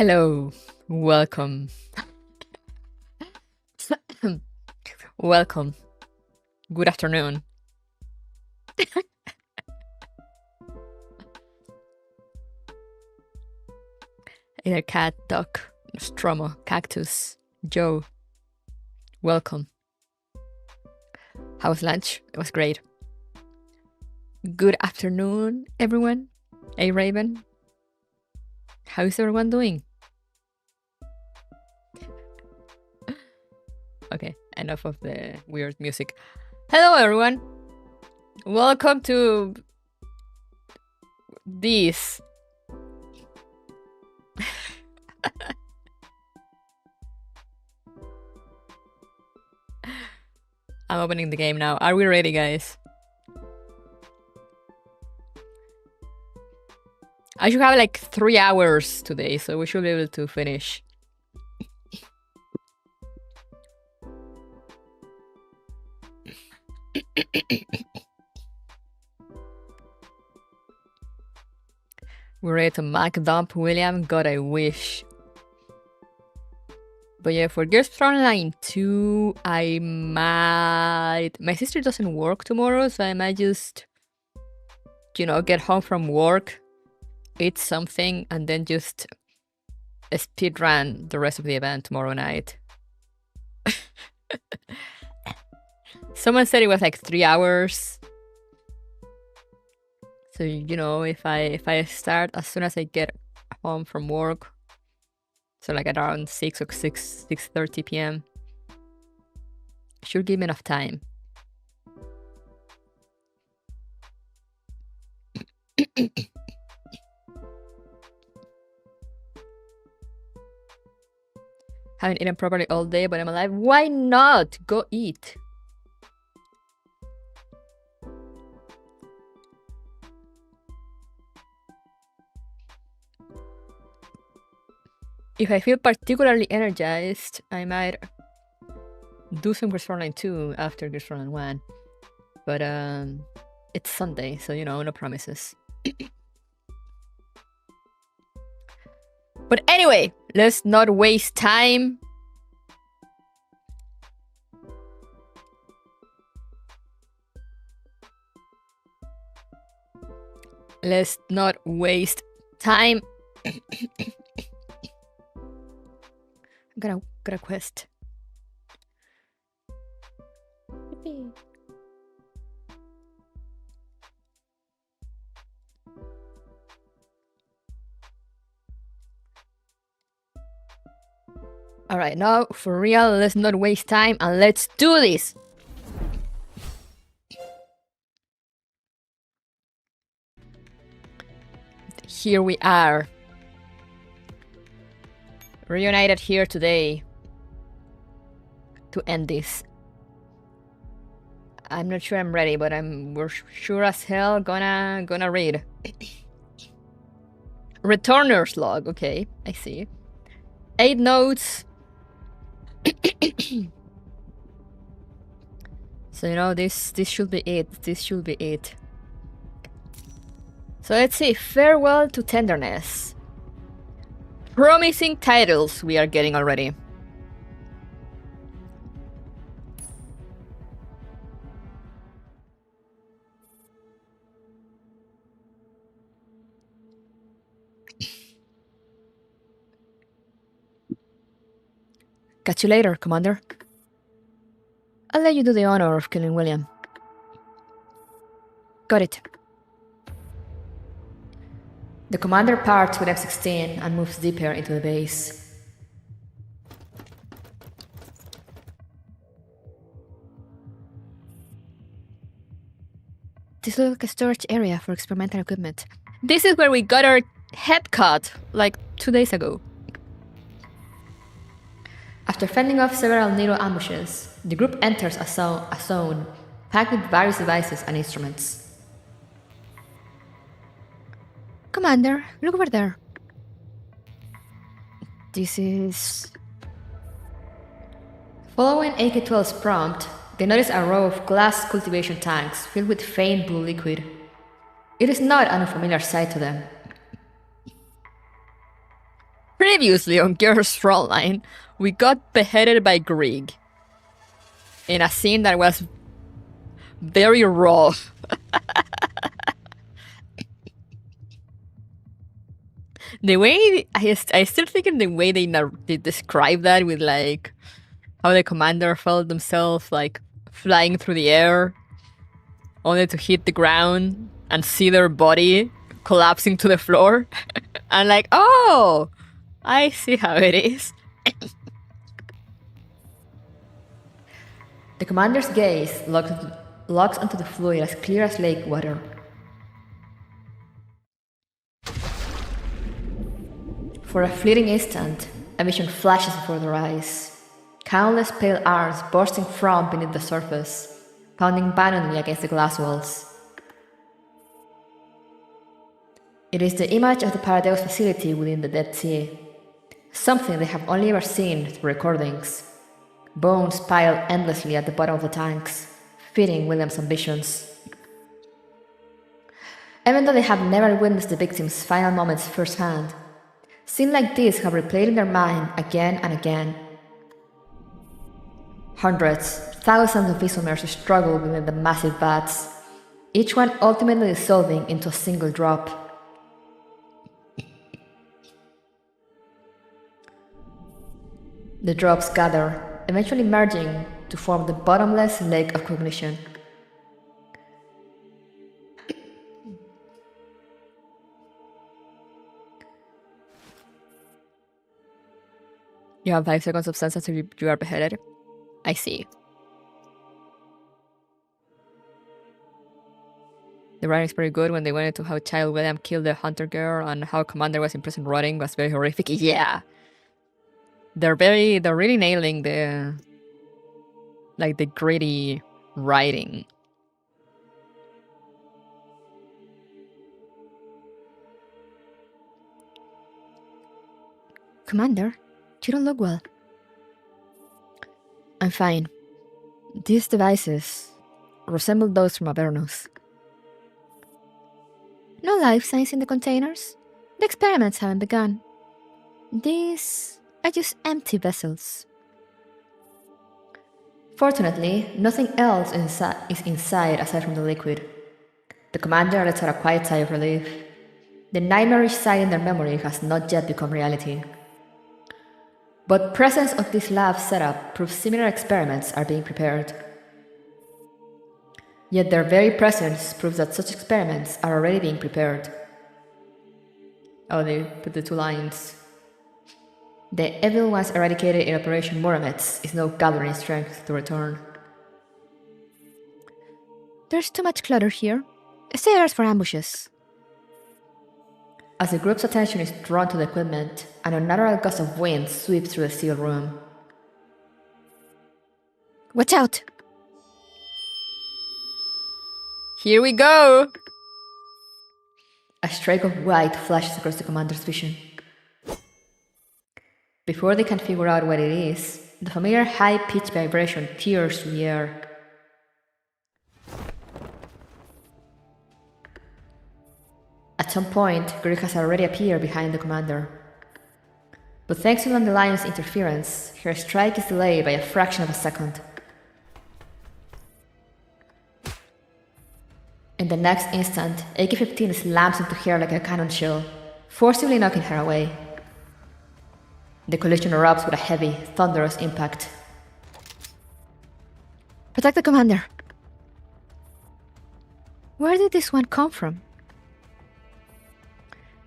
Hello, welcome. Welcome. Good afternoon. Either cat, duck, Nostromo, cactus, Joe. Welcome. How was lunch? It was great. Good afternoon, everyone. Hey, Raven. How is everyone doing? Okay, enough of the weird music. Hello, everyone. Welcome to this. I'm opening the game now. Are we ready, guys? I should have like 3 hours today, so we should be able to finish. We're ready to Mac dump William. God, I wish. But yeah, for Gears Frontline 2, I might... My sister doesn't work tomorrow, so I might just, you know, get home from work, eat something, and then just speedrun the rest of the event tomorrow night. Someone said it was like 3 hours. So, you know, if I start as soon as I get home from work, so like around 6 or 6:30 p.m. should give me enough time. Haven't eaten properly all day, but I'm alive. Why not? Go eat. If I feel particularly energized, I might do some Gears Frontline 2 after Gears Frontline 1. But it's Sunday, so you know, no promises. But anyway, let's not waste time. Let's not waste time. I'm gonna quest. Alright, now for real, let's not waste time and let's do this! Here we are. Reunited here today to end this. I'm not sure I'm ready, but we're sure as hell gonna read. Returner's log, okay, I see. 8 notes. So you know, this should be it. This should be it. So let's see. Farewell to tenderness. Promising titles we are getting already. Catch you later, Commander. I'll let you do the honor of killing William. Got it. The commander parts with F-16 and moves deeper into the base. This looks like a storage area for experimental equipment. This is where we got our head cut, like 2 days ago. After fending off several NATO ambushes, the group enters a zone packed with various devices and instruments. Commander, look over there. This is... Following AK-12's prompt, they notice a row of glass cultivation tanks filled with faint blue liquid. It is not an unfamiliar sight to them. Previously on Girls Frontline, we got beheaded by Grieg in a scene that was very raw. The way I still think in the way they describe that with like how the commander felt themselves like flying through the air, only to hit the ground and see their body collapsing to the floor. And like, oh, I see how it is. The commander's gaze locks onto the fluid as clear as lake water. For a fleeting instant, a vision flashes before their eyes. Countless pale arms bursting from beneath the surface, pounding violently against the glass walls. It is the image of the Paradeus facility within the Dead Sea, something they have only ever seen through recordings. Bones piled endlessly at the bottom of the tanks, feeding William's ambitions. Even though they have never witnessed the victims' final moments firsthand, scenes like this have replayed in their mind again and again. Hundreds, thousands of isomers struggle within the massive vats, each one ultimately dissolving into a single drop. The drops gather, eventually merging to form the bottomless lake of cognition. You have 5 seconds of sense until you are beheaded. I see. The writing is pretty good when they went into how Child William killed the hunter girl and how Commander was in prison rotting was very horrific. Yeah. They're really nailing the gritty writing. Commander, you don't look well. I'm fine. These devices resemble those from Avernus. No life signs in the containers. The experiments haven't begun. These are just empty vessels. Fortunately, nothing else is inside aside from the liquid. The commander lets out a quiet sigh of relief. The nightmarish sight in their memory has not yet become reality. But presence of this lab setup proves similar experiments are being prepared. Yet their very presence proves that such experiments are already being prepared. Oh, they put the 2 lines. The evil once eradicated in Operation Moramets is now gathering strength to return. There's too much clutter here. Stay alert for ambushes. As the group's attention is drawn to the equipment, an unnatural gust of wind sweeps through the steel room. Watch out! Here we go! A streak of white flashes across the commander's vision. Before they can figure out what it is, the familiar high-pitched vibration tears through the air. At some point, Grieg has already appeared behind the commander. But thanks to Dandelion's interference, her strike is delayed by a fraction of a second. In the next instant, AK-15 slams into her like a cannon shell, forcibly knocking her away. The collision erupts with a heavy, thunderous impact. Protect the commander! Where did this one come from?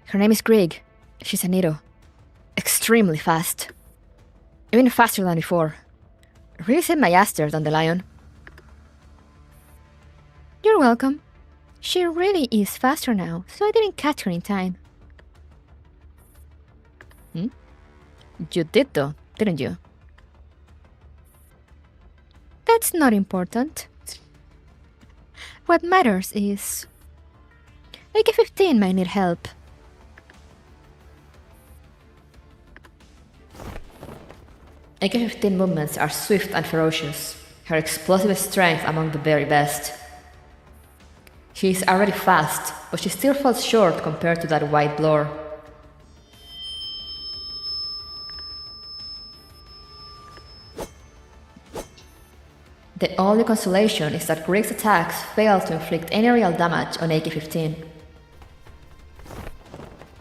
Her name is Grieg. She's a Nido. Extremely fast. Even faster than before. Really saved my ass there, Dandelion. You're welcome. She really is faster now, so I didn't catch her in time. You did though, didn't you? That's not important. What matters is... AK-15 might need help. AK-15 movements are swift and ferocious, her explosive strength among the very best. She is already fast, but she still falls short compared to that white blur. The only consolation is that Grieg's attacks fail to inflict any real damage on AK-15.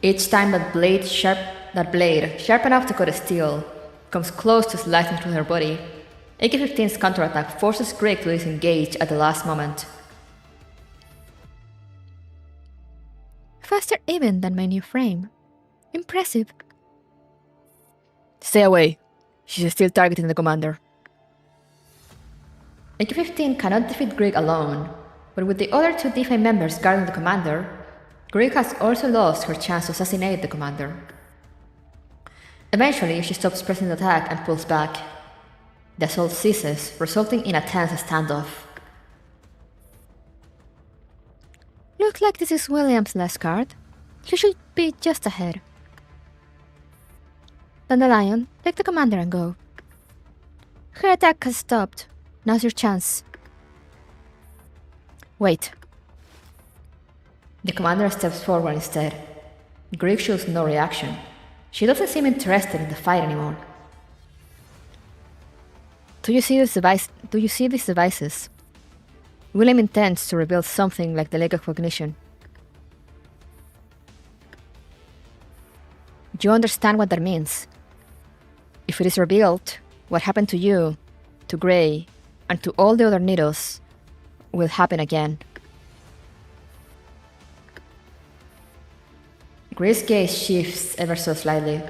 Each time that blade, sharp enough to cut steel, comes close to slicing through her body, AK-15's counterattack forces Grieg to disengage at the last moment. Faster even than my new frame. Impressive. Stay away. She's still targeting the commander. AK-15 cannot defeat Grieg alone, but with the other two DeFi members guarding the commander, Grieg has also lost her chance to assassinate the commander. Eventually, she stops pressing the attack and pulls back. The assault ceases, resulting in a tense standoff. Looks like this is William's last card. He should be just ahead. Dandelion, take the commander and go. Her attack has stopped. Now's your chance. Wait. The commander steps forward instead. Grieg shows no reaction. She doesn't seem interested in the fight anymore. Do you see these devices? William intends to rebuild something like the Lake of Cognition. Do you understand what that means? If it is revealed, what happened to you, to Gray, and to all the other Nidos will happen again. Gray's gaze shifts ever so slightly.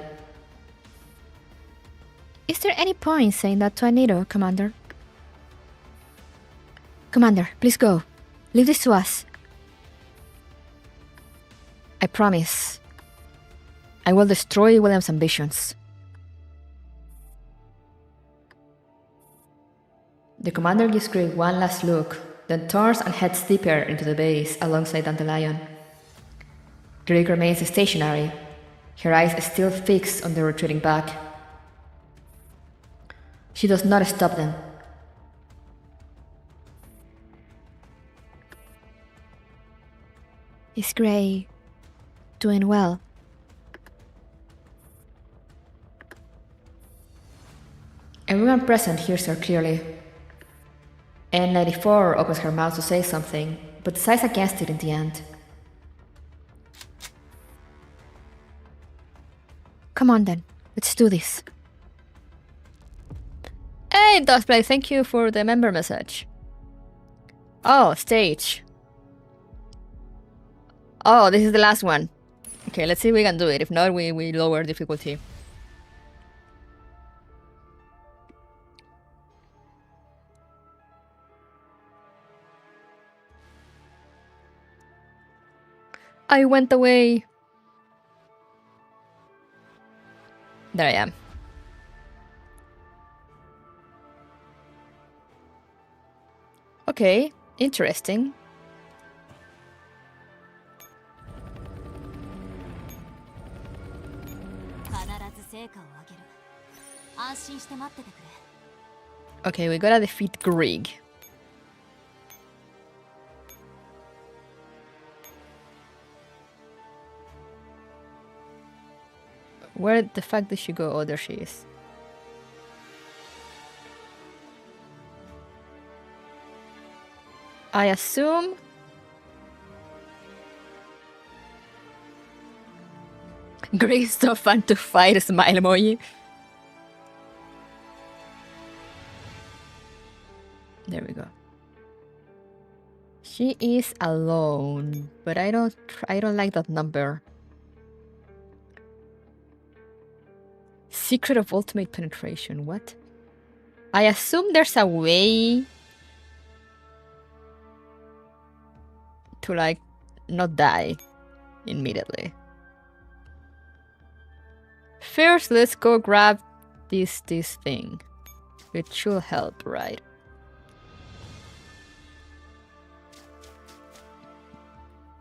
Is there any point saying that to a Nido, Commander? Commander, please go. Leave this to us. I promise. I will destroy William's ambitions. The commander gives Grieg one last look, then turns and heads deeper into the base alongside Dandelion. Grieg remains stationary, her eyes still fixed on the retreating back. She does not stop them. Is Gray doing well? Everyone present hears her clearly. N94 opens her mouth to say something, but decides against it in the end. Come on then, let's do this. Hey, Dustplay, thank you for the member message. Oh, stage. Oh, this is the last one. Okay, let's see if we can do it. If not, we lower difficulty. I went away. There I am. Okay, interesting. Okay, we gotta defeat Grieg. Where the fuck did she go? Oh, there she is. I assume... Grieg is so fun to fight, smile emoji. There we go. She is alone, but I don't like that number. Secret of ultimate penetration, what? I assume there's a way to like not die immediately. First, let's go grab this thing. It should help, right?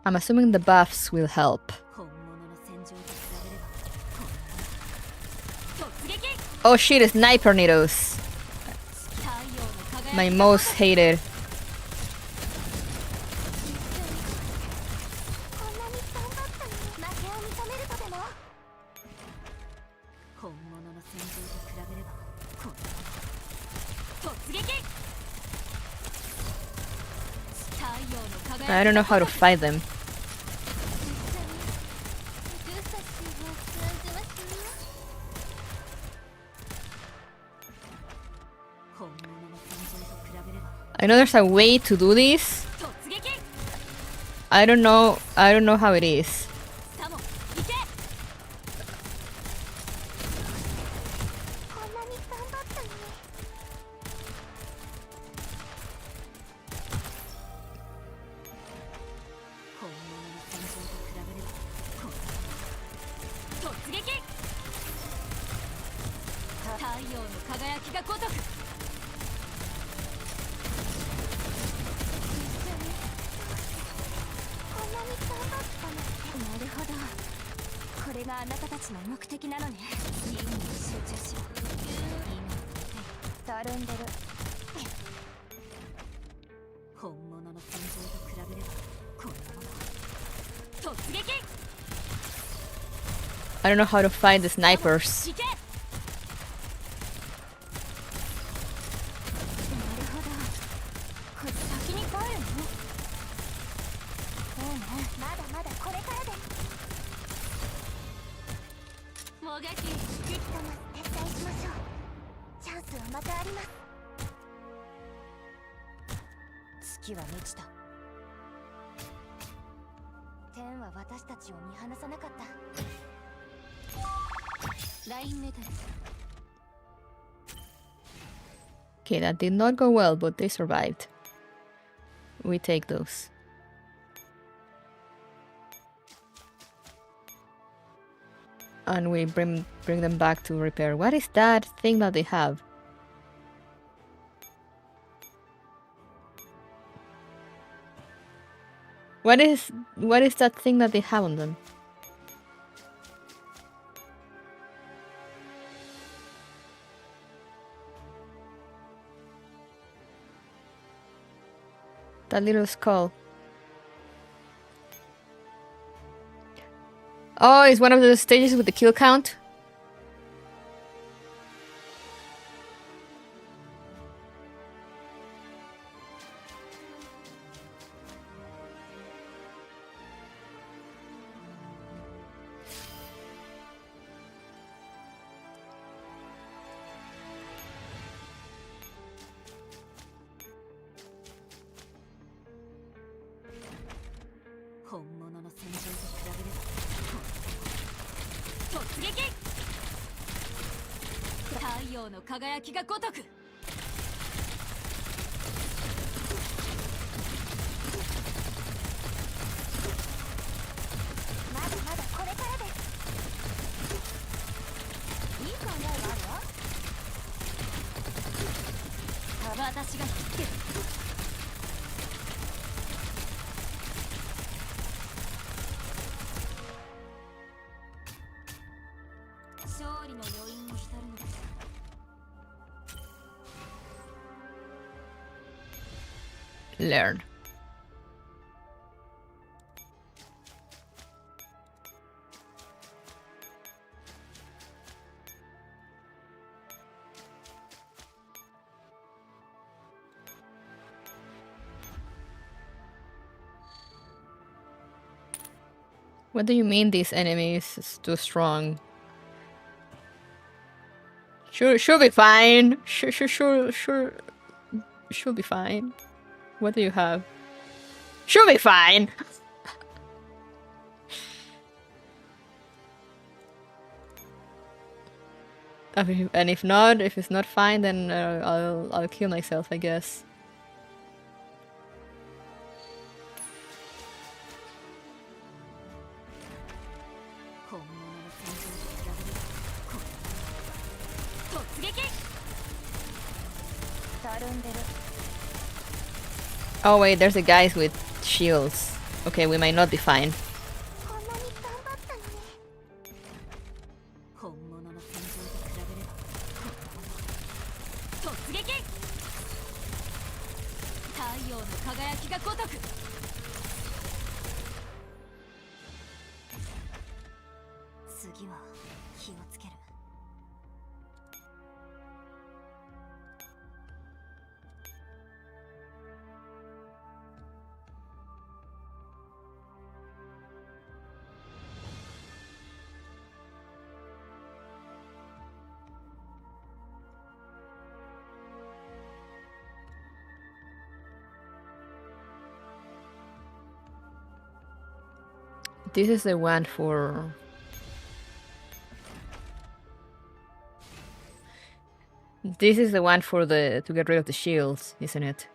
I'm assuming the buffs will help. Oh shit, sniper needles. My most hated. I don't know how to fight them. I know there's a way to do this. I don't know how it is. I don't know how to fight the snipers. Okay, that did not go well, but they survived. We take those. And we bring them back to repair. What is that thing that they have? What is that thing that they have on them? That little skull. Oh, it's one of the stages with the kill count. Learn. What do you mean this enemy is too strong? She'll be fine. She'll be fine. What do you have? She'll be fine. And if not, if it's not fine, then I'll kill myself, I guess. Oh wait, there's the guys with shields. Okay, we might not be fine. This is the one for... This is the one for the... to get rid of the shields, isn't it?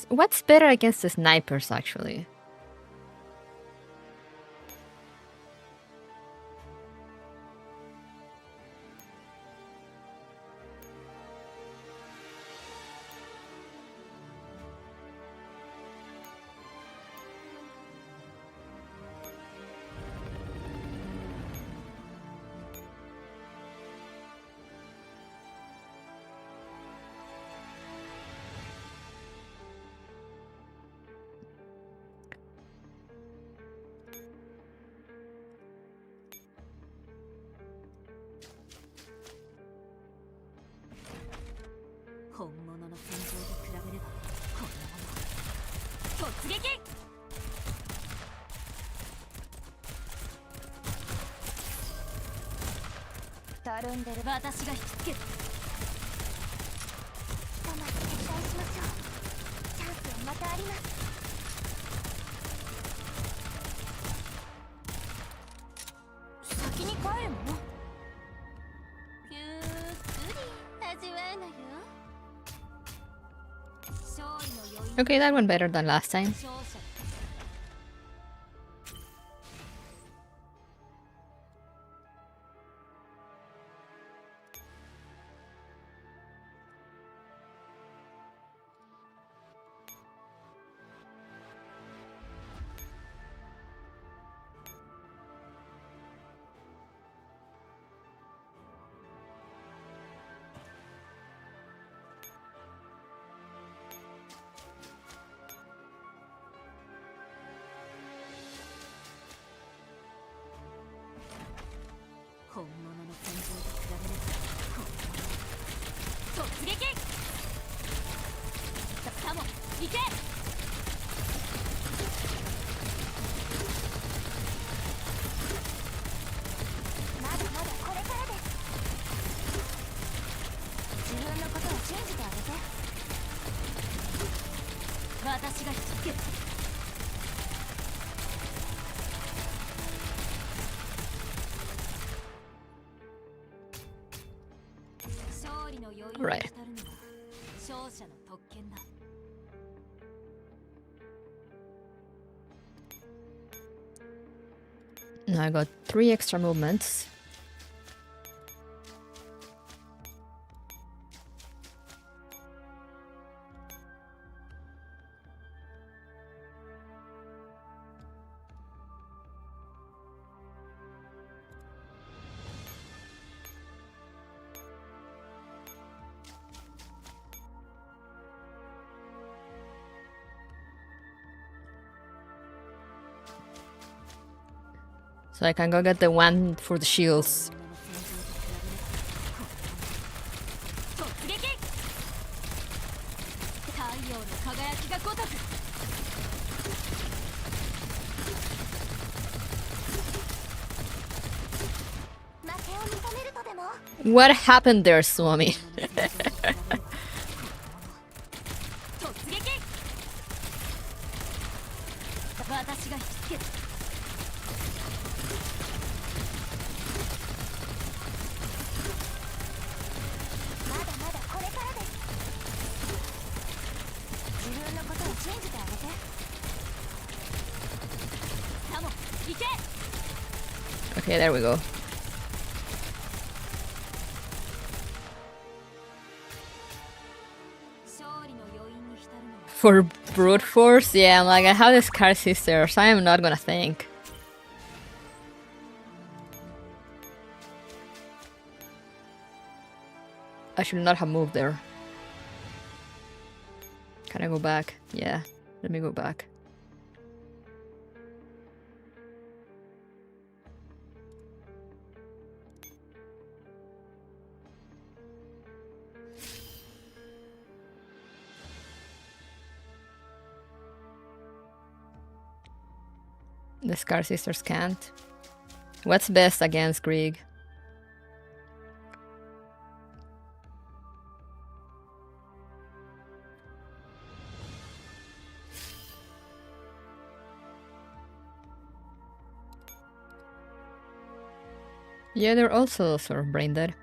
What's better against the snipers, actually? Okay, that went better than last time. Right. Now I got 3 extra movements. So I can go get the one for the shields. What happened there, Swami? Okay, there we go. For brute force? Yeah, I'm like, I have this card sister, so I am not gonna think. I should not have moved there. Can I go back? Yeah, let me go back. The Scar Sisters can't. What's best against Grieg? Yeah, they're also sort of brain dead.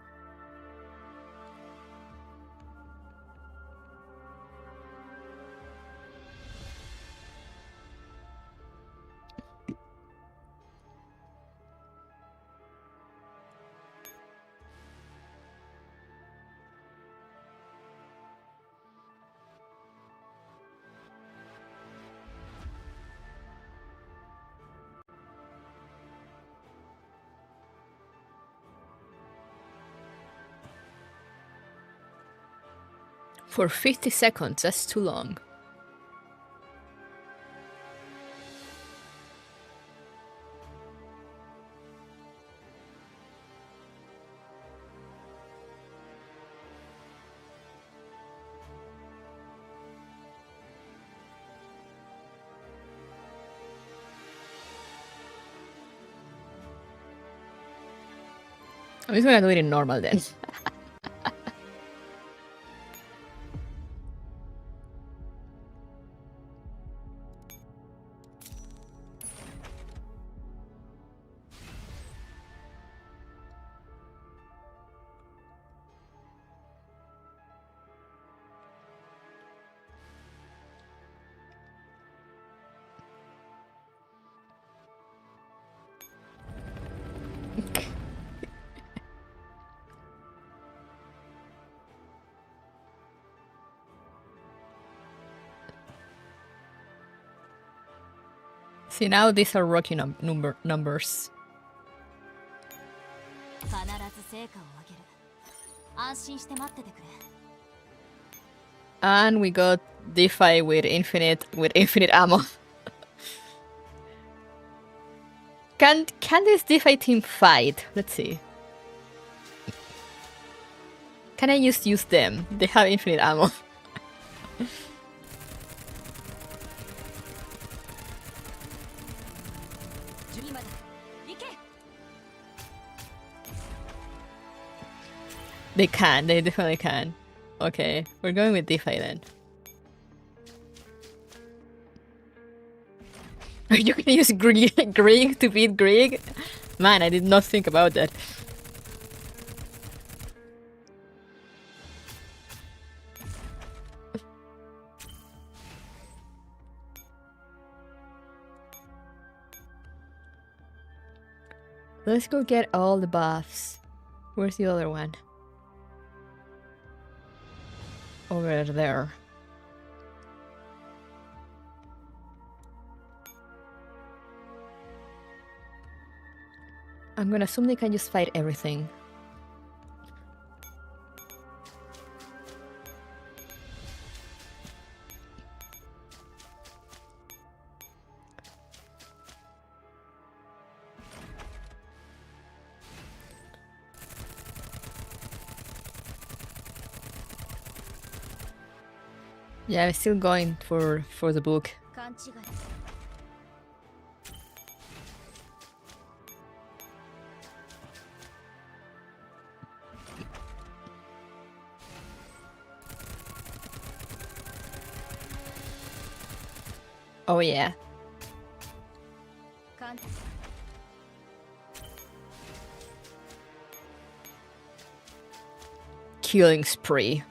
For 50 seconds, that's too long. I'm just gonna do it in normal then. See, now these are rocky numbers. And we got DeFi with infinite ammo. Can this DeFi team fight? Let's see. Can I just use them? They have infinite ammo. They can, they definitely can. Okay, we're going with DeFi then. Are you gonna use Grieg to beat Grieg? Man, I did not think about that. Let's go get all the buffs. Where's the other one? Over there. I'm gonna assume they can just fight everything. Yeah, I'm still going for the book. Oh yeah. Killing spree.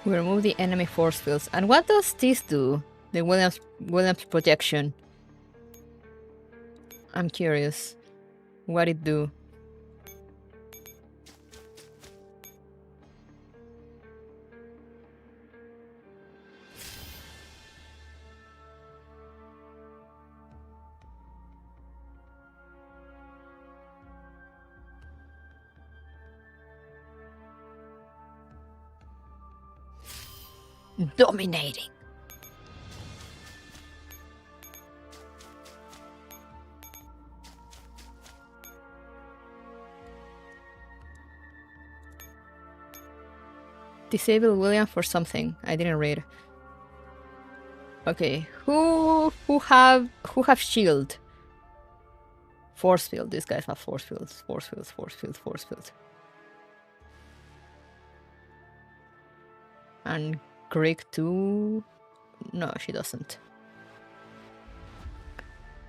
We remove the enemy force fields. And what does this do? The Williams projection. I'm curious. What it do? Dominating. Disable William for something. I didn't read. Okay, who have shield? Force field. These guys have force fields. Force fields. Force fields. Force fields. And Greg too. No, she doesn't.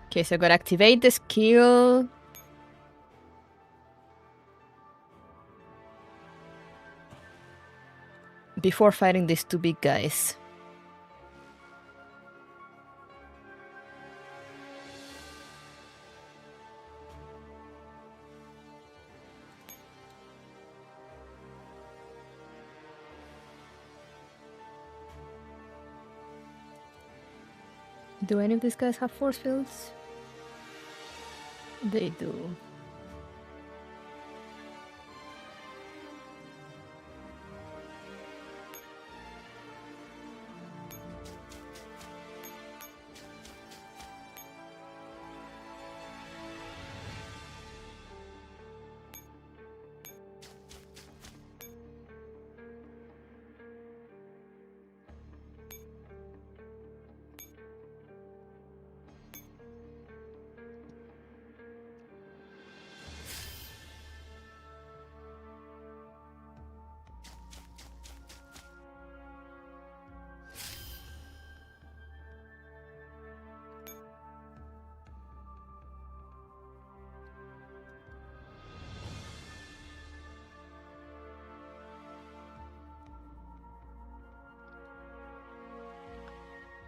Okay, so I gotta activate the skill. Before fighting these two big guys. Do any of these guys have force fields? They do.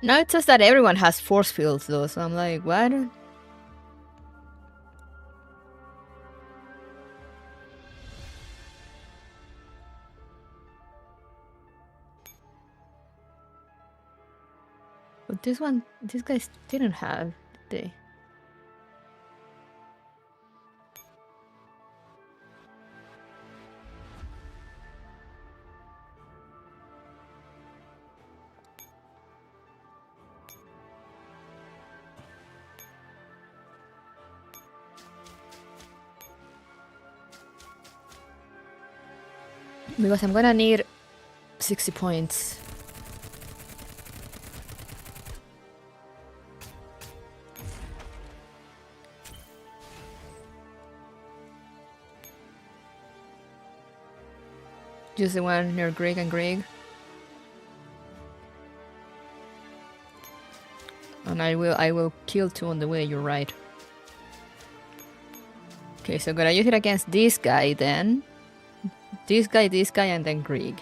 Now it says that everyone has force fields though, so I'm like, what? But these guys didn't have, did they? Because I'm gonna need 60 points. Just the one near Greg and Greg. And I will kill two on the way, you're right. Okay, so I'm gonna use it against this guy then. This guy, and then Greg.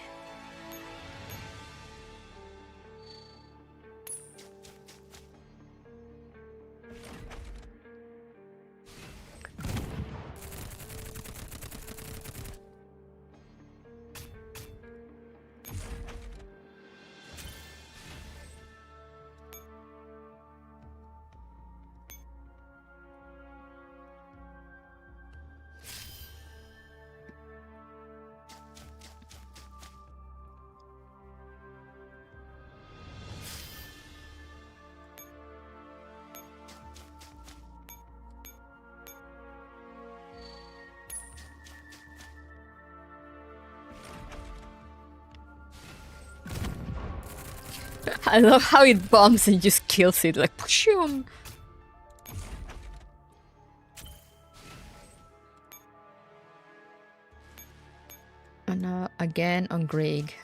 I love how it bombs and just kills it, like pshum. And now again on Greg.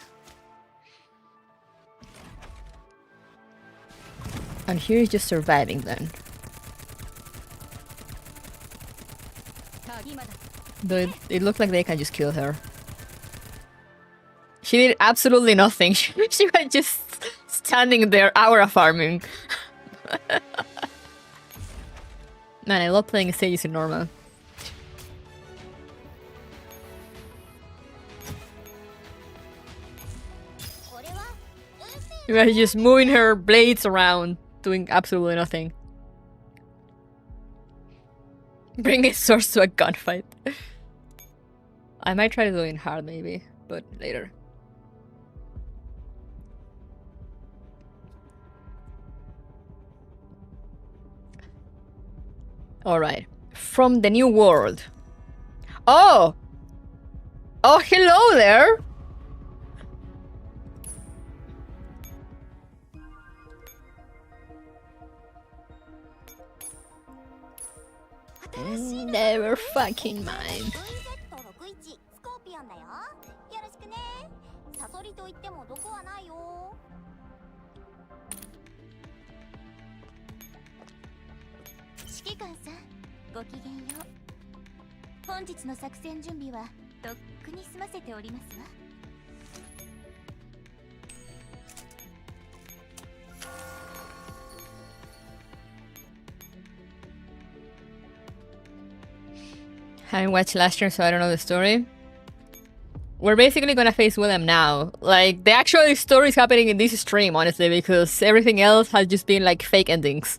And here is just surviving then. Though it looked like they can just kill her. She did absolutely nothing. She was just standing there aura farming. Man, I love playing stages in normal. You are just moving her blades around, doing absolutely nothing. Bringing swords to a gunfight. I might try to do it in hard maybe, but later. Alright. From the new world. Oh! Oh, hello there! Never fucking mind. I watched last year, so I don't know the story. We're basically gonna face William now. Like, the actual story is happening in this stream, honestly, because everything else has just been like fake endings.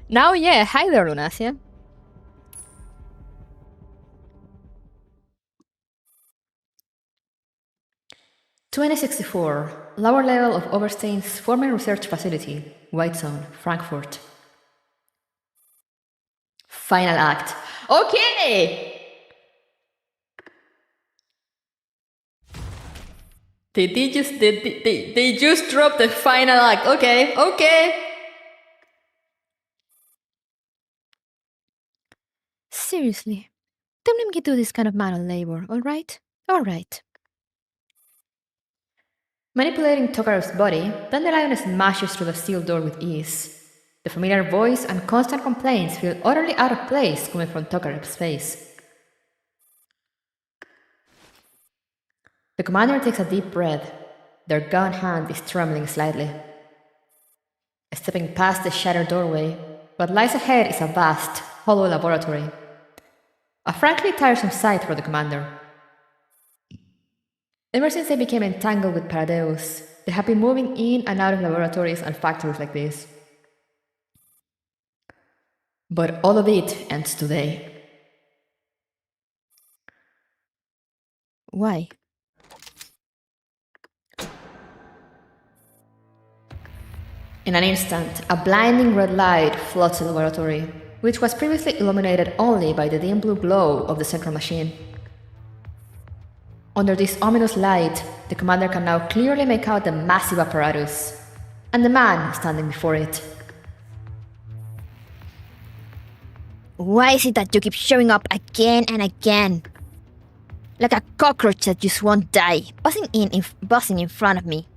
Now, yeah, hi there, Lunasia. "2064, lower level of Overstein's former research facility, White Zone, Frankfurt. Final act. Okay! They just dropped the final act. Okay, okay. Seriously, don't let me do this kind of manual labor, alright? Alright. Manipulating Tokarev's body, Dandelion smashes through the steel door with ease. The familiar voice and constant complaints feel utterly out of place coming from Tokarev's face. The commander takes a deep breath. Their gun hand is trembling slightly. Stepping past the shattered doorway, what lies ahead is a vast, hollow laboratory. A frankly tiresome sight for the commander. Ever since they became entangled with Paradeus, they have been moving in and out of laboratories and factories like this. But all of it ends today. Why? In an instant, a blinding red light floods the laboratory, which was previously illuminated only by the dim blue glow of the central machine. Under this ominous light, the commander can now clearly make out the massive apparatus, and the man standing before it. Why is it that you keep showing up again and again? Like a cockroach that just won't die, buzzing in front of me.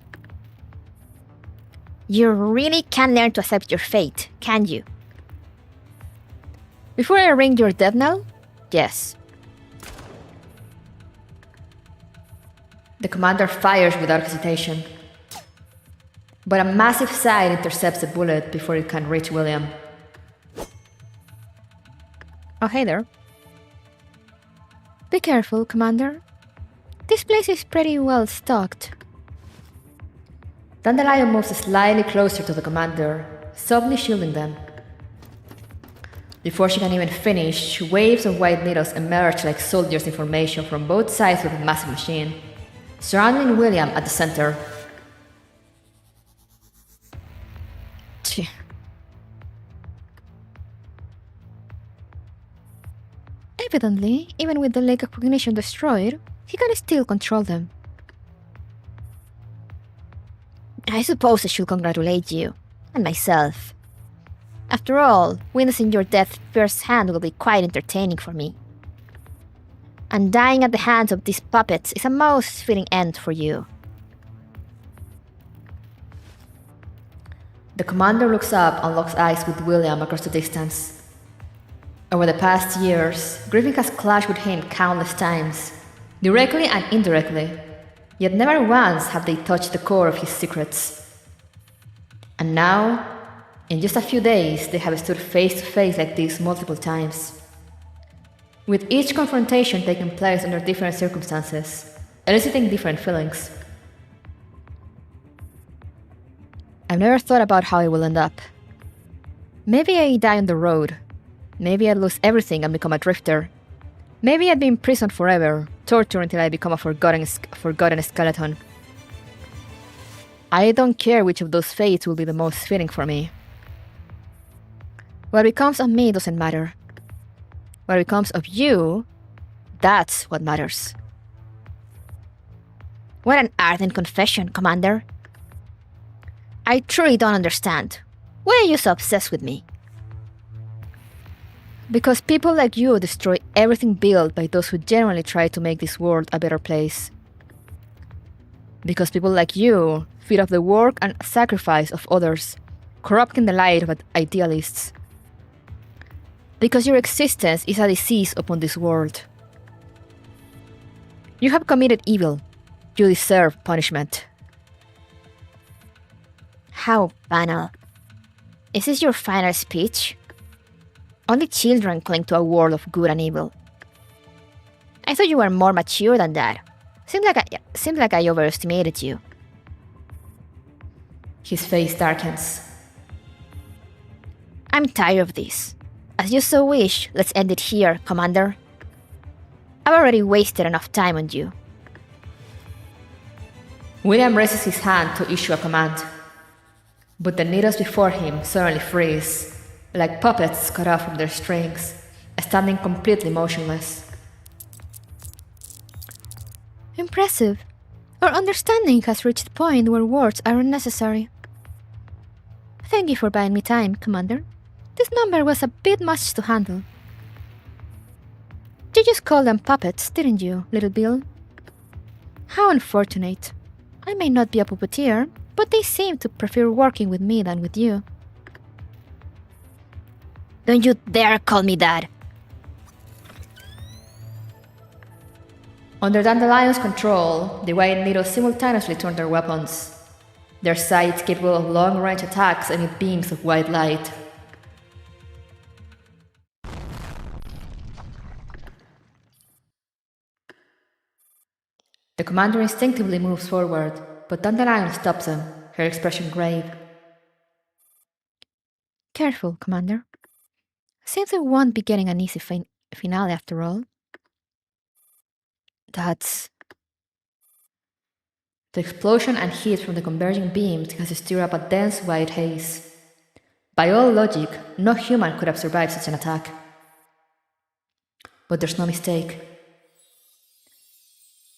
You really can't learn to accept your fate, can you? Before I ring your death knell? Yes. The commander fires without hesitation. But a massive side intercepts the bullet before it can reach William. Oh, hey there. Be careful, Commander. This place is pretty well stocked. Dandelion moves slightly closer to the commander, softly shielding them. Before she can even finish, waves of white needles emerge like soldiers in formation from both sides of the massive machine, surrounding William at the center. Evidently, even with the leg of cognition destroyed, he can still control them. I suppose I should congratulate you, and myself. After all, witnessing your death firsthand will be quite entertaining for me. And dying at the hands of these puppets is a most fitting end for you. The commander looks up and locks eyes with William across the distance. Over the past years, grieving has clashed with him countless times, directly and indirectly, yet never once have they touched the core of his secrets. And now, in just a few days, they have stood face to face like this multiple times, with each confrontation taking place under different circumstances, eliciting different feelings. I've never thought about how it will end up. Maybe I die on the road. Maybe I'd lose everything and become a drifter. Maybe I'd be imprisoned forever, tortured until I become a forgotten skeleton. I don't care which of those fates will be the most fitting for me. What becomes of me doesn't matter. What becomes of you, that's what matters. What an ardent confession, Commander. I truly don't understand. Why are you so obsessed with me? Because people like you destroy everything built by those who genuinely try to make this world a better place. Because people like you feed off the work and sacrifice of others, corrupting the light of idealists. Because your existence is a disease upon this world. You have committed evil. You deserve punishment. How banal. Is this your final speech? Only children cling to a world of good and evil. I thought you were more mature than that. Seems like I overestimated you. His face darkens. I'm tired of this. As you so wish, let's end it here, Commander. I've already wasted enough time on you. William raises his hand to issue a command. But the needles before him suddenly freeze, like puppets cut off from their strings, standing completely motionless. Impressive. Our understanding has reached the point where words are unnecessary. Thank you for buying me time, Commander. This number was a bit much to handle. You just called them puppets, didn't you, little Bill? How unfortunate. I may not be a puppeteer, but they seem to prefer working with me than with you. Don't you dare call me that! Under Dandelion's control, the white needles simultaneously turn their weapons, their sights capable of long-range attacks emit beams of white light. The commander instinctively moves forward, but Dandelion stops him, her expression grave. Careful, Commander. Seems we won't be getting an easy finale after all. That's... The explosion and heat from the converging beams has stirred up a dense white haze. By all logic, no human could have survived such an attack. But there's no mistake.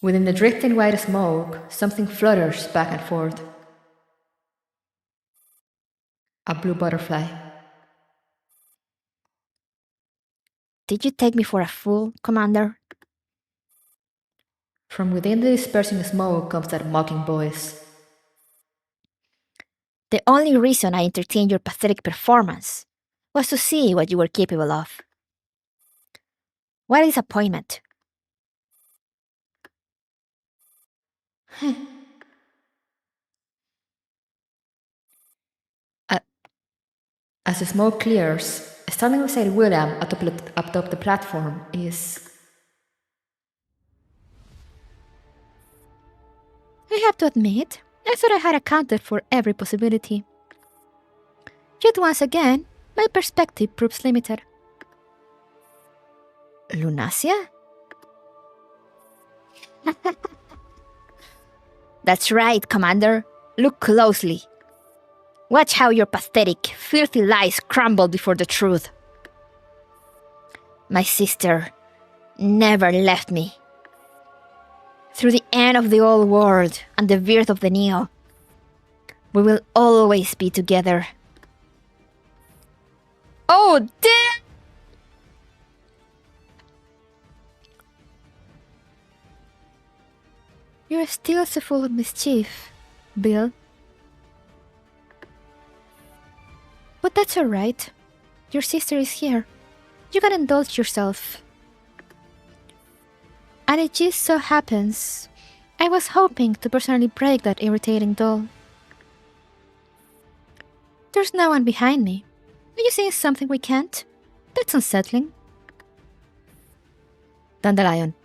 Within the drifting white smoke, something flutters back and forth. A blue butterfly. Did you take me for a fool, Commander? From within the dispersing smoke comes that mocking voice. The only reason I entertained your pathetic performance was to see what you were capable of. What a disappointment. As the smoke clears, standing beside William atop the platform is... I have to admit, I thought I had accounted for every possibility. Yet once again, my perspective proves limited. Lunacia? That's right, Commander. Look closely. Watch how your pathetic, filthy lies crumble before the truth. My sister never left me. Through the end of the old world and the birth of the new, we will always be together. Oh, damn! You're still so full of mischief, Bill. But that's alright. Your sister is here. You can indulge yourself. And it just so happens, I was hoping to personally break that irritating doll. There's no one behind me. Are you saying something we can't? That's unsettling. Dandelion.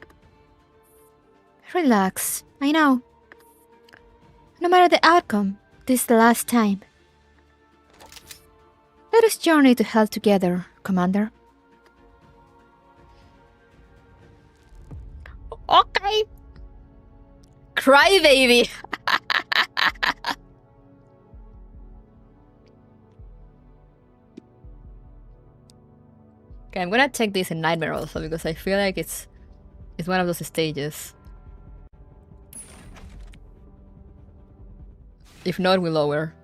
Relax, I know. No matter the outcome, this is the last time. Let us journey to hell together, Commander. Okay. Cry, baby. Okay, I'm gonna take this in Nightmare also because I feel like it's one of those stages. If not, we lower.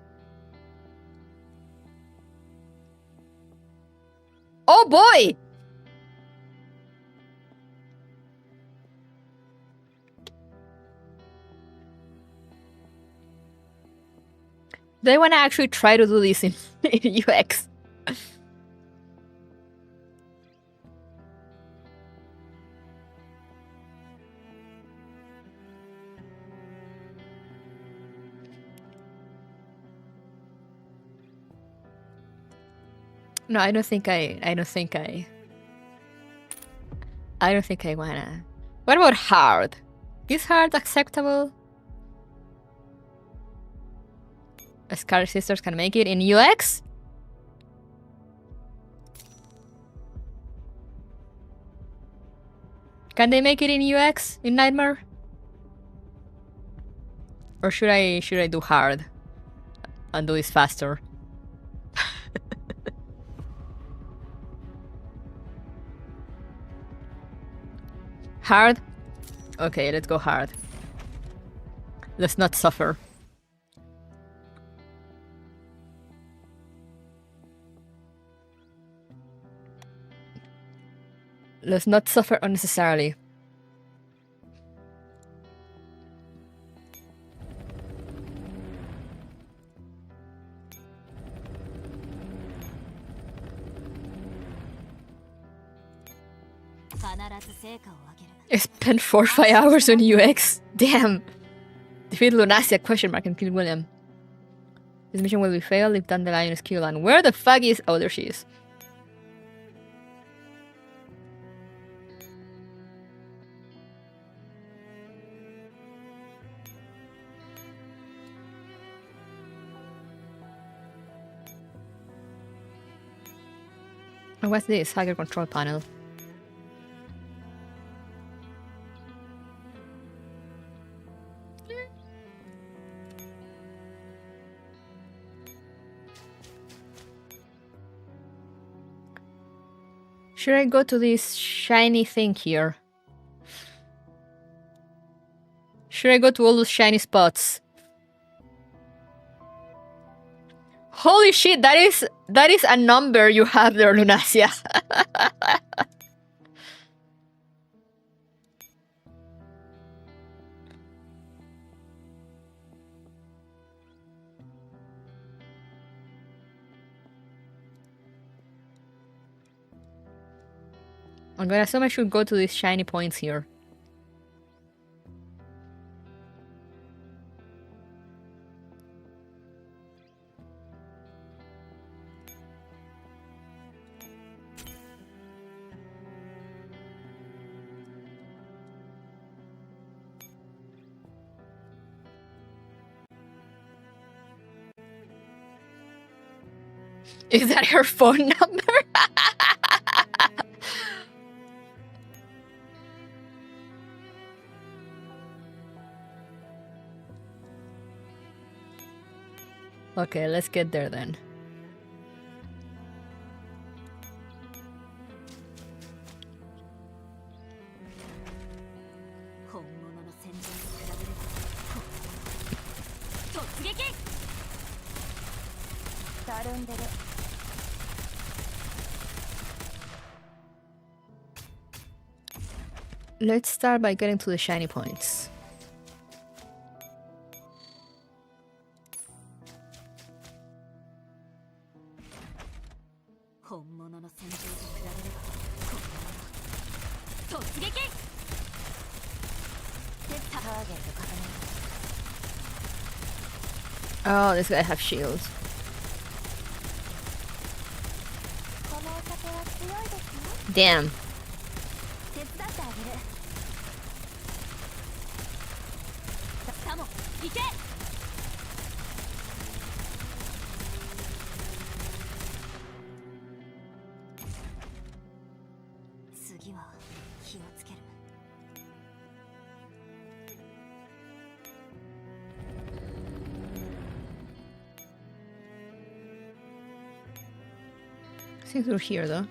Oh boy! Do I want to actually try to do this in UX? No, I don't think I wanna. What about hard? Is hard acceptable? Scar Sisters can make it in UX? Can they make it in UX in Nightmare? Or should I do hard and do this faster? Hard? Okay, let's go hard. Let's not suffer. Let's not suffer unnecessarily. I spent 4 or 5 hours on UX. Damn. Defeat Lunacia, question mark, and kill William. This mission will be failed if Dandelion is killed. And where the fuck is... Oh, there she is. And what's this? Hacker control panel. Should I go to this shiny thing here? Should I go to all those shiny spots? Holy shit, that is a number you have there, Lunacia. I'm gonna assume I should go to these shiny points here. Is that her phone number? Okay, let's get there then. Let's start by getting to the shiny points. Oh, this guy has shields. Damn. I think through here though.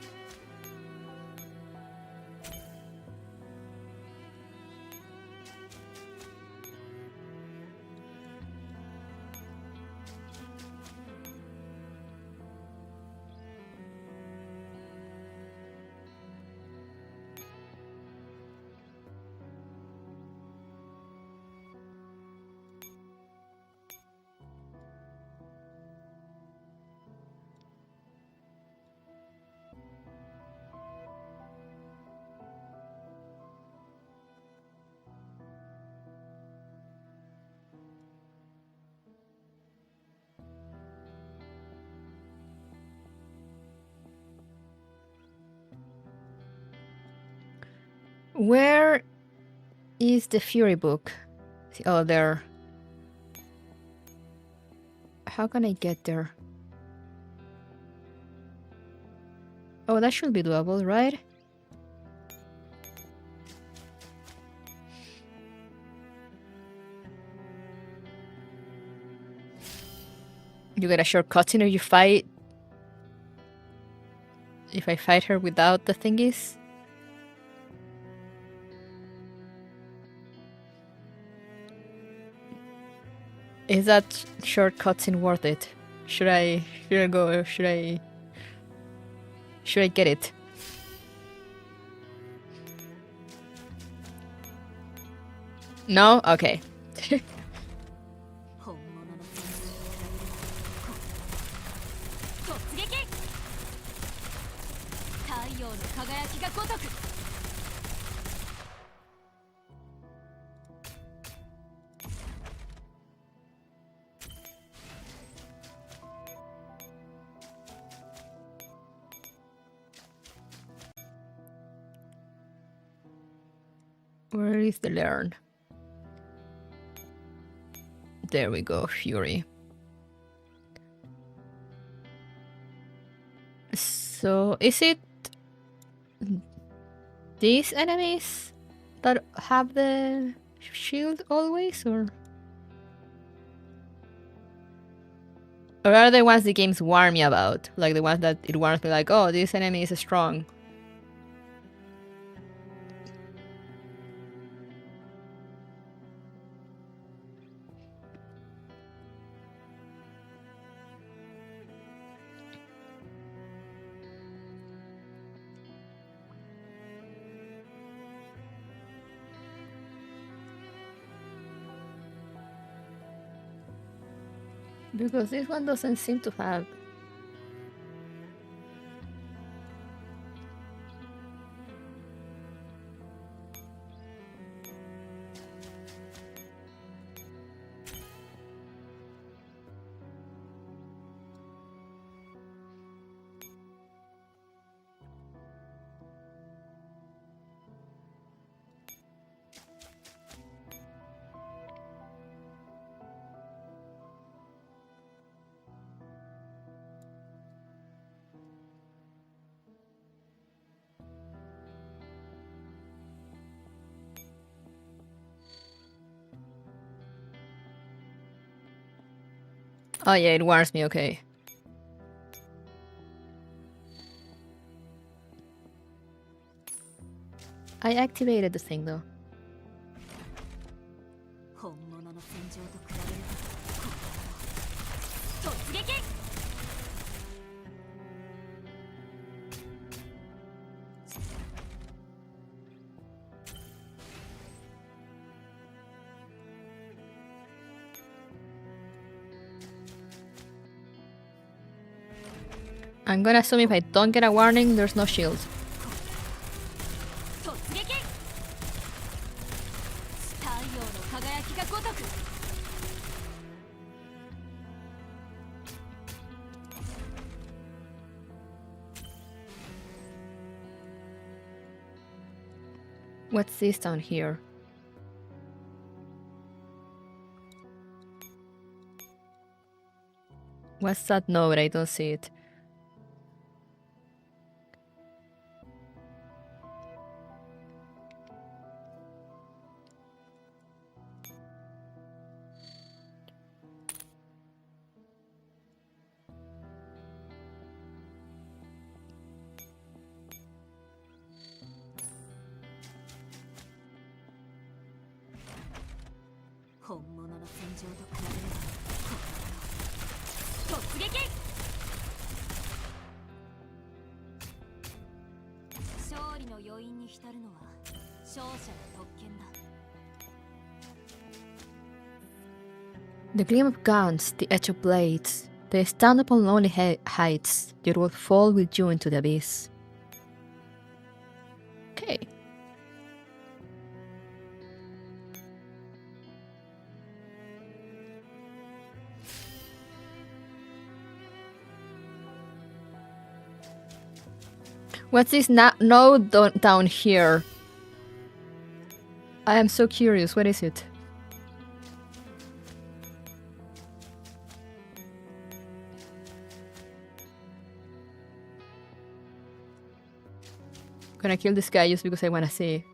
Where is the Fury book? Oh, there. How can I get there? Oh, that should be doable, right? You get a shortcut in if you fight. If I fight her without the thingies. Is that shortcutting worth it? Should I go or should I get it? No? Okay. Where is the learn? There we go, Fury. So, is it these enemies that have the shield always, or are they ones the games warn me about? Like the ones that it warns me like, oh, this enemy is strong. Because this one doesn't seem to have. Oh yeah, it warns me, okay. I activated the thing though. I'm gonna assume if I don't get a warning, there's no shield. What's this down here? What's that note? I don't see it. The gleam of guns, the edge of blades, they stand upon lonely heights, yet will fall with you into the abyss. Okay. What's this node down here? I am so curious. What is it? Gonna kill this guy just because I wanna see.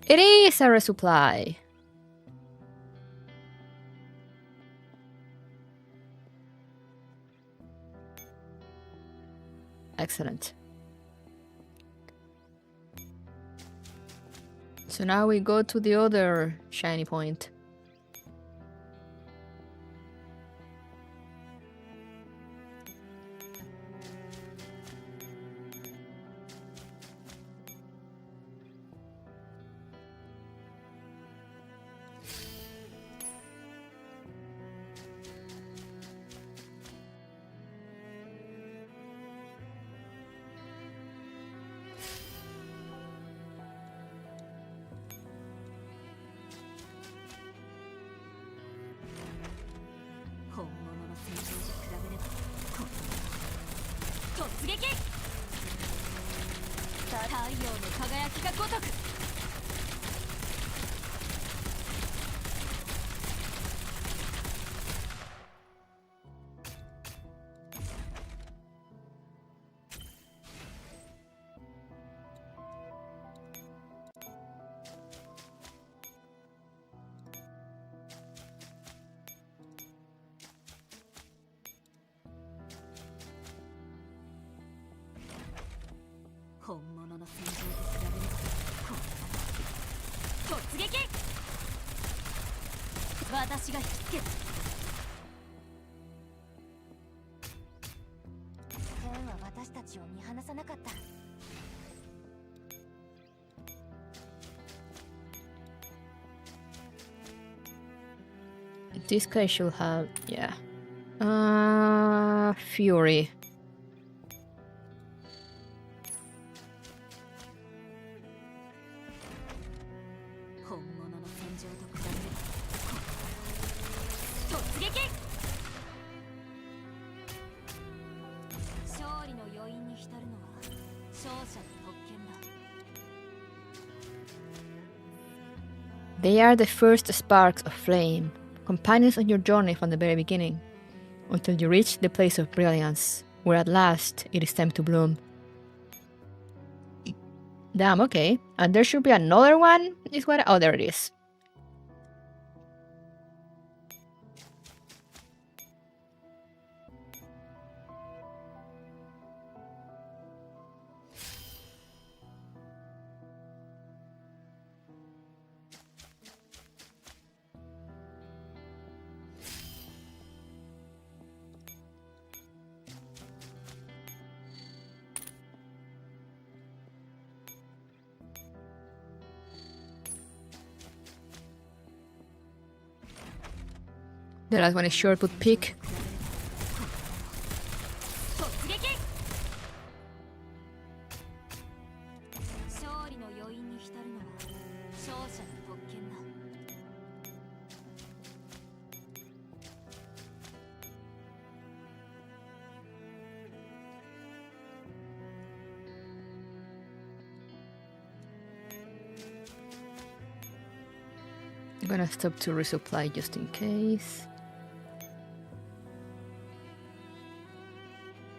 It is a resupply. Excellent. So now we go to the other shiny point. This guy should have, yeah. Fury. They are the first sparks of flame, companions on your journey from the very beginning, until you reach the place of brilliance, where at last it is time to bloom. Damn, okay. And there should be another one, is what? Oh, there it is. The last one is short but pick. I'm gonna stop to resupply just in case.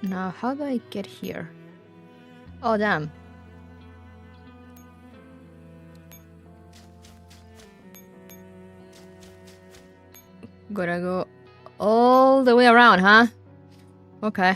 Now, how do I get here? Oh, damn. Gotta go all the way around, huh? Okay.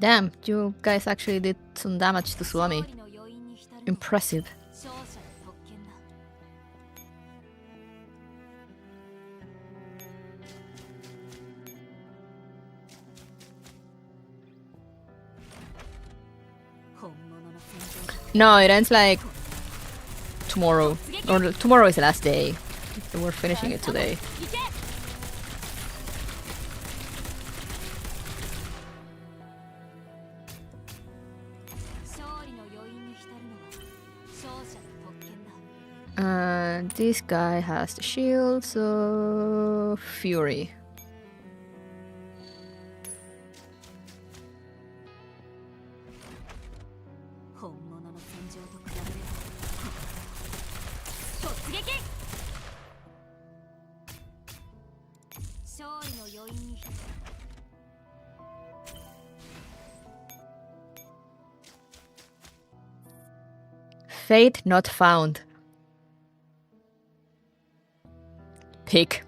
Damn, you guys actually did some damage to Swami. Impressive. No, it ends like tomorrow. Or tomorrow is the last day. So we're finishing it today. And this guy has the shield, so Fury. Fate not found. Pick.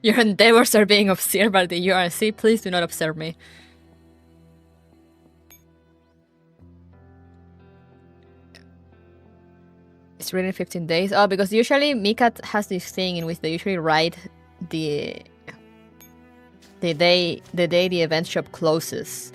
Your endeavors are being observed by the URC. Please do not observe me. It's written 15 days. Oh, because usually Mika has this thing in which they usually write the day the event shop closes.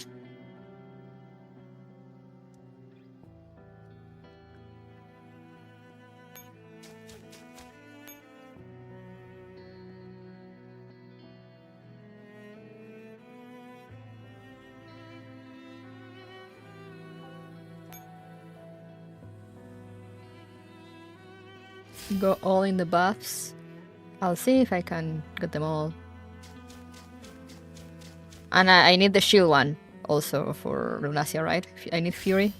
Go all in the buffs. I'll see if I can get them all. And I need the shield one also for Lunasia, right? I need Fury.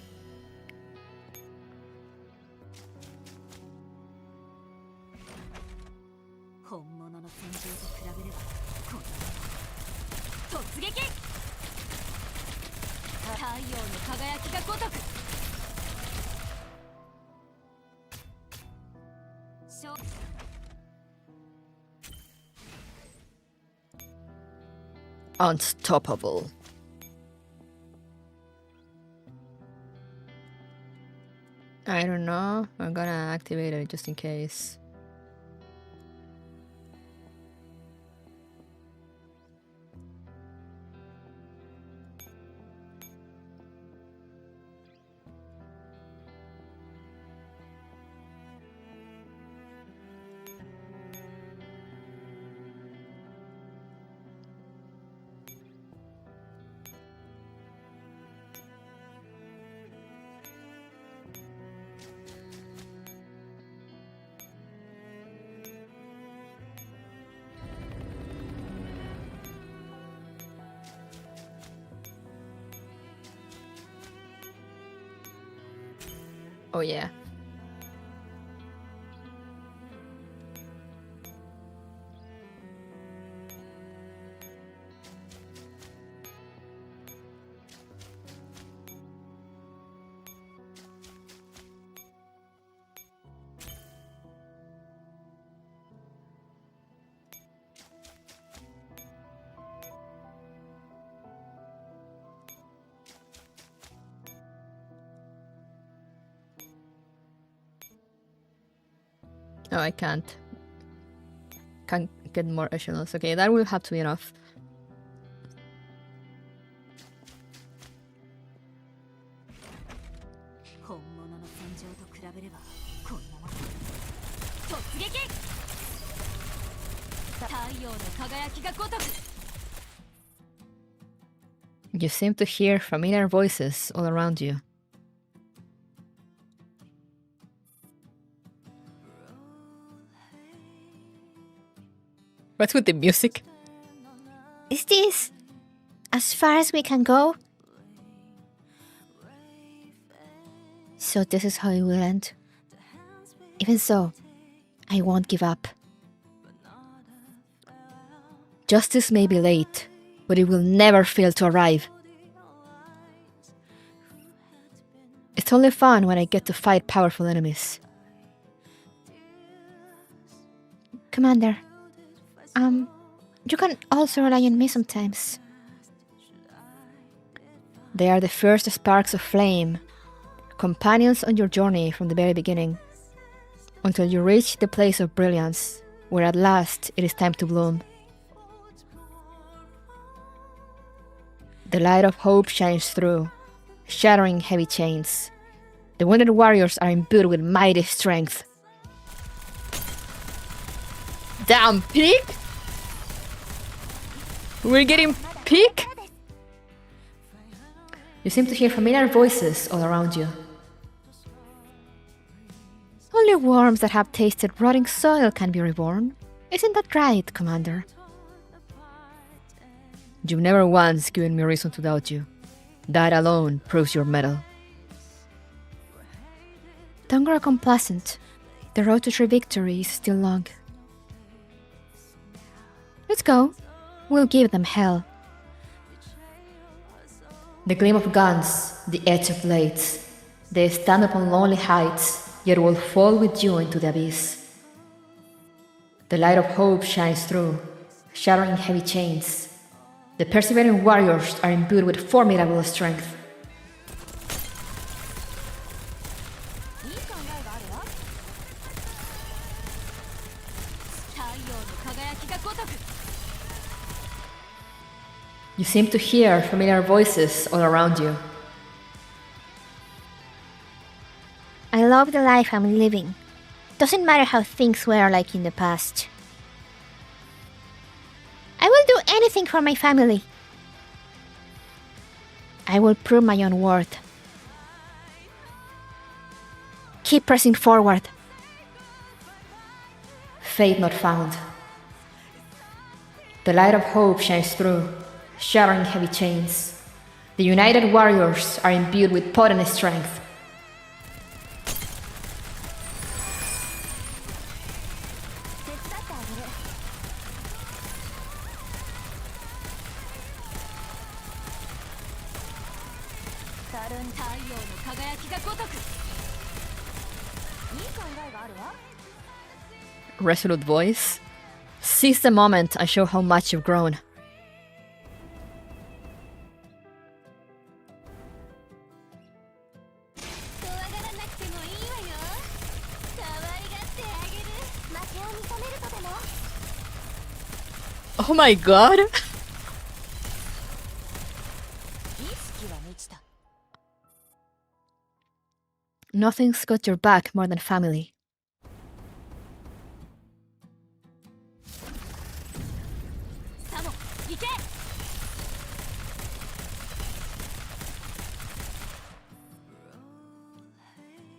Unstoppable. I don't know. I'm gonna activate it just in case. Oh yeah. No, I can't. Can't get more echelons. Okay, that will have to be enough. You seem to hear familiar voices all around you. What's with the music? Is this as far as we can go? So this is how it will end. Even so, I won't give up. Justice may be late, but it will never fail to arrive. It's only fun when I get to fight powerful enemies. Commander, you can also rely on me sometimes. They are the first sparks of flame, companions on your journey from the very beginning, until you reach the place of brilliance, where at last it is time to bloom. The light of hope shines through, shattering heavy chains. The wounded warriors are imbued with mighty strength. Damn, peak? We're getting peak? You seem to hear familiar voices all around you. Only worms that have tasted rotting soil can be reborn. Isn't that right, Commander? You've never once given me reason to doubt you. That alone proves your mettle. Don't grow complacent. The road to true victory is still long. Let's go. We'll give them hell. The gleam of guns, the edge of blades. They stand upon lonely heights, yet will fall with you into the abyss. The light of hope shines through, shattering heavy chains. The persevering warriors are imbued with formidable strength. You seem to hear familiar voices all around you. I love the life I'm living. Doesn't matter how things were like in the past. I will do anything for my family. I will prove my own worth. Keep pressing forward. Fate not found. The light of hope shines through, shattering heavy chains. The united warriors are imbued with potent strength. Resolute voice. Seize the moment and show how much you've grown. Oh my god! Nothing's got your back more than family.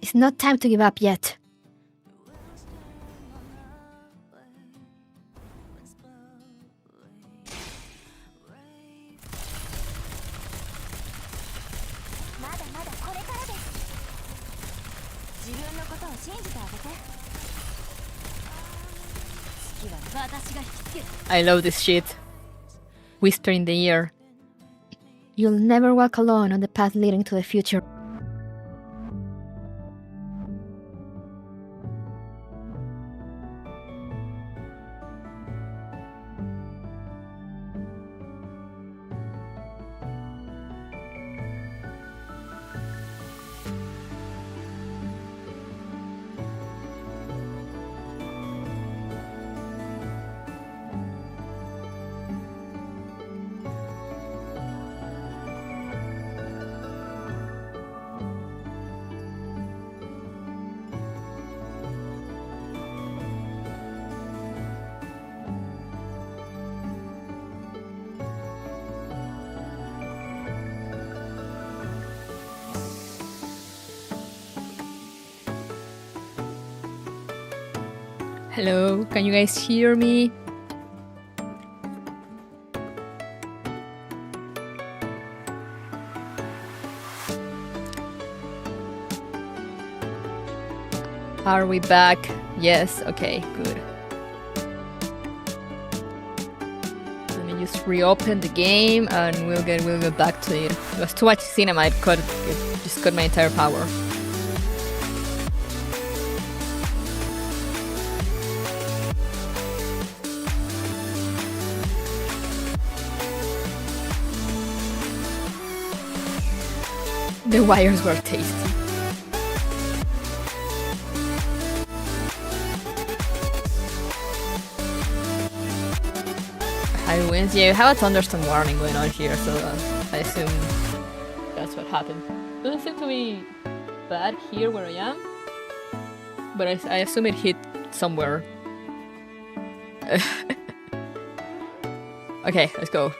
It's not time to give up yet. I love this shit. Whisper in the ear. You'll never walk alone on the path leading to the future. Hello, can you guys hear me? Are we back? Yes, okay, good. Let me just reopen the game and we'll get back to it. It was too much cinema, it just Just got my entire power. The wires were tasty. High winds. Yeah, you have a thunderstorm warning going on here, so I assume that's what happened. Doesn't seem to be bad here where I am, but I assume it hit somewhere. Okay, let's go.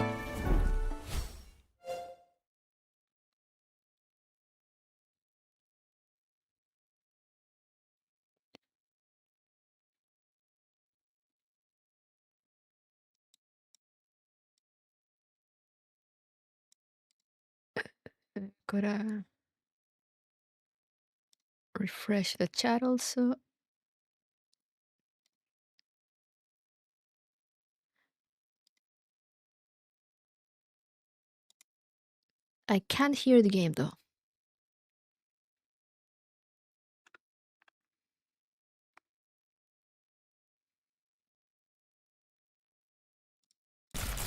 Gotta refresh the chat also. I can't hear the game though.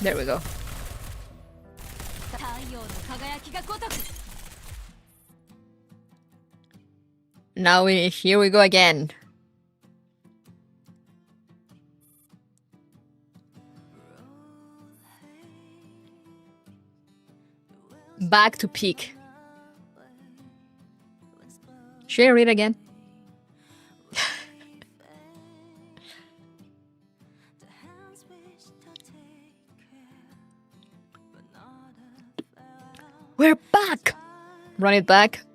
There we go. Now here we go again. Back to peak. Should I read again? We're back! Run it back.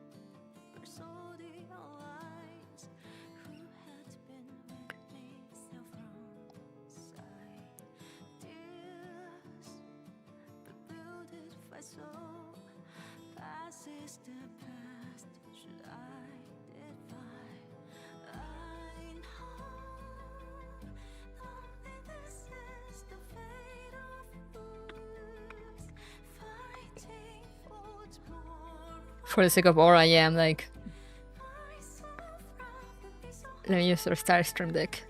For the sake of aura, yeah, I'm like... Let me just restart Stream Deck.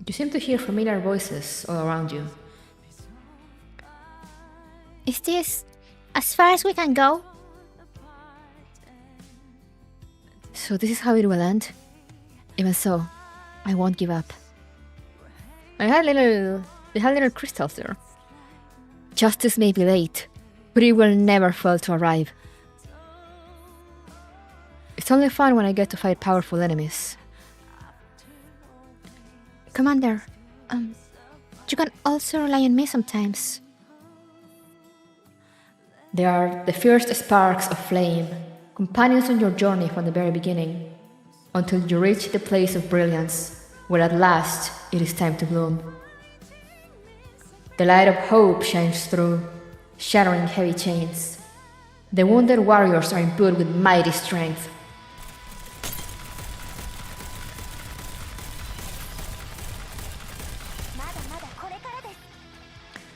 You seem to hear familiar voices all around you. Is this as far as we can go? So this is how it will end? Even so, I won't give up. They had little crystals there. Justice may be late, but it will never fail to arrive. It's only fun when I get to fight powerful enemies. Commander, you can also rely on me sometimes. They are the first sparks of flame, companions on your journey from the very beginning, until you reach the place of brilliance, where at last it is time to bloom. The light of hope shines through, shattering heavy chains. The wounded warriors are imbued with mighty strength.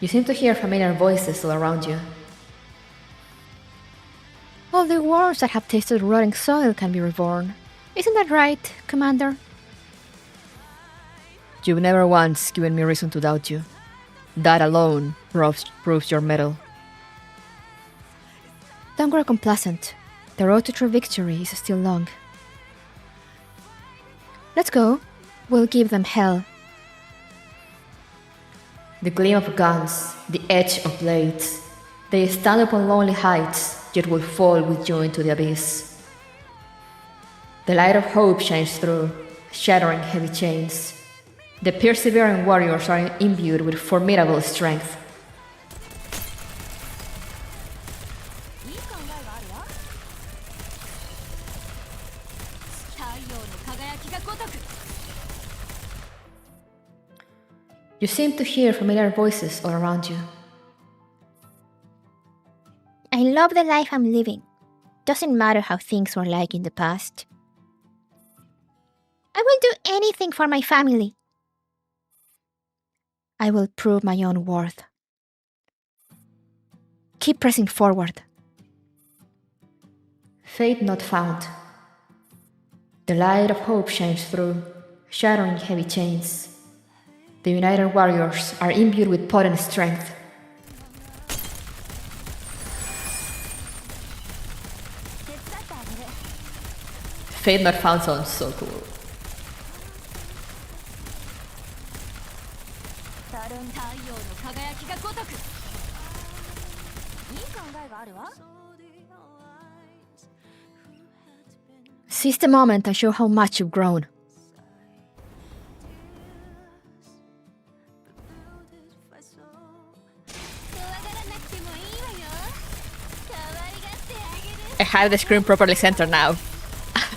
You seem to hear familiar voices all around you. All the worms that have tasted rotting soil can be reborn. Isn't that right, Commander? You've never once given me reason to doubt you. That alone proves your mettle. Don't grow complacent. The road to true victory is still long. Let's go. We'll give them hell. The gleam of guns, the edge of blades. They stand upon lonely heights, yet will fall with you into the abyss. The light of hope shines through, shattering heavy chains. The persevering warriors are imbued with formidable strength. You seem to hear familiar voices all around you. I love the life I'm living. Doesn't matter how things were like in the past. I will do anything for my family. I will prove my own worth. Keep pressing forward. Fate not found. The light of hope shines through, shattering heavy chains. The united warriors are imbued with potent strength. Fate not found sounds so cool. Seize the moment and show how much you've grown. I have the screen properly centered now.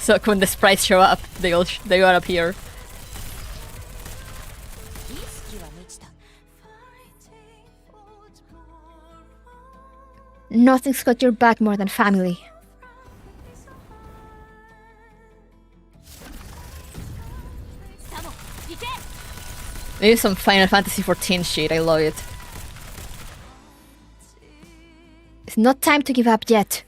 So when the sprites show up, they all appear. Nothing's got your back more than family. This is some Final Fantasy XIV shit, I love it. It's not time to give up yet.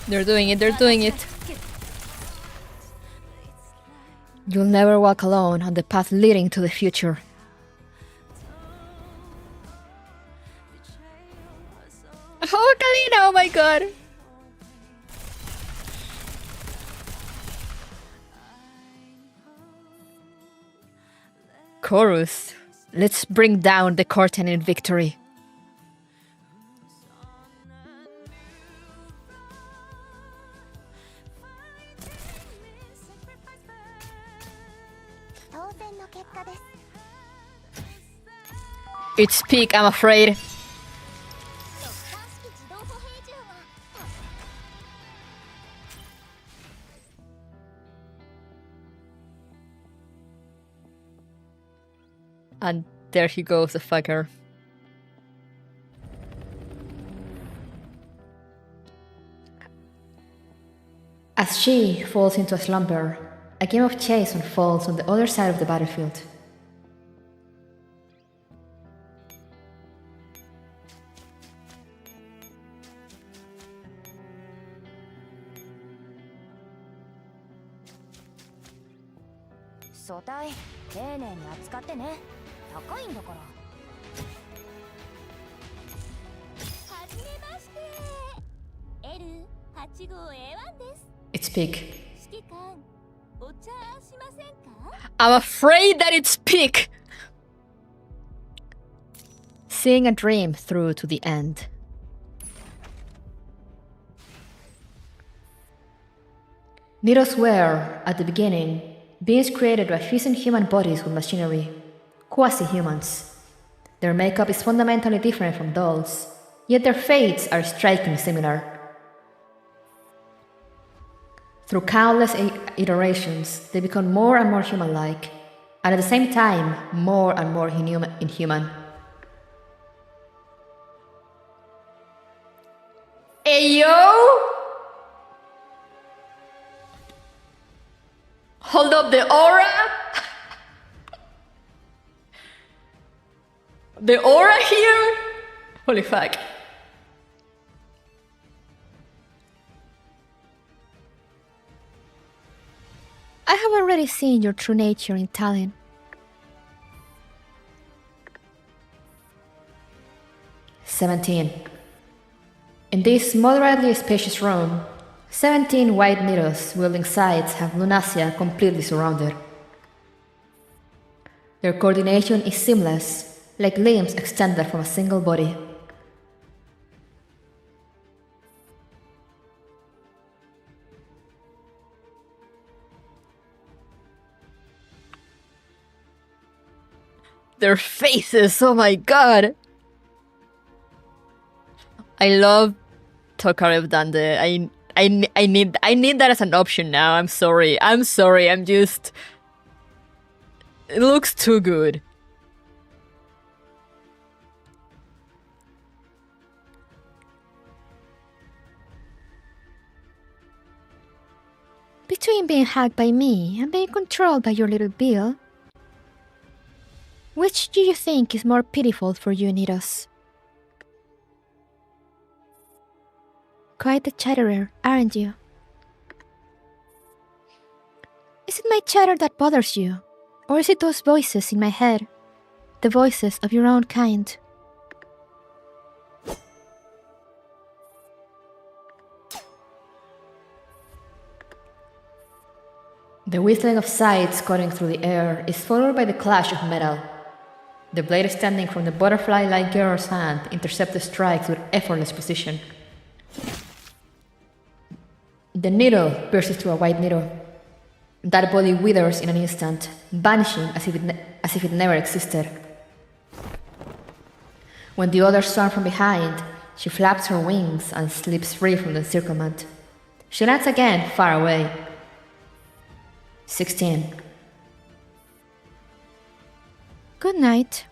They're doing it. You'll never walk alone on the path leading to the future. Oh, Kalina, oh my god. Chorus. Let's bring down the curtain in victory. It's peak, I'm afraid. And there he goes, the fucker. As she falls into a slumber, a game of chase unfolds on the other side of the battlefield. It's peak. I'm afraid that it's peak. Seeing a dream through to the end. Needles were, at the beginning, beings created by fusing human bodies with machinery, quasi-humans. Their makeup is fundamentally different from dolls, yet their fates are strikingly similar. Through countless iterations, they become more and more human-like, and at the same time, more and more inhuman. Ayo! Hold up the aura! The aura here? Holy fuck. I have already seen your true nature in Tallinn. "17. In this moderately spacious room, 17 white needles wielding scythes have Lunasia completely surrounded. Their coordination is seamless, like limbs extended from a single body. Their faces, oh my god! I love Tokarev Dande. I need that as an option now. I'm sorry. I'm just... It looks too good. Between being hacked by me and being controlled by your little Bill, which do you think is more pitiful for you, Nidos? Quite the chatterer, aren't you? Is it my chatter that bothers you? Or is it those voices in my head? The voices of your own kind? The whistling of scythes cutting through the air is followed by the clash of metal. The blade extending from the butterfly-like girl's hand intercepts the strikes with effortless precision. The needle pierces through a white needle. That body withers in an instant, vanishing as if it never existed. When the others swarm from behind, she flaps her wings and slips free from the encirclement. She lands again far away. 16. Good night.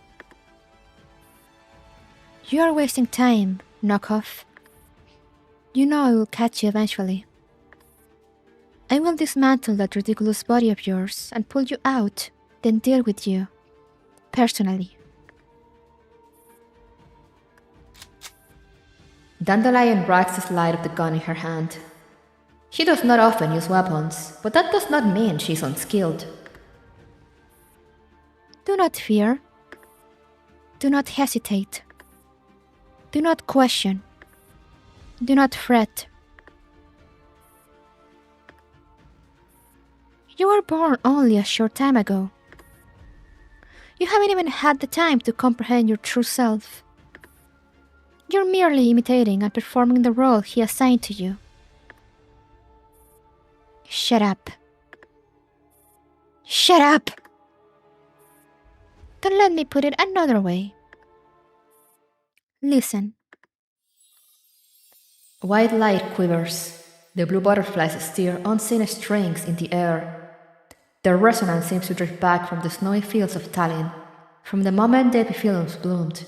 You are wasting time, knockoff. You know I will catch you eventually. I will dismantle that ridiculous body of yours and pull you out, then deal with you. Personally. Dandelion rides the slide of the gun in her hand. She does not often use weapons, but that does not mean she's unskilled. Do not fear. Do not hesitate. Do not question. Do not fret. You were born only a short time ago. You haven't even had the time to comprehend your true self. You're merely imitating and performing the role he assigned to you. Shut up. Shut up! Then let me put it another way. Listen. White light quivers. The blue butterflies stir unseen strings in the air. Their resonance seems to drift back from the snowy fields of Tallinn, from the moment the epiphyllums bloomed.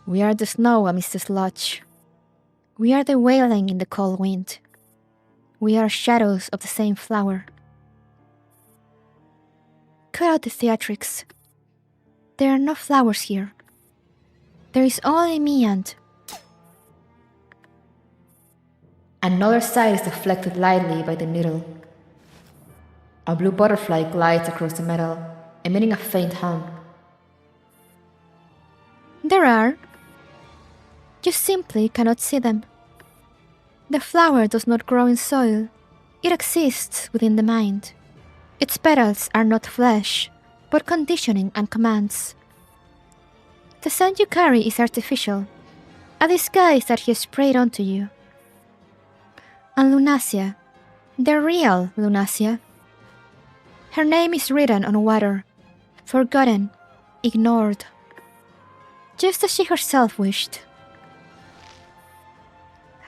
We are the snow amidst the sludge. We are the wailing in the cold wind. We are shadows of the same flower. Cut out the theatrics. There are no flowers here. There is only me and... Another side is deflected lightly by the needle. A blue butterfly glides across the metal, emitting a faint hum. There are. You simply cannot see them. The flower does not grow in soil. It exists within the mind. Its petals are not flesh, but conditioning and commands. The scent you carry is artificial, a disguise that he sprayed onto you. And Lunacia, the real Lunacia, her name is written on water, forgotten, ignored, just as she herself wished.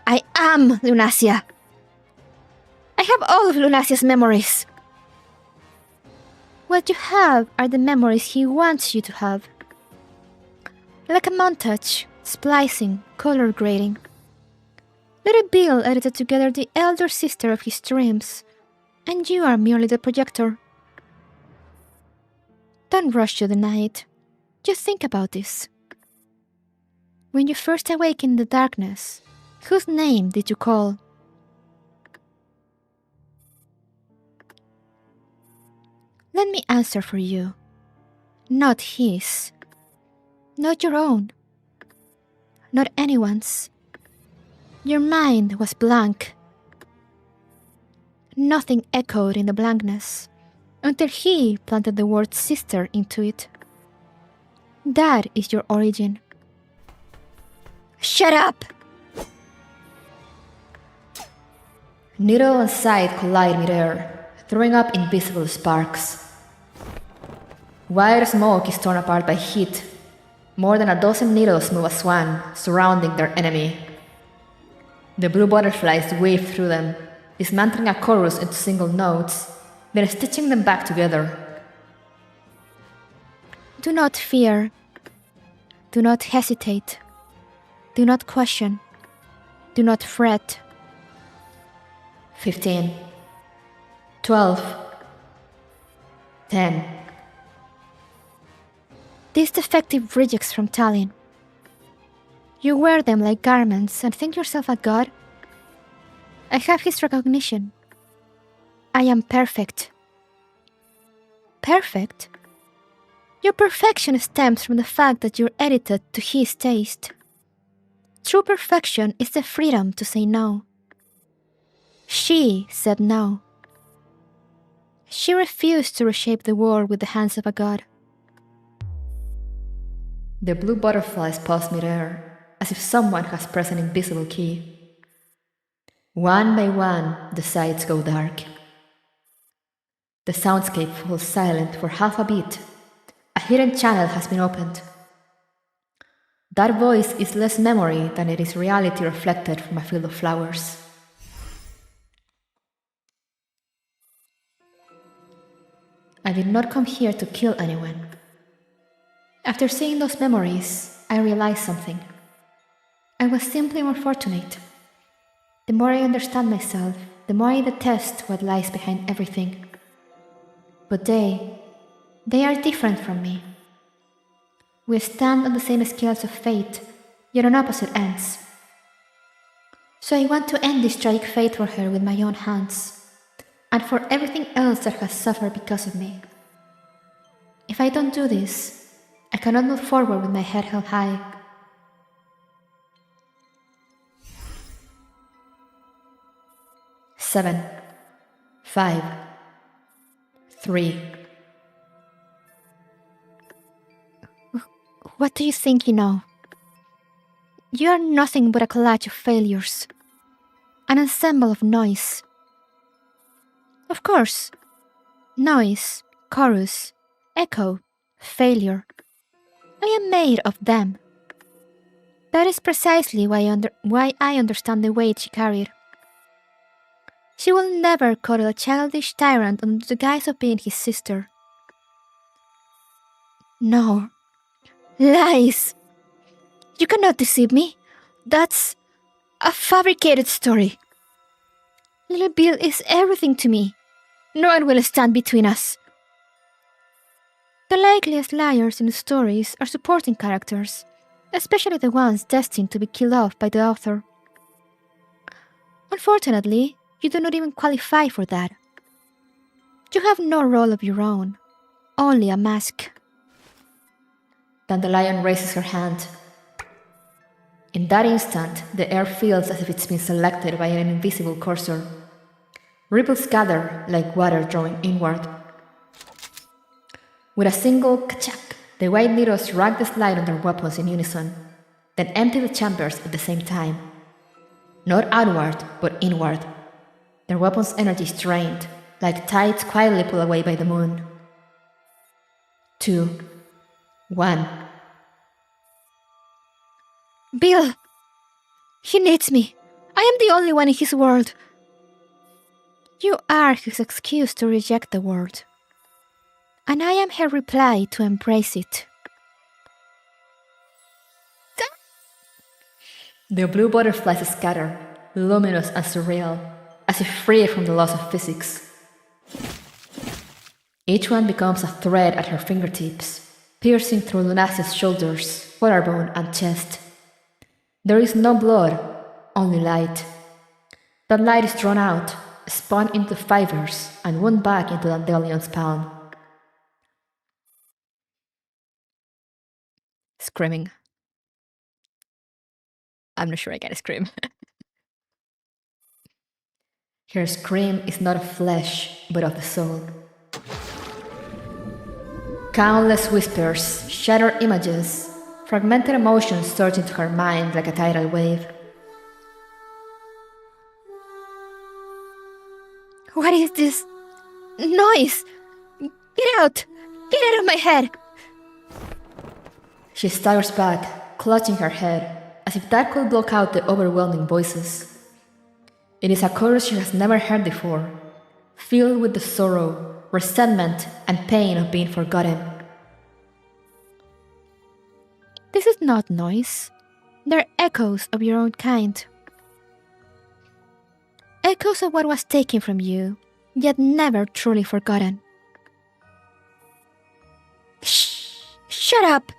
I am Lunacia. I have all of Lunacia's memories. What you have are the memories he wants you to have. Like a montage, splicing, color grading. Little Bill edited together the elder sister of his dreams, and you are merely the projector. Don't rush to deny it. Just think about this. When you first awakened in the darkness, whose name did you call? Let me answer for you. Not his. Not your own. Not anyone's. Your mind was blank. Nothing echoed in the blankness until he planted the word sister into it. That is your origin. Shut up! Needle and scythe collide midair, throwing up invisible sparks. White smoke is torn apart by heat. More than a dozen needles move as one, surrounding their enemy. The blue butterflies weave through them, dismantling a chorus into single notes, then stitching them back together. Do not fear. Do not hesitate. Do not question. Do not fret. 15. 12. 10. These defective rejects from Tallinn. You wear them like garments and think yourself a god? I have his recognition. I am perfect. Perfect? Your perfection stems from the fact that you're edited to his taste. True perfection is the freedom to say no. She said no. She refused to reshape the world with the hands of a god. The blue butterflies pause mid-air, as if someone has pressed an invisible key. One by one, the sides go dark. The soundscape falls silent for half a beat. A hidden channel has been opened. That voice is less memory than it is reality reflected from a field of flowers. I did not come here to kill anyone. After seeing those memories, I realized something. I was simply more fortunate. The more I understand myself, the more I detest what lies behind everything. But they are different from me. We stand on the same scales of fate, yet on opposite ends. So I want to end this tragic fate for her with my own hands, and for everything else that has suffered because of me. If I don't do this, I cannot move forward with my head held high. Seven, 5, 3. What do you think you know? You are nothing but a collage of failures, an ensemble of noise. Of course, noise, chorus, echo, failure. I am made of them. That is precisely why I understand the weight she carried. She will never cuddle a childish tyrant under the guise of being his sister. No. Lies! You cannot deceive me. That's a fabricated story. Little Bill is everything to me. No one will stand between us. The likeliest liars in the stories are supporting characters, especially the ones destined to be killed off by the author. Unfortunately, you do not even qualify for that. You have no role of your own, only a mask. Dandelion raises her hand. In that instant, the air feels as if it's been selected by an invisible cursor. Ripples gather like water drawing inward. With a single ka-chak, the white needles rack the slide on their weapons in unison, then empty the chambers at the same time. Not outward, but inward. Their weapons' energy is drained, like tides quietly pulled away by the moon. 2, 1. Bill! He needs me. I am the only one in his world. You are his excuse to reject the world. And I am her reply to embrace it. The blue butterflies scatter, luminous and surreal, as if free from the laws of physics. Each one becomes a thread at her fingertips, piercing through Lunasia's shoulders, collarbone, and chest. There is no blood, only light. That light is drawn out, spun into fibers, and wound back into Dandelion's palm. Screaming. I'm not sure I can scream. Her scream is not of flesh, but of the soul. Countless whispers, shattered images, fragmented emotions surge into her mind like a tidal wave. What is this noise? Get out! Get out of my head! She staggers back, clutching her head, as if that could block out the overwhelming voices. It is a chorus she has never heard before, filled with the sorrow, resentment, and pain of being forgotten. This is not noise. They're echoes of your own kind. Echoes of what was taken from you, yet never truly forgotten. Shh! Shut up!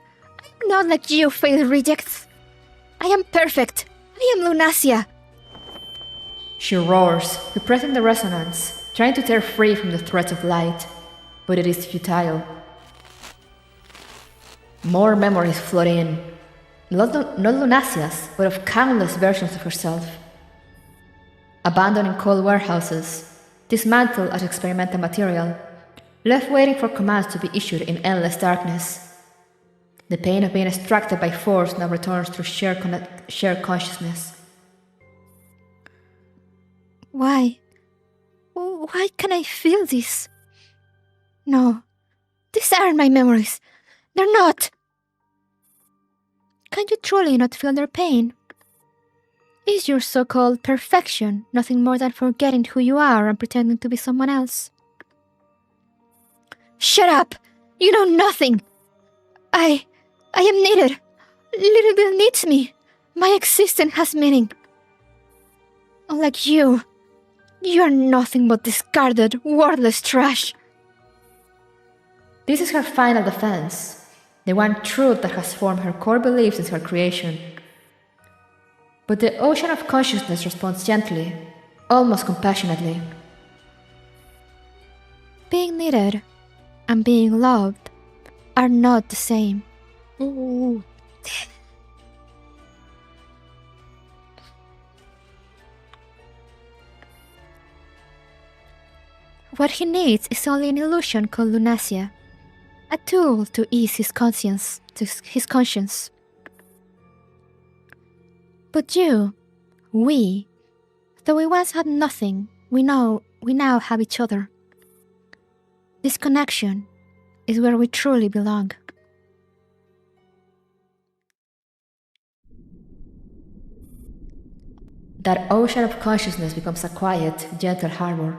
I'm not like you, failed rejects. I am perfect. I am Lunacia. She roars, repressing the resonance, trying to tear free from the threads of light, but it is futile. More memories flood in, not Lunacia's, but of countless versions of herself. Abandoned in cold warehouses, dismantled as experimental material, left waiting for commands to be issued in endless darkness. The pain of being extracted by force now returns through shared consciousness. Why? Why can I feel this? No, these aren't my memories. They're not. Can you truly not feel their pain? Is your so-called perfection nothing more than forgetting who you are and pretending to be someone else? Shut up! You know nothing! I am needed. Little Bill needs me. My existence has meaning. Unlike you are nothing but discarded, worthless trash. This is her final defense, the one truth that has formed her core beliefs since her creation. But the ocean of consciousness responds gently, almost compassionately. Being needed and being loved are not the same. Ooh. What he needs is only an illusion called Lunacia, a tool to ease his conscience. But you, we, though we once had nothing, we now have each other. This connection is where we truly belong. That ocean of consciousness becomes a quiet, gentle harbor.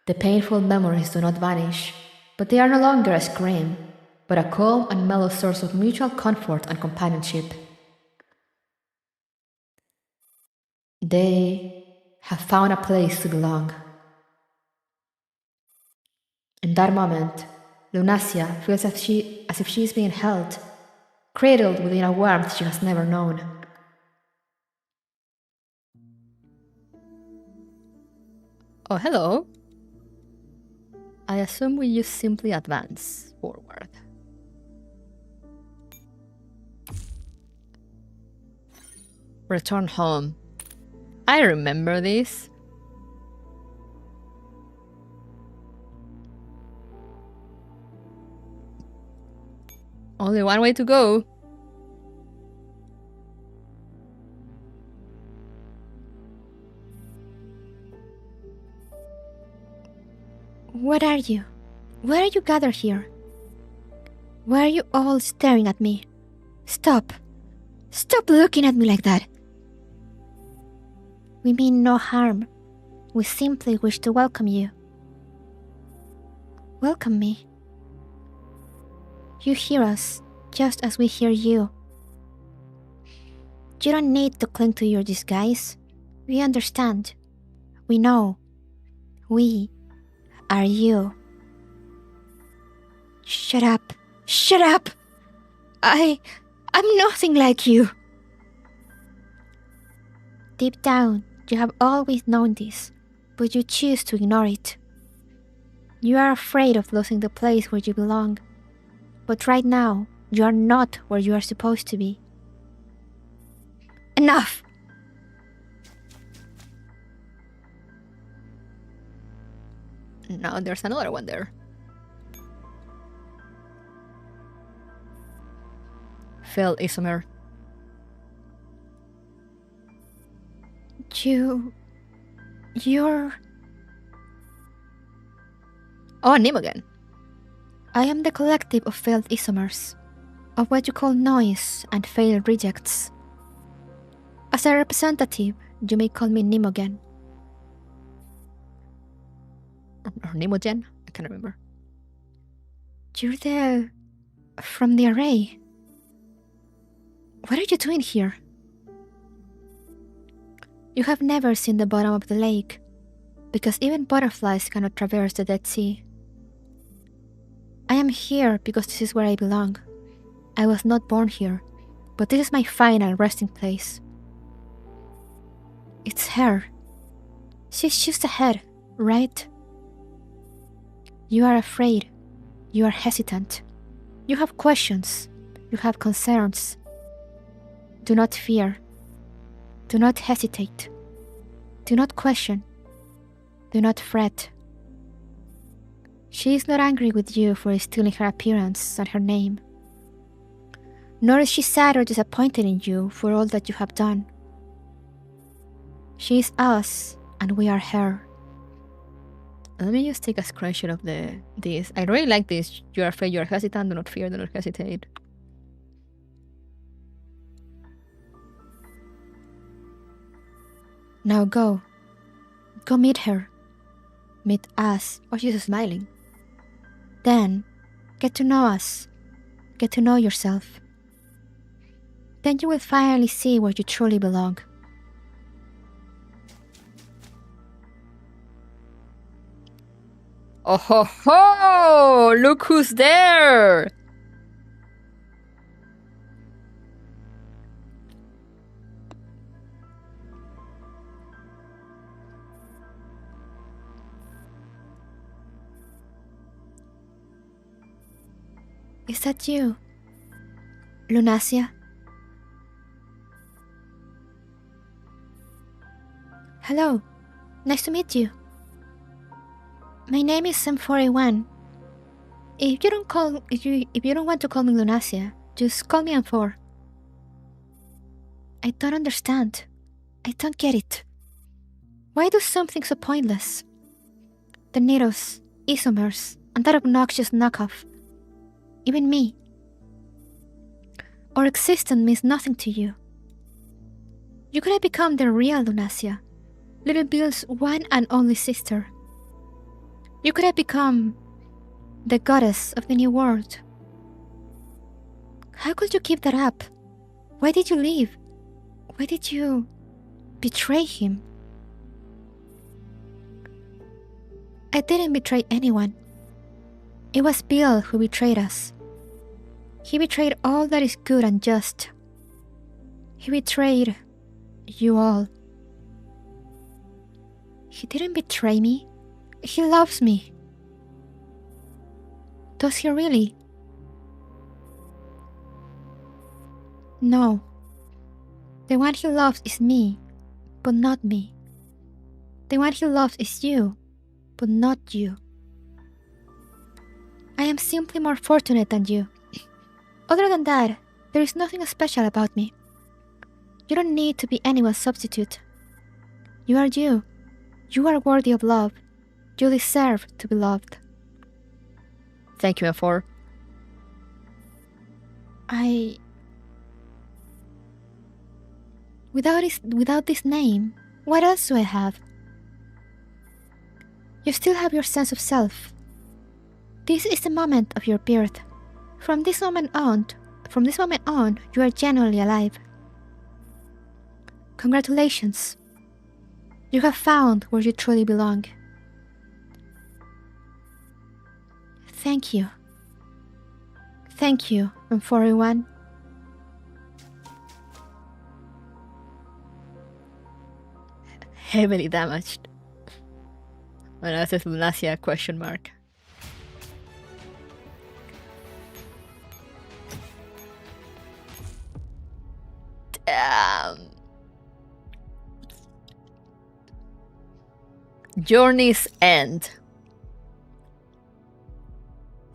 The painful memories do not vanish, but they are no longer a scream, but a calm and mellow source of mutual comfort and companionship. They have found a place to belong. In that moment, Lunacia feels as if she is being held, cradled within a warmth she has never known. Oh, hello. I assume we just simply advance forward. Return home. I remember this. Only one way to go. What are you? Why are you gathered here? Why are you all staring at me? Stop! Stop looking at me like that! We mean no harm. We simply wish to welcome you. Welcome me. You hear us, just as we hear you. You don't need to cling to your disguise. We understand. We know. We are you. Shut up. Shut up! I'm nothing like you. Deep down, you have always known this, but you choose to ignore it. You are afraid of losing the place where you belong. But right now, you are not where you are supposed to be. Enough! Now there's another one there. Phil Isomer. You're... Oh, name again. I am the collective of failed isomers. of what you call noise and failed rejects. As a representative, you may call me Nimogen. Or Nimogen? I can't remember. You're from the array. What are you doing here? You have never seen the bottom of the lake, because even butterflies cannot traverse the Dead Sea. I am here because this is where I belong. I was not born here, but this is my final resting place. It's her. She's just ahead, right? You are afraid. You are hesitant. You have questions. You have concerns. Do not fear. Do not hesitate. Do not question. Do not fret. She is not angry with you for stealing her appearance and her name. Nor is she sad or disappointed in you for all that you have done. She is us, and we are her. Let me just take a screenshot of this. I really like this. You are afraid, you are hesitant, do not fear, do not hesitate. Now go. Go meet her. Meet us. Oh, she's smiling. Then, get to know us. Get to know yourself. Then you will finally see where you truly belong. Oh ho ho! Look who's there! Is that you, Lunacia? Hello, nice to meet you. My name is M41. If you don't want to call me Lunacia, just call me M4. I don't understand. I don't get it. Why do something so pointless? The needles, isomers, and that obnoxious knockoff. Even me. Our existence means nothing to you. You could have become the real Lunacia, Little Bill's one and only sister. You could have become the goddess of the new world. How could you keep that up? Why did you leave? Why did you betray him? I didn't betray anyone. It was Bill who betrayed us. He betrayed all that is good and just. He betrayed you all. He didn't betray me. He loves me. Does he really? No. The one he loves is me, but not me. The one he loves is you, but not you. I am simply more fortunate than you. Other than that, there is nothing special about me. You don't need to be anyone's substitute. You are you. You are worthy of love. You deserve to be loved. Thank you, M4. Without this name, what else do I have? You still have your sense of self. This is the moment of your birth. From this moment on, you are genuinely alive. Congratulations. You have found where you truly belong. Thank you. Thank you, M41. Heavily damaged. And that says Lunacia question mark. Damn. Journey's End.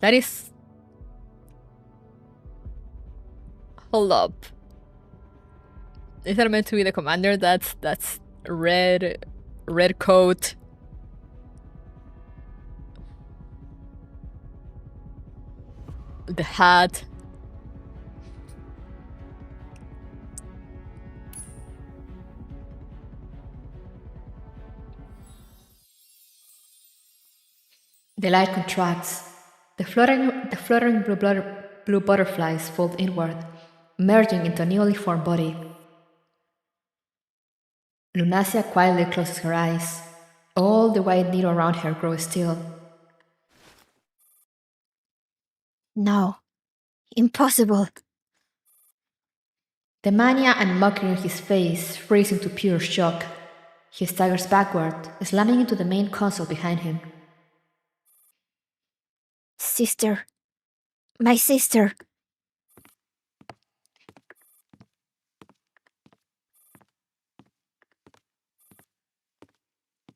That is... Hold up. Is that meant to be the commander? That's red coat. The hat. The light contracts. The fluttering blue butterflies fold inward, merging into a newly formed body. Lunacia quietly closes her eyes. All the white needle around her grows still. No. Impossible. The mania and mockery in his face freeze into pure shock. He staggers backward, slamming into the main console behind him. Sister. My sister.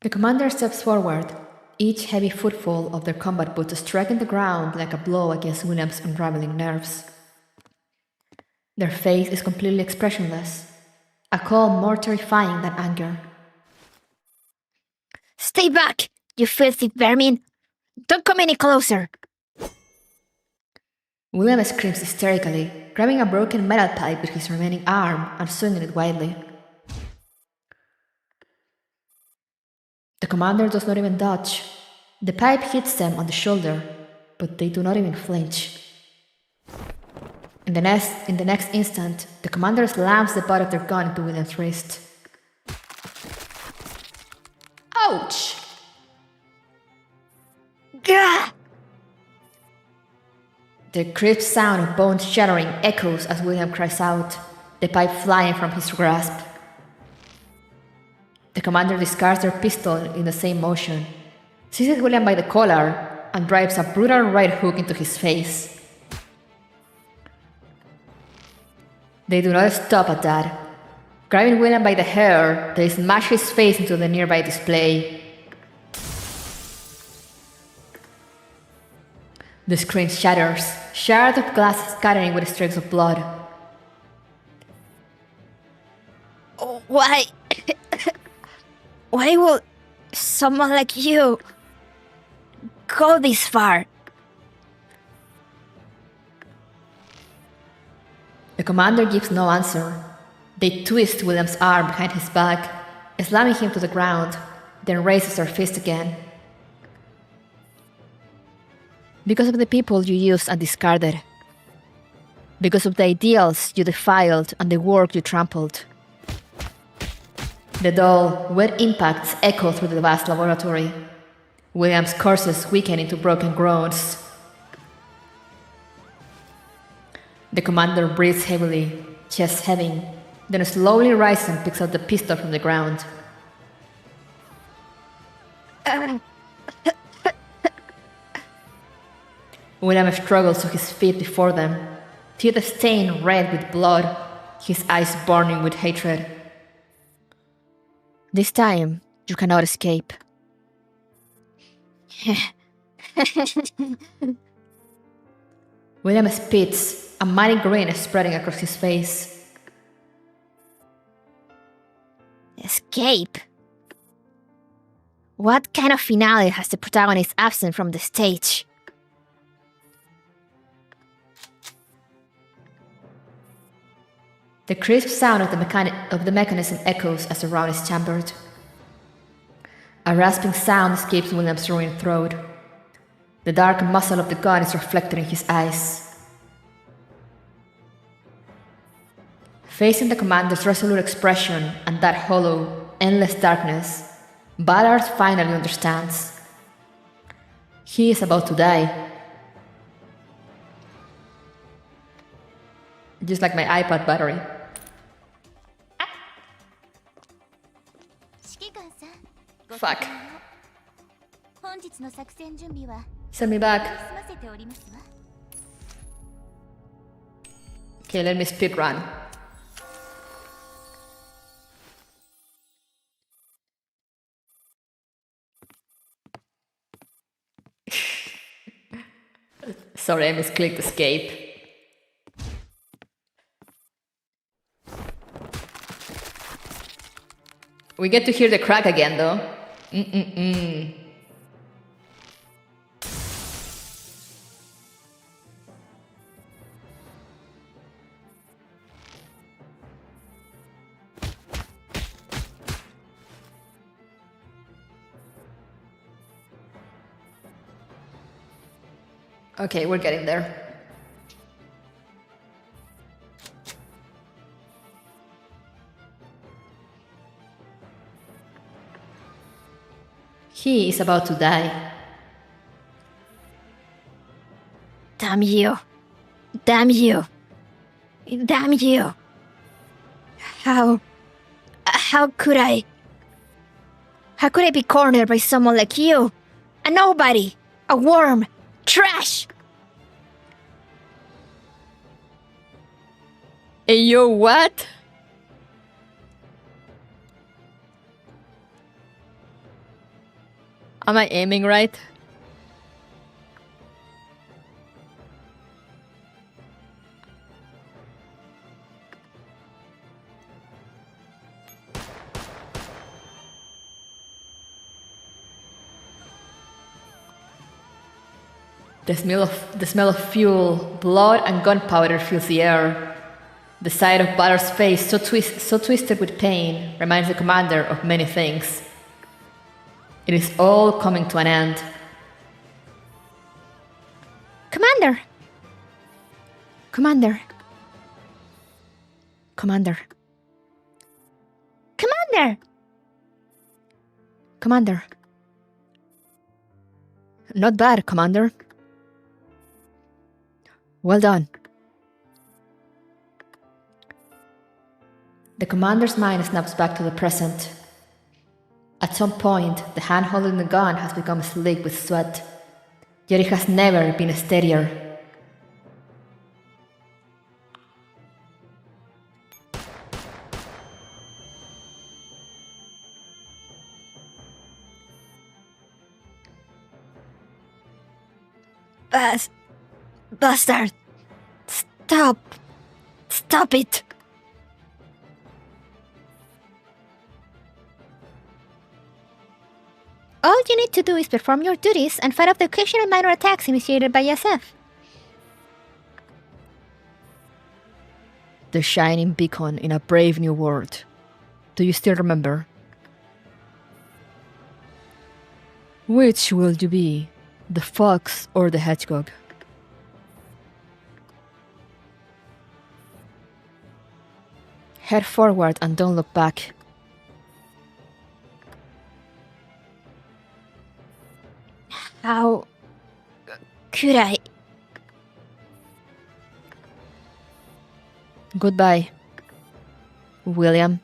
The commander steps forward, each heavy footfall of their combat boots striking the ground like a blow against William's unraveling nerves. Their face is completely expressionless, a calm more terrifying than anger. Stay back, you filthy vermin! Don't come any closer! William screams hysterically, grabbing a broken metal pipe with his remaining arm and swinging it wildly. The commander does not even dodge. The pipe hits them on the shoulder, but they do not even flinch. In the next instant, the commander slams the butt of their gun into William's wrist. Ouch! Gah! The crisp sound of bones shattering echoes as William cries out, the pipe flying from his grasp. The commander discards their pistol in the same motion, seizes William by the collar, and drives a brutal right hook into his face. They do not stop at that. Grabbing William by the hair, they smash his face into the nearby display. The screen shatters, shards of glass scattering with streaks of blood. Why? Why will someone like you go this far? The commander gives no answer. They twist William's arm behind his back, slamming him to the ground, then raises their fist again. Because of the people you used and discarded. Because of the ideals you defiled and the work you trampled. The dull, wet impacts echo through the vast laboratory. William's curses weaken into broken groans. The commander breathes heavily, chest heaving, then slowly rises and picks up the pistol from the ground. William struggles to his feet before them, teeth stained red with blood, his eyes burning with hatred. This time, you cannot escape. William spits, a mighty grin spreading across his face. Escape? What kind of finale has the protagonist absent from the stage? The crisp sound of the mechanism echoes as the round is chambered. A rasping sound escapes William's ruined throat. The dark muzzle of the gun is reflected in his eyes. Facing the commander's resolute expression and that hollow, endless darkness, Ballard finally understands. He is about to die. Just like my iPad battery. Fuck. Send me back. Okay, let me speedrun. Sorry, I misclicked escape. We get to hear the crack again, though. Okay, we're getting there. He is about to die. Damn you. Damn you. Damn you. How could I? How could I be cornered by someone like you? A nobody. A worm. Trash. Hey, yo, what? Am I aiming right? The smell of fuel, blood, and gunpowder fills the air. The sight of Balor's face, so twisted with pain, reminds the commander of many things. It is all coming to an end. Commander. Commander. Commander. Commander. Commander. Not bad, Commander. Well done. The commander's mind snaps back to the present. At some point, the hand holding the gun has become slick with sweat, yet it has never been steadier. Bastard. Stop. Stop it. All you need to do is perform your duties and fight off the occasional minor attacks initiated by SF. The shining beacon in a brave new world. Do you still remember? Which will you be, the fox or the hedgehog? Head forward and don't look back. How could I? Goodbye, William.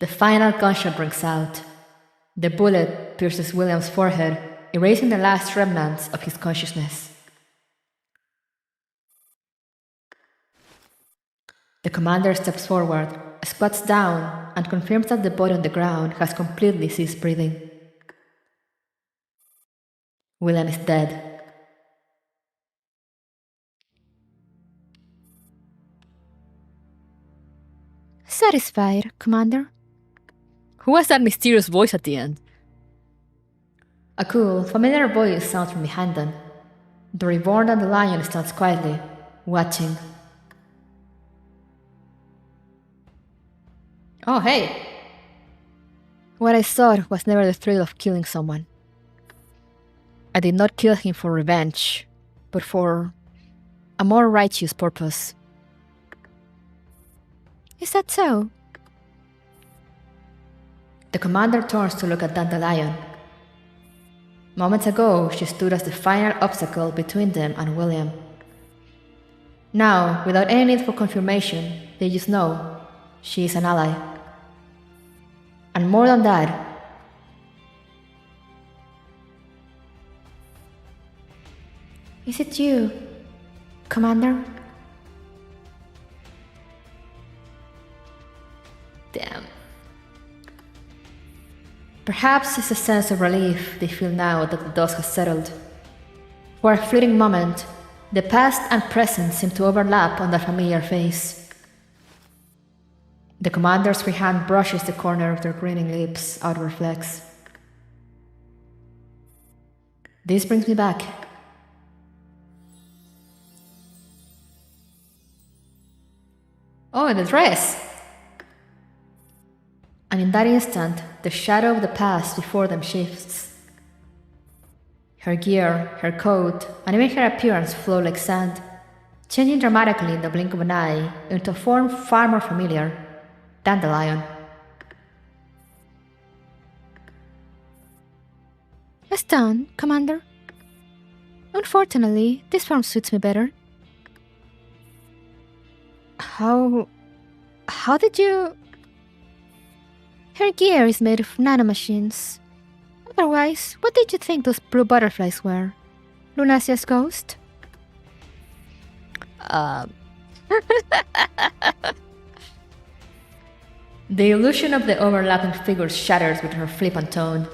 The final gunshot rings out. The bullet pierces William's forehead, erasing the last remnants of his consciousness. The commander steps forward, squats down, and confirms that the body on the ground has completely ceased breathing. William is dead. Satisfied, Commander? Who was that mysterious voice at the end? A cool, familiar voice sounds from behind them. The reborn dandelion stands quietly, watching. Oh, hey! What I sought was never the thrill of killing someone. I did not kill him for revenge, but for a more righteous purpose. Is that so? The commander turns to look at Dandelion. Moments ago, she stood as the final obstacle between them and William. Now, without any need for confirmation, they just know she is an ally. And more than that, Is it you, Commander? damn. Perhaps it's a sense of relief they feel now that the dust has settled. For a fleeting moment, the past and present seem to overlap on that familiar face. The commander's free hand brushes the corner of their grinning lips out of reflex. This brings me back. Oh, the dress! And in that instant, the shadow of the past before them shifts. Her gear, her coat, and even her appearance flow like sand, changing dramatically in the blink of an eye into a form far more familiar, Dandelion. As done, Commander. Unfortunately, this form suits me better. How did you... Her gear is made of nanomachines. Otherwise, what did you think those blue butterflies were? Lunasia's ghost? The illusion of the overlapping figures shatters with her flippant tone.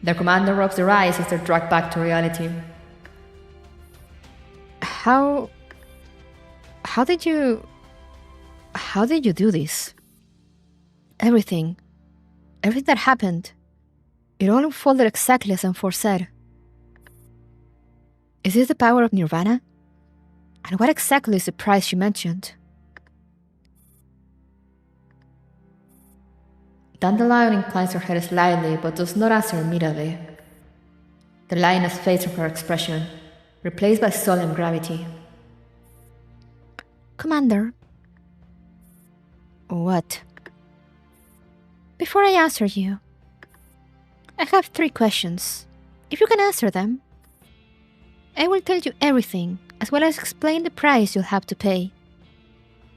The commander rubs their eyes as they're dragged back to reality. How did you do this? Everything that happened, it all unfolded exactly as M4 said. Is this the power of Nirvana? And what exactly is the price you mentioned? Dandelion inclines her head slightly but does not answer immediately. The lioness fades from her expression, replaced by solemn gravity. Commander. What? Before I answer you, I have 3 questions. If you can answer them, I will tell you everything, as well as explain the price you'll have to pay.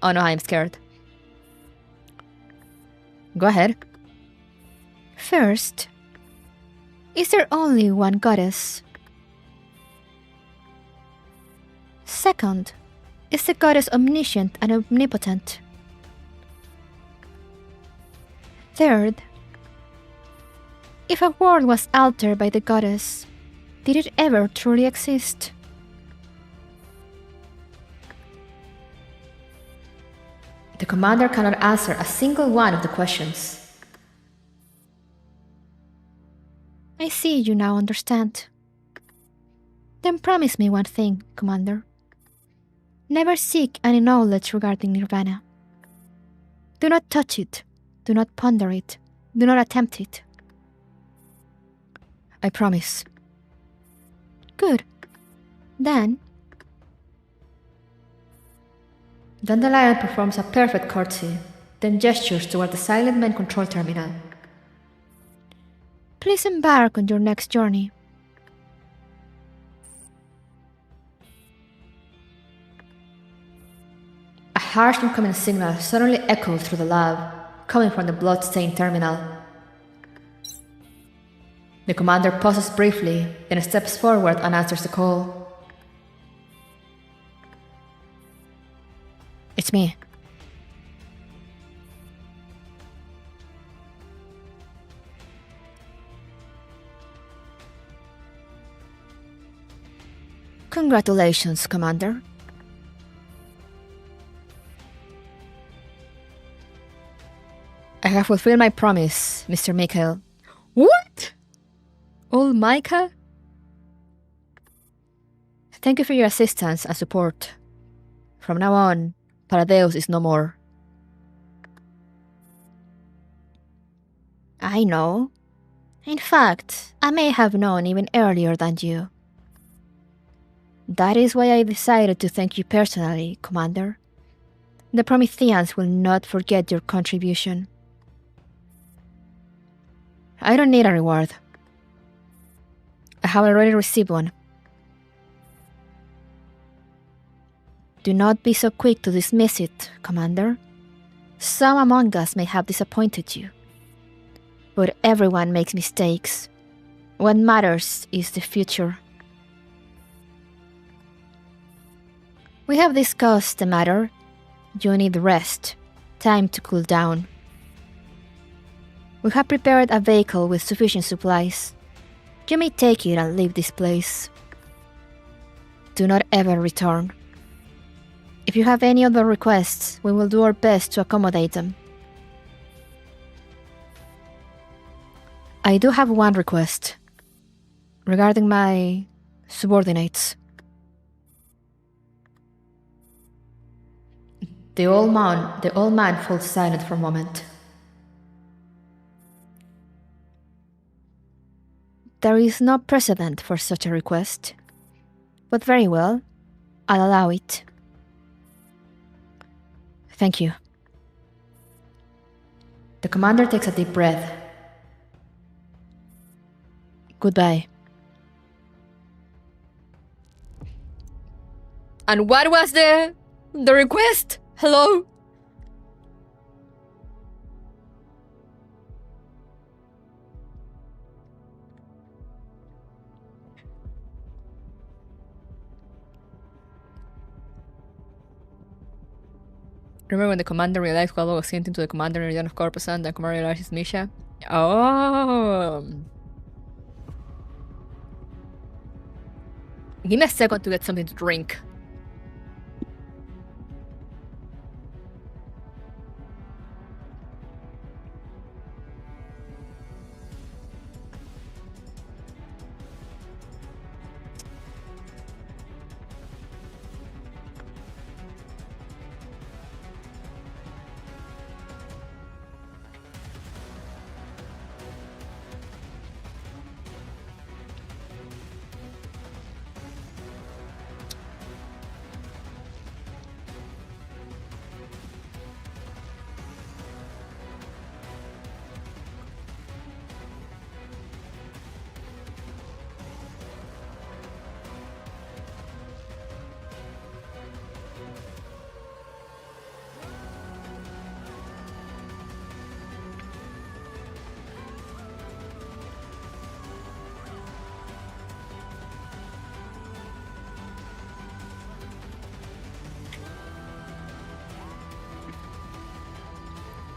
Oh no, I'm scared. Go ahead. First, is there only one goddess? Second, is the goddess omniscient and omnipotent? Third, if a world was altered by the goddess, did it ever truly exist? The commander cannot answer a single one of the questions. I see you now understand. Then promise me one thing, Commander. Never seek any knowledge regarding Nirvana. Do not touch it. Do not ponder it. Do not attempt it. I promise. Good. Then... Dandelion performs a perfect curtsy, then gestures toward the silent main control terminal. Please embark on your next journey. A harsh incoming signal suddenly echoed through the lab, coming from the blood-stained terminal. The commander pauses briefly, then steps forward and answers the call. It's me. Congratulations, Commander. I have fulfilled my promise, Mr. Mikhail. What? Old Micah? Thank you for your assistance and support. From now on, Paradeus is no more. I know. In fact, I may have known even earlier than you. That is why I decided to thank you personally, Commander. The Prometheans will not forget your contribution. I don't need a reward. I have already received one. Do not be so quick to dismiss it, Commander. Some among us may have disappointed you. But everyone makes mistakes. What matters is the future. We have discussed the matter. You need rest, time to cool down. We have prepared a vehicle with sufficient supplies. You may take it and leave this place. Do not ever return. If you have any other requests, we will do our best to accommodate them. I do have one request regarding my subordinates. The old man falls silent for a moment. There is no precedent for such a request. But very well, I'll allow it. Thank you. The commander takes a deep breath. Goodbye. And what was the request? Hello? Remember when the commander realized Gualo was hinting to the commander in Region of Corpusant, the commander realized Misha? Oh. Give me a second to get something to drink.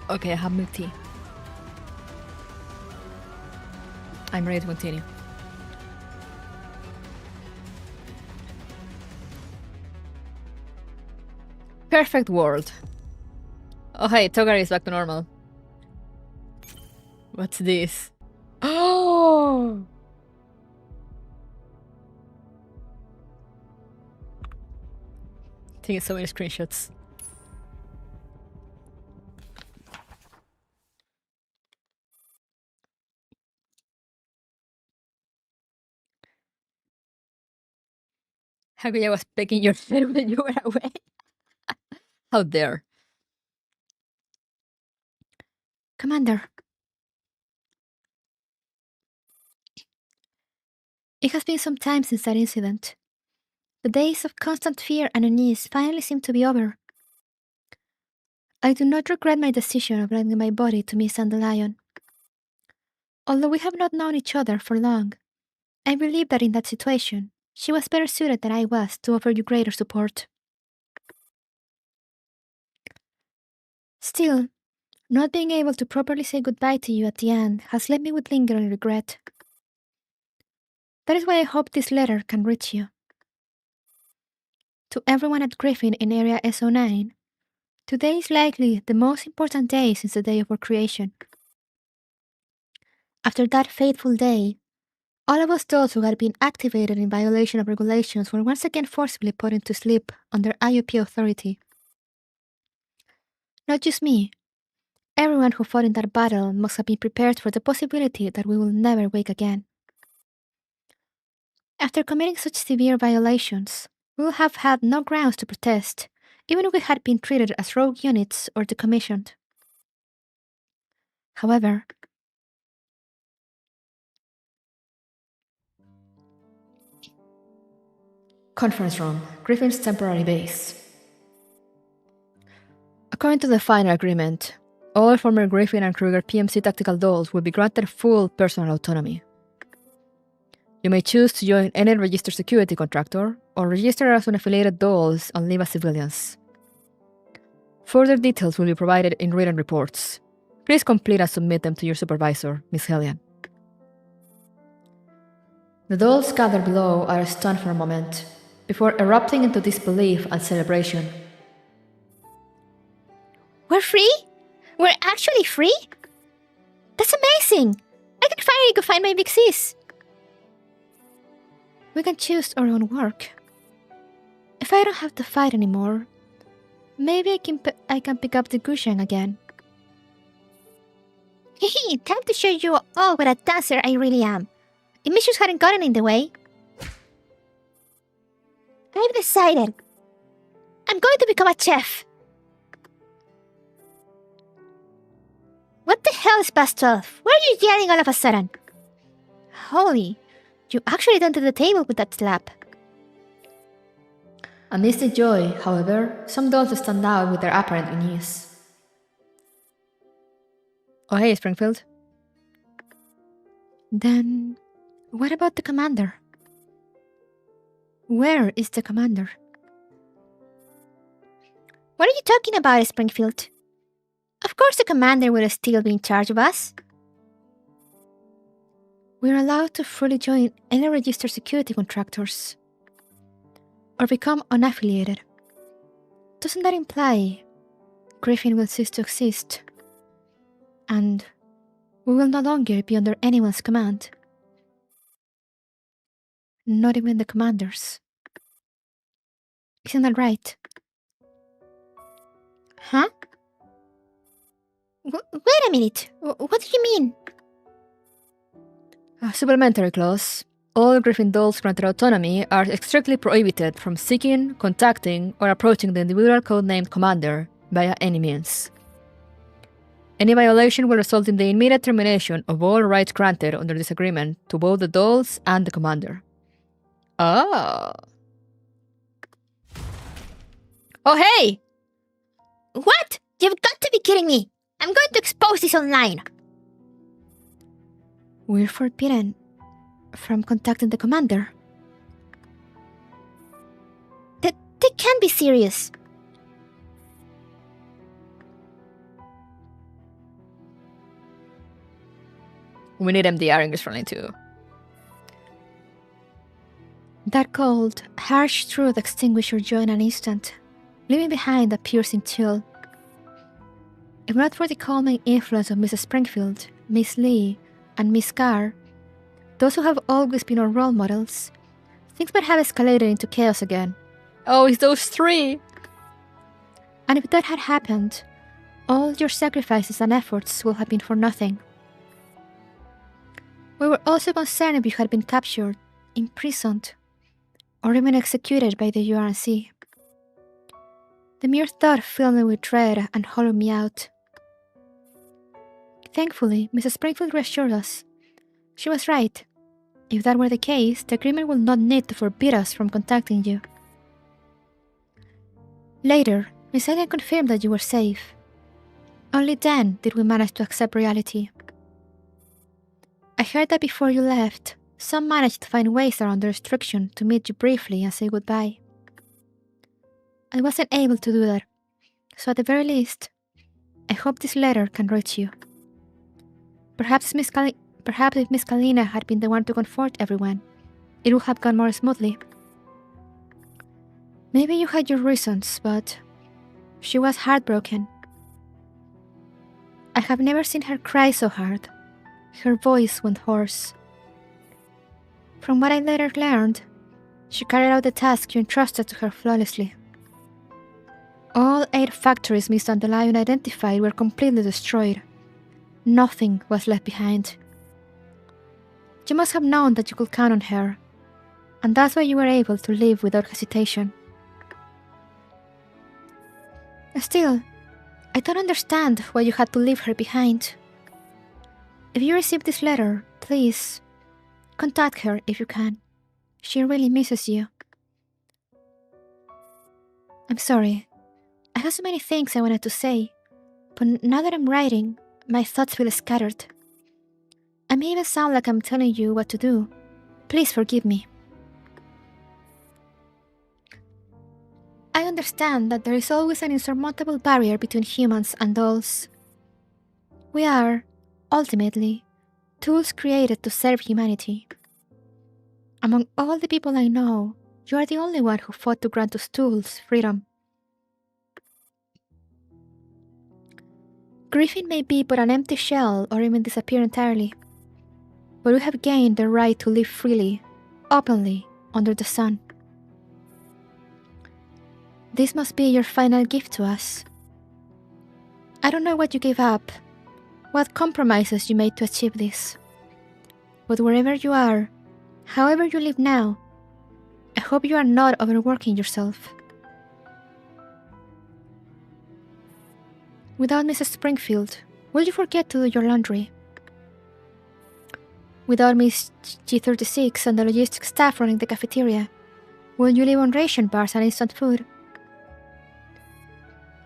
Okay, I have milk tea. I'm ready to continue. Perfect world. Oh hey, Togari is back to normal. What's this? Oh! Taking so many screenshots. Hakuya was pecking your head when you were away. How dare. Commander. It has been some time since that incident. The days of constant fear and unease finally seem to be over. I do not regret my decision of lending my body to Miss Dandelion. Although we have not known each other for long, I believe that in that situation, she was better suited than I was to offer you greater support. Still, not being able to properly say goodbye to you at the end has left me with lingering regret. That is why I hope this letter can reach you. To everyone at Griffin in Area SO9, today is likely the most important day since the day of our creation. After that fateful day, all of us those who had been activated in violation of regulations were once again forcibly put into sleep under IUP authority. Not just me. Everyone who fought in that battle must have been prepared for the possibility that we will never wake again. After committing such severe violations, we will have had no grounds to protest, even if we had been treated as rogue units or decommissioned. However, Conference Room, Griffin's temporary base. According to the final agreement, all former Griffin and Kruger PMC tactical dolls will be granted full personal autonomy. You may choose to join any registered security contractor or register as unaffiliated dolls and live as civilians. Further details will be provided in written reports. Please complete and submit them to your supervisor, Miss Hellion. The dolls gathered below are stunned for a moment, before erupting into disbelief and celebration. We're free? We're actually free? That's amazing! I can finally go find my big sis! We can choose our own work. If I don't have to fight anymore, Maybe I can pick up the cushion again. Hehe, time to show you all what a dancer I really am. If missions hadn't gotten in the way. I've decided. I'm going to become a chef. What the hell is past 12? Why are you yelling all of a sudden? Holy, you actually dented the table with that slap. Amidst the joy, however, some dolls stand out with their apparent unease. Oh hey, Springfield. Then, what about the commander? Where is the commander? What are you talking about, Springfield? Of course the commander will still be in charge of us. We're allowed to fully join any registered security contractors or become unaffiliated. Doesn't that imply Griffin will cease to exist and we will no longer be under anyone's command? Not even the commander's. Isn't that right? Huh? Wait a minute. What do you mean? A supplementary clause. All Griffin dolls granted autonomy are strictly prohibited from seeking, contacting, or approaching the individual codenamed commander via any means. Any violation will result in the immediate termination of all rights granted under this agreement to both the dolls and the commander. Oh. Oh, hey! What? You've got to be kidding me! I'm going to expose this online! We're forbidden from contacting the commander. That can't be serious. We need MDR English Frontline too. That cold, harsh truth extinguished your joy in an instant, leaving behind a piercing chill. If not for the calming influence of Mrs. Springfield, Miss Lee, and Miss Carr, those who have always been our role models, things might have escalated into chaos again. Oh, it's those three! And if that had happened, all your sacrifices and efforts will have been for nothing. We were also concerned if you had been captured, imprisoned, or even executed by the URNC. The mere thought filled me with dread and hollowed me out. Thankfully, Mrs. Springfield reassured us. She was right. If that were the case, the agreement would not need to forbid us from contacting you. Later, Miss Alien confirmed that you were safe. Only then did we manage to accept reality. I heard that before you left, some managed to find ways around the restriction to meet you briefly and say goodbye. I wasn't able to do that, so at the very least, I hope this letter can reach you. Perhaps if Miss Kalina had been the one to comfort everyone, it would have gone more smoothly. Maybe you had your reasons, but she was heartbroken. I have never seen her cry so hard. Her voice went hoarse. From what I later learned, she carried out the task you entrusted to her flawlessly. All 8 factories Miss Dandelion identified were completely destroyed. Nothing was left behind. You must have known that you could count on her, and that's why you were able to leave without hesitation. Still, I don't understand why you had to leave her behind. If you receive this letter, please, contact her if you can. She really misses you. I'm sorry. I have so many things I wanted to say, but now that I'm writing, my thoughts feel scattered. I may even sound like I'm telling you what to do. Please forgive me. I understand that there is always an insurmountable barrier between humans and dolls. We are, ultimately, tools created to serve humanity. Among all the people I know, you are the only one who fought to grant us tools freedom. Griffin may be but an empty shell or even disappear entirely, but we have gained the right to live freely, openly, under the sun. This must be your final gift to us. I don't know what you gave up, what compromises you made to achieve this. But wherever you are, however you live now, I hope you are not overworking yourself. Without Mrs. Springfield, will you forget to do your laundry? Without Miss G36 and the logistics staff running the cafeteria, will you live on ration bars and instant food?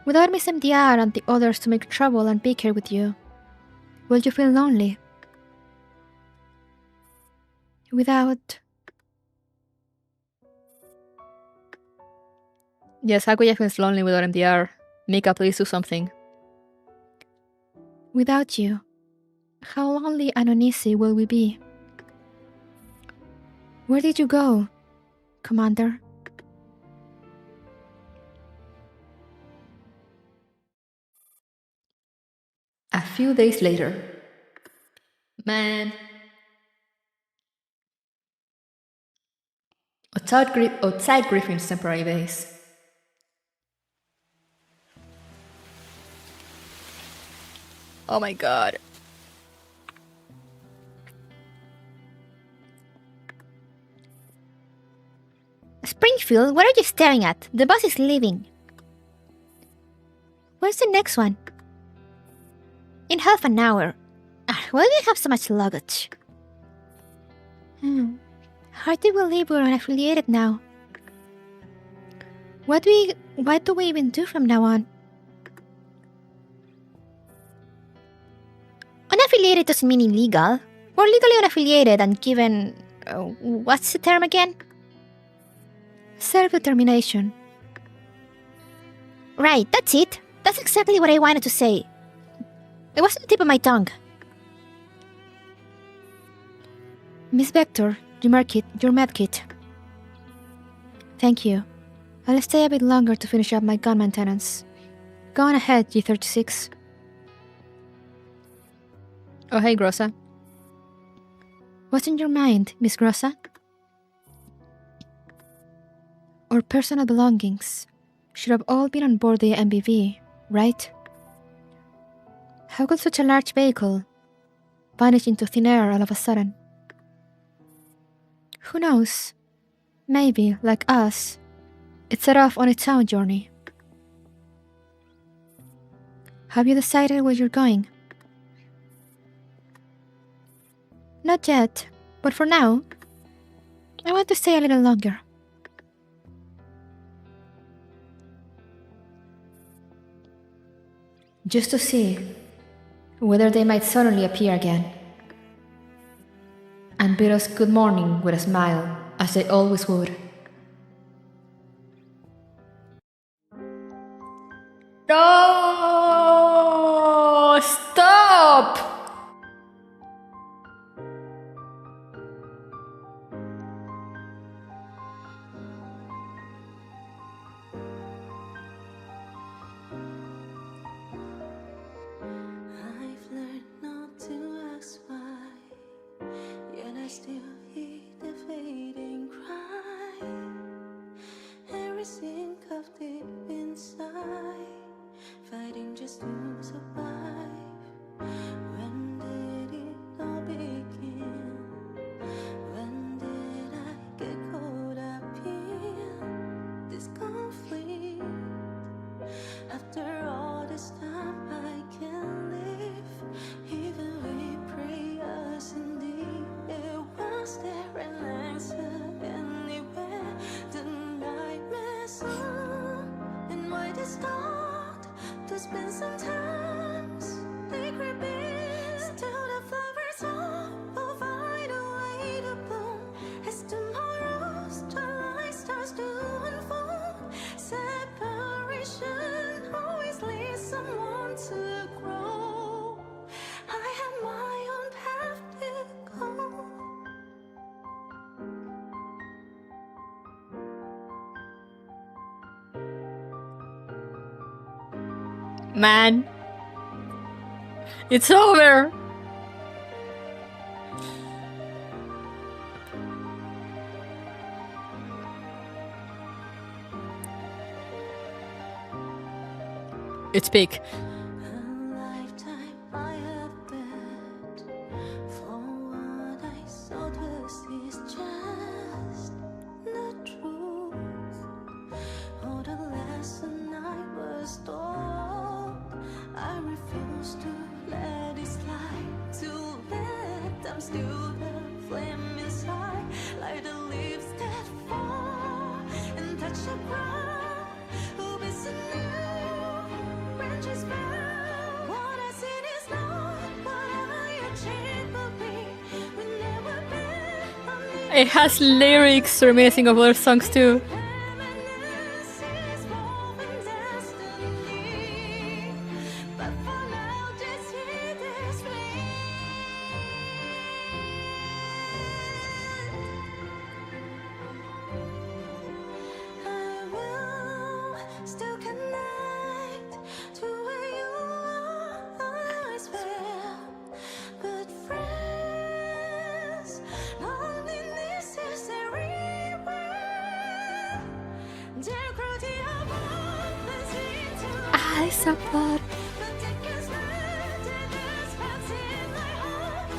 Without Miss MDR and the others to make trouble and bicker with you, will you feel lonely? Without... Yes, Hakuya feels lonely without MDR. Mika, please do something. Without you, how lonely and uneasy will we be? Where did you go, Commander? A few days later. Man. Outside Griffin's temporary base. Oh my god. Springfield, what are you staring at? The bus is leaving. Where's the next one? In half an hour. Why do you have so much luggage? Hard to believe we're unaffiliated now. What do we even do from now on? Unaffiliated doesn't mean illegal. We're legally unaffiliated and given... what's the term again? Self-determination. Right, that's it. That's exactly what I wanted to say. It was on the tip of my tongue. Miss Vector, your medkit. Thank you. I'll stay a bit longer to finish up my gun maintenance. Go on ahead, G36. Oh, hey, Grossa. What's in your mind, Miss Grossa? Our personal belongings should have all been on board the MBV, right? How could such a large vehicle vanish into thin air all of a sudden? Who knows? Maybe, like us, it set off on its own journey. Have you decided where you're going? Not yet, but for now, I want to stay a little longer. Just to see whether they might suddenly appear again and bid us good morning with a smile, as they always would. No! Stop! I've learned not to ask why, yet I still hear the fading cry. Everything cuffed deep inside, fighting just to survive. When did it all begin? When did I get caught up in this conflict? After all this time I can live, even we pray us indeed. It was there an answer anywhere? Didn't I mess up? And why they start to spend some times they creep in? Still the flowers all will find a way to bloom as tomorrow's twilight starts to unfold. Separation always leads someone to grow. I have my own path to go. Man, it's over! It's big. A lifetime I have bet for what I thought is just the truth. Oh, the lesson I was taught, I refuse to let it slide. To let them still the flame inside, like the leaves that fall and touch the ground. Hope is a new branches fell. What I see is not whatever your change will be. We never been on the It has lyrics reminiscing of other songs too. reminisce is more than destiny. But for now, just hear this plea. I will still connect to where you always were. But friends, loneliness is everywhere. Their cruelty of opens into I support. but they can smell the spots in my heart.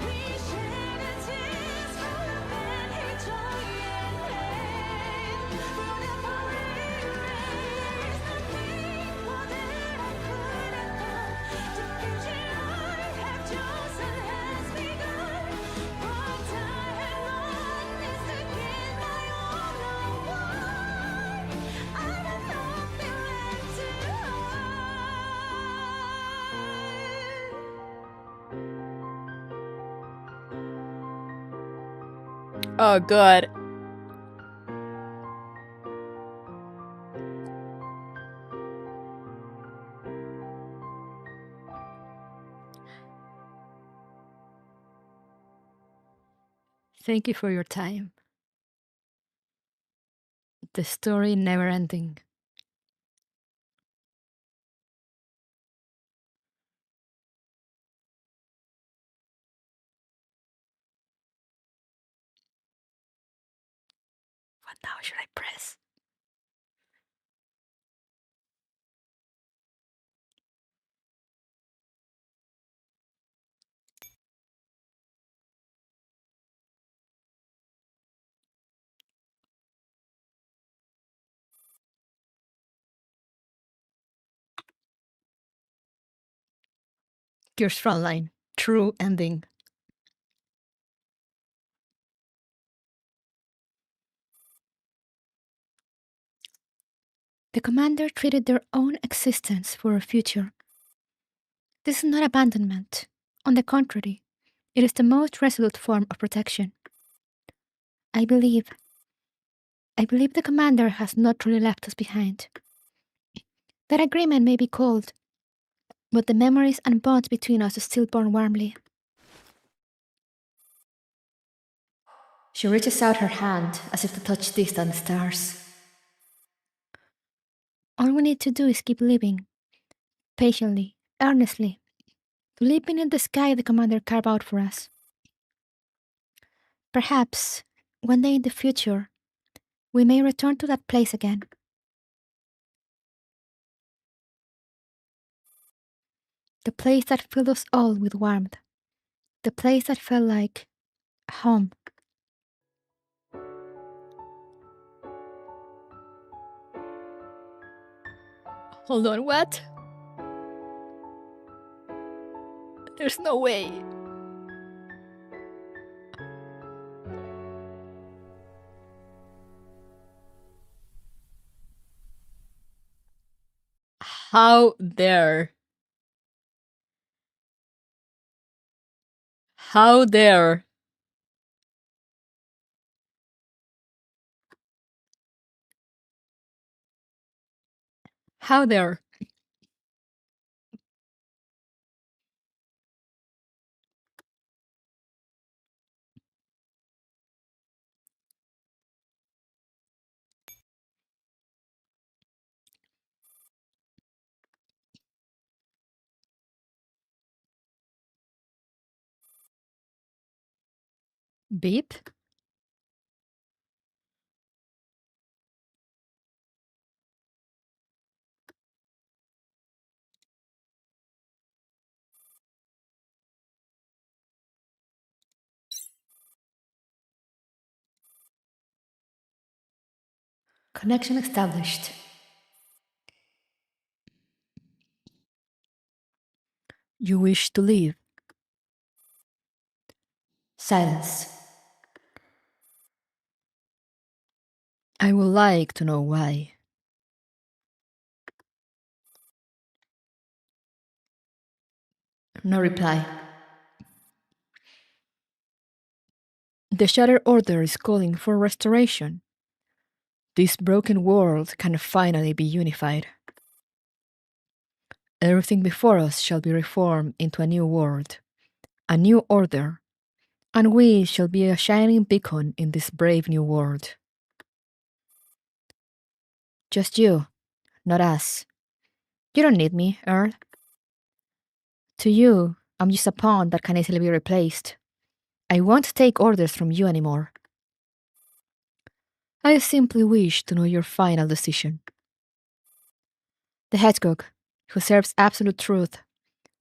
We share the tears from the pain, hate, joy, and pain. From the fire erase nothing more that I could have done. The future I have chosen has begun. What I have known is to give my all, no one. I have nothing left to hide. Oh god. Thank you for your time. The story never ending. What now should I press? Here's Frontline. True ending. The commander traded their own existence for a future. This is not abandonment. On the contrary, it is the most resolute form of protection. I believe the commander has not truly left us behind. That agreement may be cold, but the memories and bonds between us still burn warmly. She reaches out her hand as if to touch distant stars. All we need to do is keep living, patiently, earnestly, to live beneath the sky the commander carved out for us. Perhaps, one day in the future, we may return to that place again. The place that filled us all with warmth. The place that felt like home. Hold on, what? There's no way. How dare? How dare? How dare? Beep? Connection established. You wish to leave. Silence. I would like to know why. No reply. The Shattered Order is calling for restoration. This broken world can finally be unified. Everything before us shall be reformed into a new world, a new order, and we shall be a shining beacon in this brave new world. Just you, not us. You don't need me, Earl. To you, I'm just a pawn that can easily be replaced. I won't take orders from you anymore. I simply wish to know your final decision. The hedgehog, who serves absolute truth,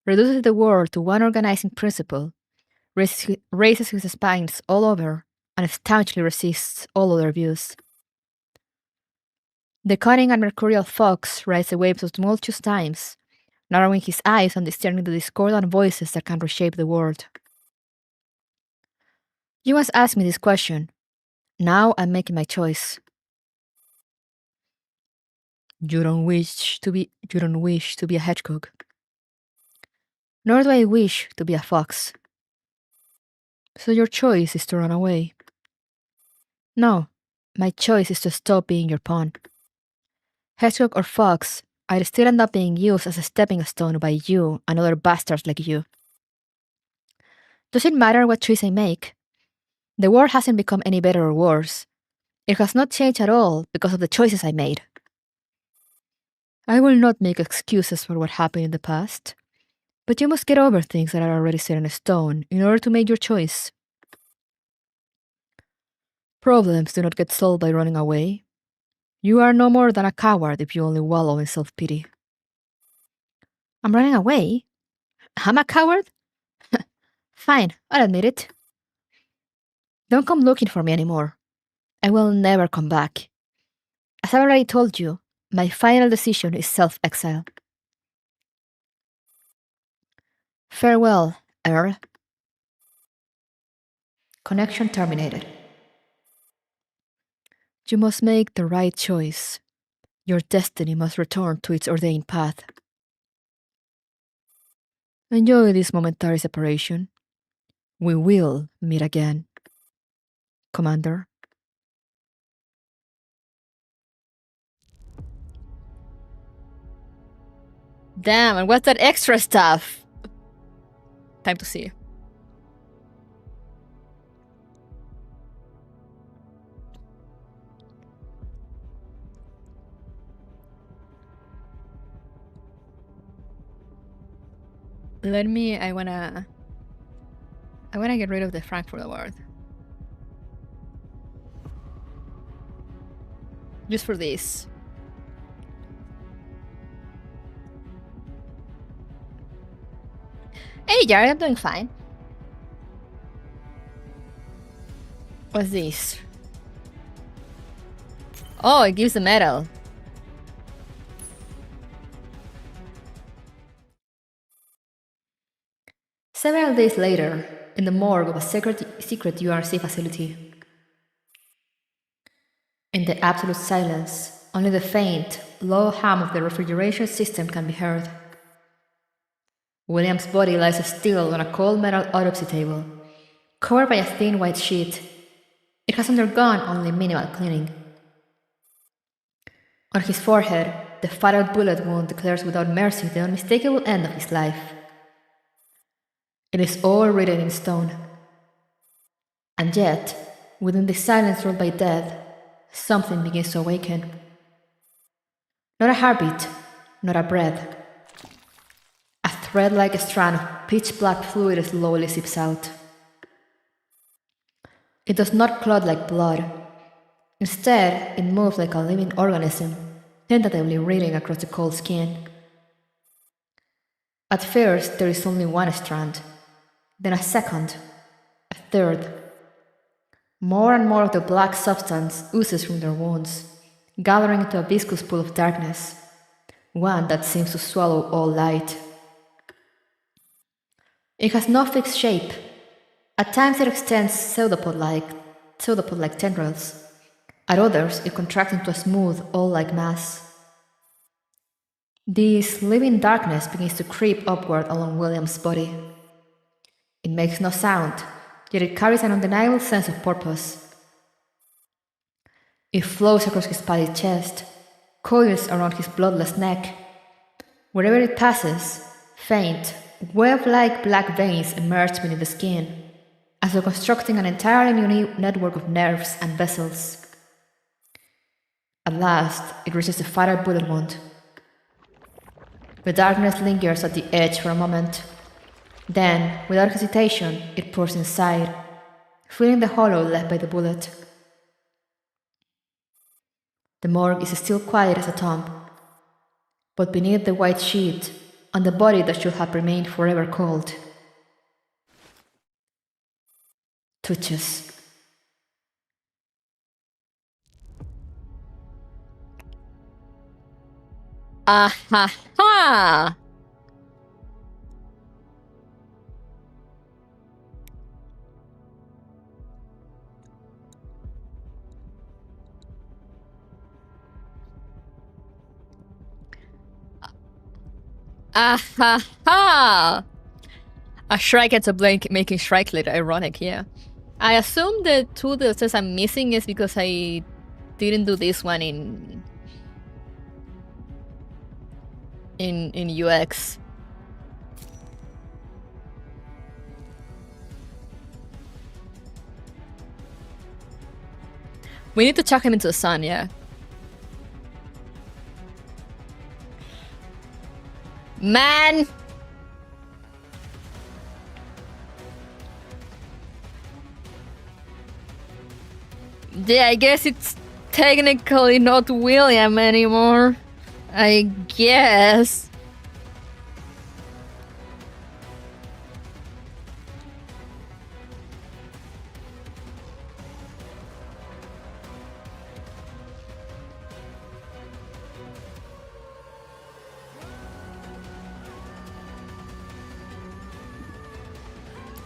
reduces the world to one organizing principle, raises his spines all over, and staunchly resists all other views. The cunning and mercurial fox rides the waves of tumultuous times, narrowing his eyes and discerning the discordant voices that can reshape the world. You must ask me this question. Now I'm making my choice. You don't wish to be a hedgehog. Nor do I wish to be a fox. So your choice is to run away. No, my choice is to stop being your pawn. Hedgehog or fox, I'd still end up being used as a stepping stone by you and other bastards like you. Does it matter what choice I make? The world hasn't become any better or worse. It has not changed at all because of the choices I made. I will not make excuses for what happened in the past, but you must get over things that are already set in stone in order to make your choice. Problems do not get solved by running away. You are no more than a coward if you only wallow in self-pity. I'm running away? I'm a coward? Fine, I'll admit it. Don't come looking for me anymore. I will never come back. As I've already told you, my final decision is self-exile. Farewell, Earl. Connection terminated. You must make the right choice. Your destiny must return to its ordained path. Enjoy this momentary separation. We will meet again, Commander. Damn, and what's that extra stuff? Time to see. I wanna get rid of the Frankfurt Award. Just for this. Hey, Jared, I'm doing fine. What's this? Oh, it gives a medal. Several days later, in the morgue of a secret URC facility. In the absolute silence, only the faint, low hum of the refrigeration system can be heard. William's body lies still on a cold metal autopsy table, covered by a thin white sheet. It has undergone only minimal cleaning. On his forehead, the fatal bullet wound declares without mercy the unmistakable end of his life. It is all written in stone. And yet, within the silence ruled by death, something begins to awaken. Not a heartbeat, not a breath. A thread-like strand of pitch-black fluid slowly seeps out. It does not clot like blood. Instead, it moves like a living organism, tentatively reeling across the cold skin. At first, there is only one strand, then a second, a third. More and more of the black substance oozes from their wounds, gathering into a viscous pool of darkness, one that seems to swallow all light. It has no fixed shape. At times it extends pseudopod-like tendrils. At others, it contracts into a smooth, oil-like mass. This living darkness begins to creep upward along William's body. It makes no sound, yet it carries an undeniable sense of purpose. It flows across his pallid chest, coils around his bloodless neck. Wherever it passes, faint, web-like black veins emerge beneath the skin, as though constructing an entirely new network of nerves and vessels. At last, it reaches the fatal bullet wound. The darkness lingers at the edge for a moment. Then, without hesitation, it pours inside, filling the hollow left by the bullet. The morgue is still quiet as a tomb, but beneath the white sheet, on the body that should have remained forever cold, twitches. Ah ha ha! Ah ha ha! A Shrike gets a blank, making Shrike later ironic, yeah. I assume the two DLCs I'm missing is because I didn't do this one in UX. We need to chuck him into the sun, yeah. Man! Yeah, I guess it's technically not William anymore. I guess.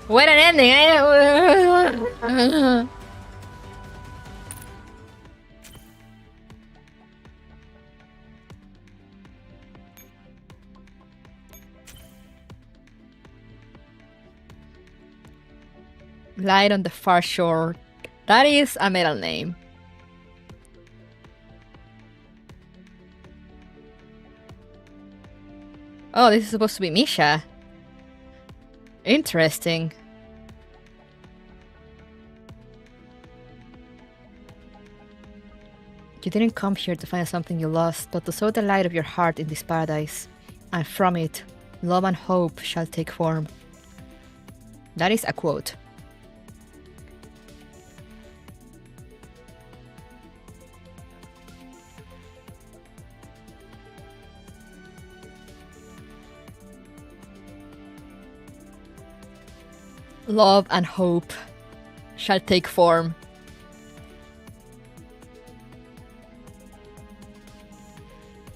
What an ending, eh? Light on the far shore. That is a metal name. Oh, this is supposed to be Misha. Interesting. You didn't come here to find something you lost, but to sow the light of your heart in this paradise. And from it, love and hope shall take form. That is a quote. Love and hope shall take form.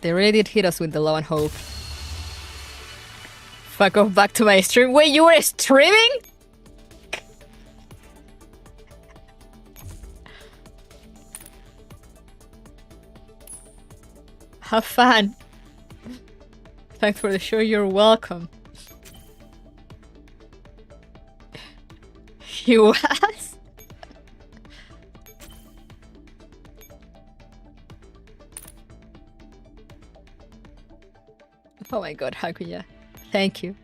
They really did hit us with the love and hope. Fuck off back to my stream. Wait, you were streaming? Have fun. Thanks for the show, you're welcome. He was? Oh my god, Hakuya. Thank you.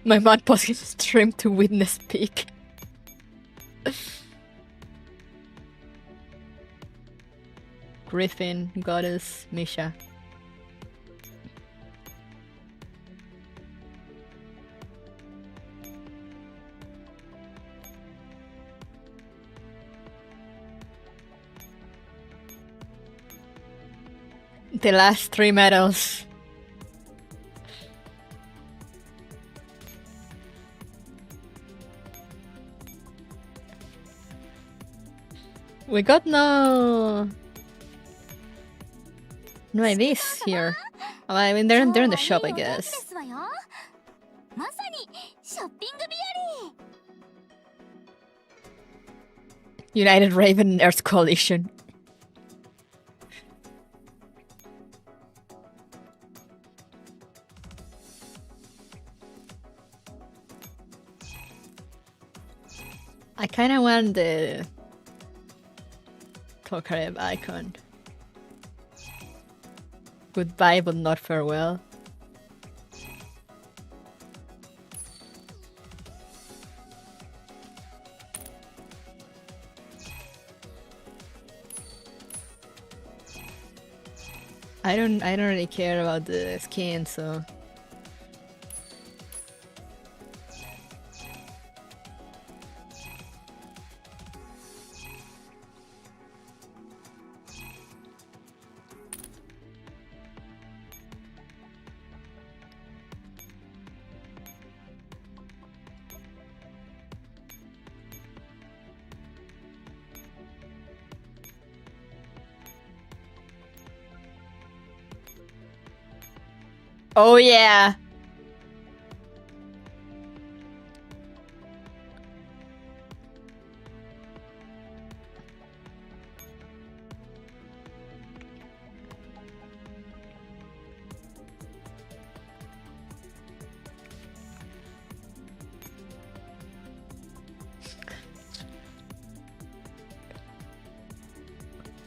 My mom paused his stream to witness peak. Griffin, Goddess, Misha. The last 3 medals. We got no IDs here. Well, I mean, they're in the shop, I guess. United Raven and Earth Coalition. I kind of want the Tokarev icon. Goodbye, but not farewell. I don't really care about the skin, so. Oh yeah.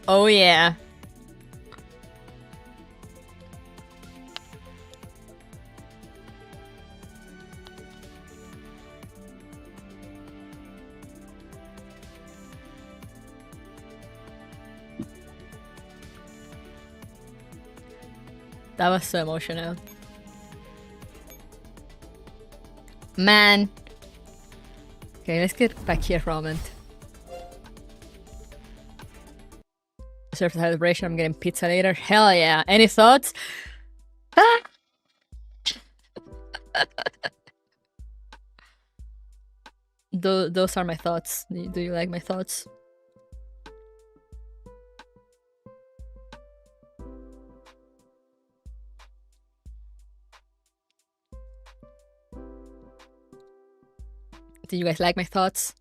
Oh yeah. That was so emotional. Man. Okay, let's get back here for a moment. Surf celebration, I'm getting pizza later. Hell yeah. Any thoughts? Ah! Those are my thoughts. Do you like my thoughts? Do you guys like my thoughts?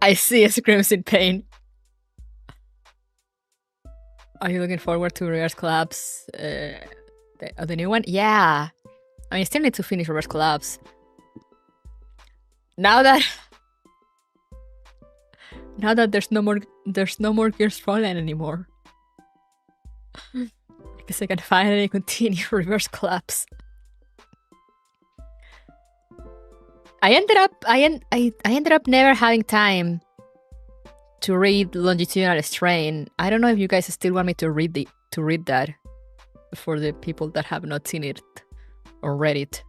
I see a screams in pain. Are you looking forward to reverse collapse? The new one? Yeah. I mean, I still need to finish reverse collapse. Now that there's no more Gears Frontline anymore. I guess I can finally continue reverse collapse. I ended up never having time to read Longitudinal Strain. I don't know if you guys still want me to read that for the people that have not seen it or read it.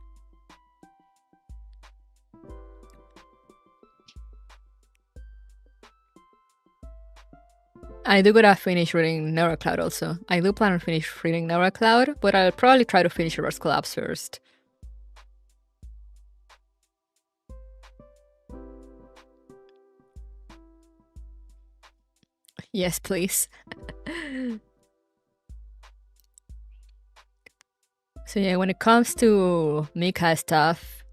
I do gotta finish reading Neurocloud also. I do plan on finish reading Neurocloud, but I'll probably try to finish Reverse Collapse first. Yes, please. So yeah, when it comes to Mika stuff,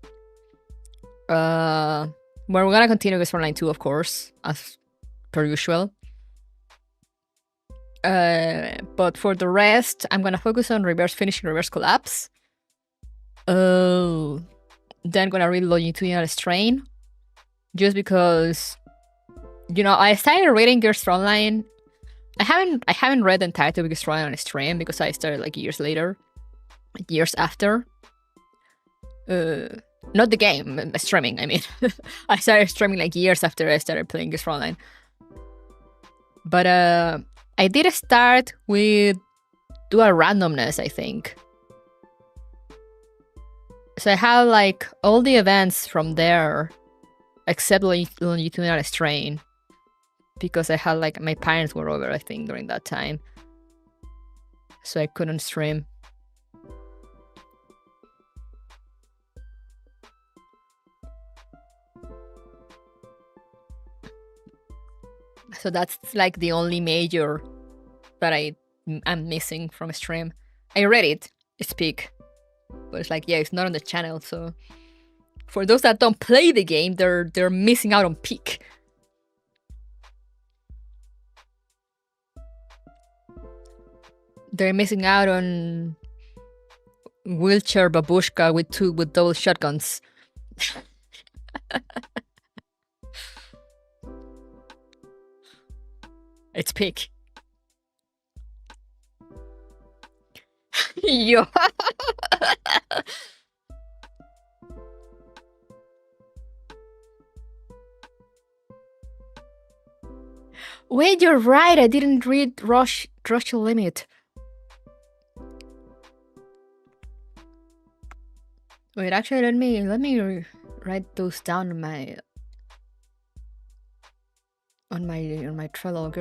we're gonna continue with Frontline 2, of course, as per usual. But for the rest, I'm gonna focus on finishing Reverse Collapse. Then gonna read Longitudinal Strain, just because, you know, I started reading Gears Frontline. I haven't read the entirety of Gears Frontline on stream because I started like years after. Not the game, streaming. I mean, I started streaming like years after I started playing Gears Frontline. But I did start with dual randomness, I think. So I have like all the events from there, except Longitudinal Strain, because I had like my parents were over, I think, during that time, so I couldn't stream. So that's like the only major that I'm missing from a stream. I read it, speak, but it's like, yeah, it's not on the channel. So for those that don't play the game, they're missing out on peak. They're missing out on wheelchair babushka with double shotguns. It's peak. Yo. Wait, you're right. I didn't read Rush Limit. Wait, actually, let me write those down on my Trello.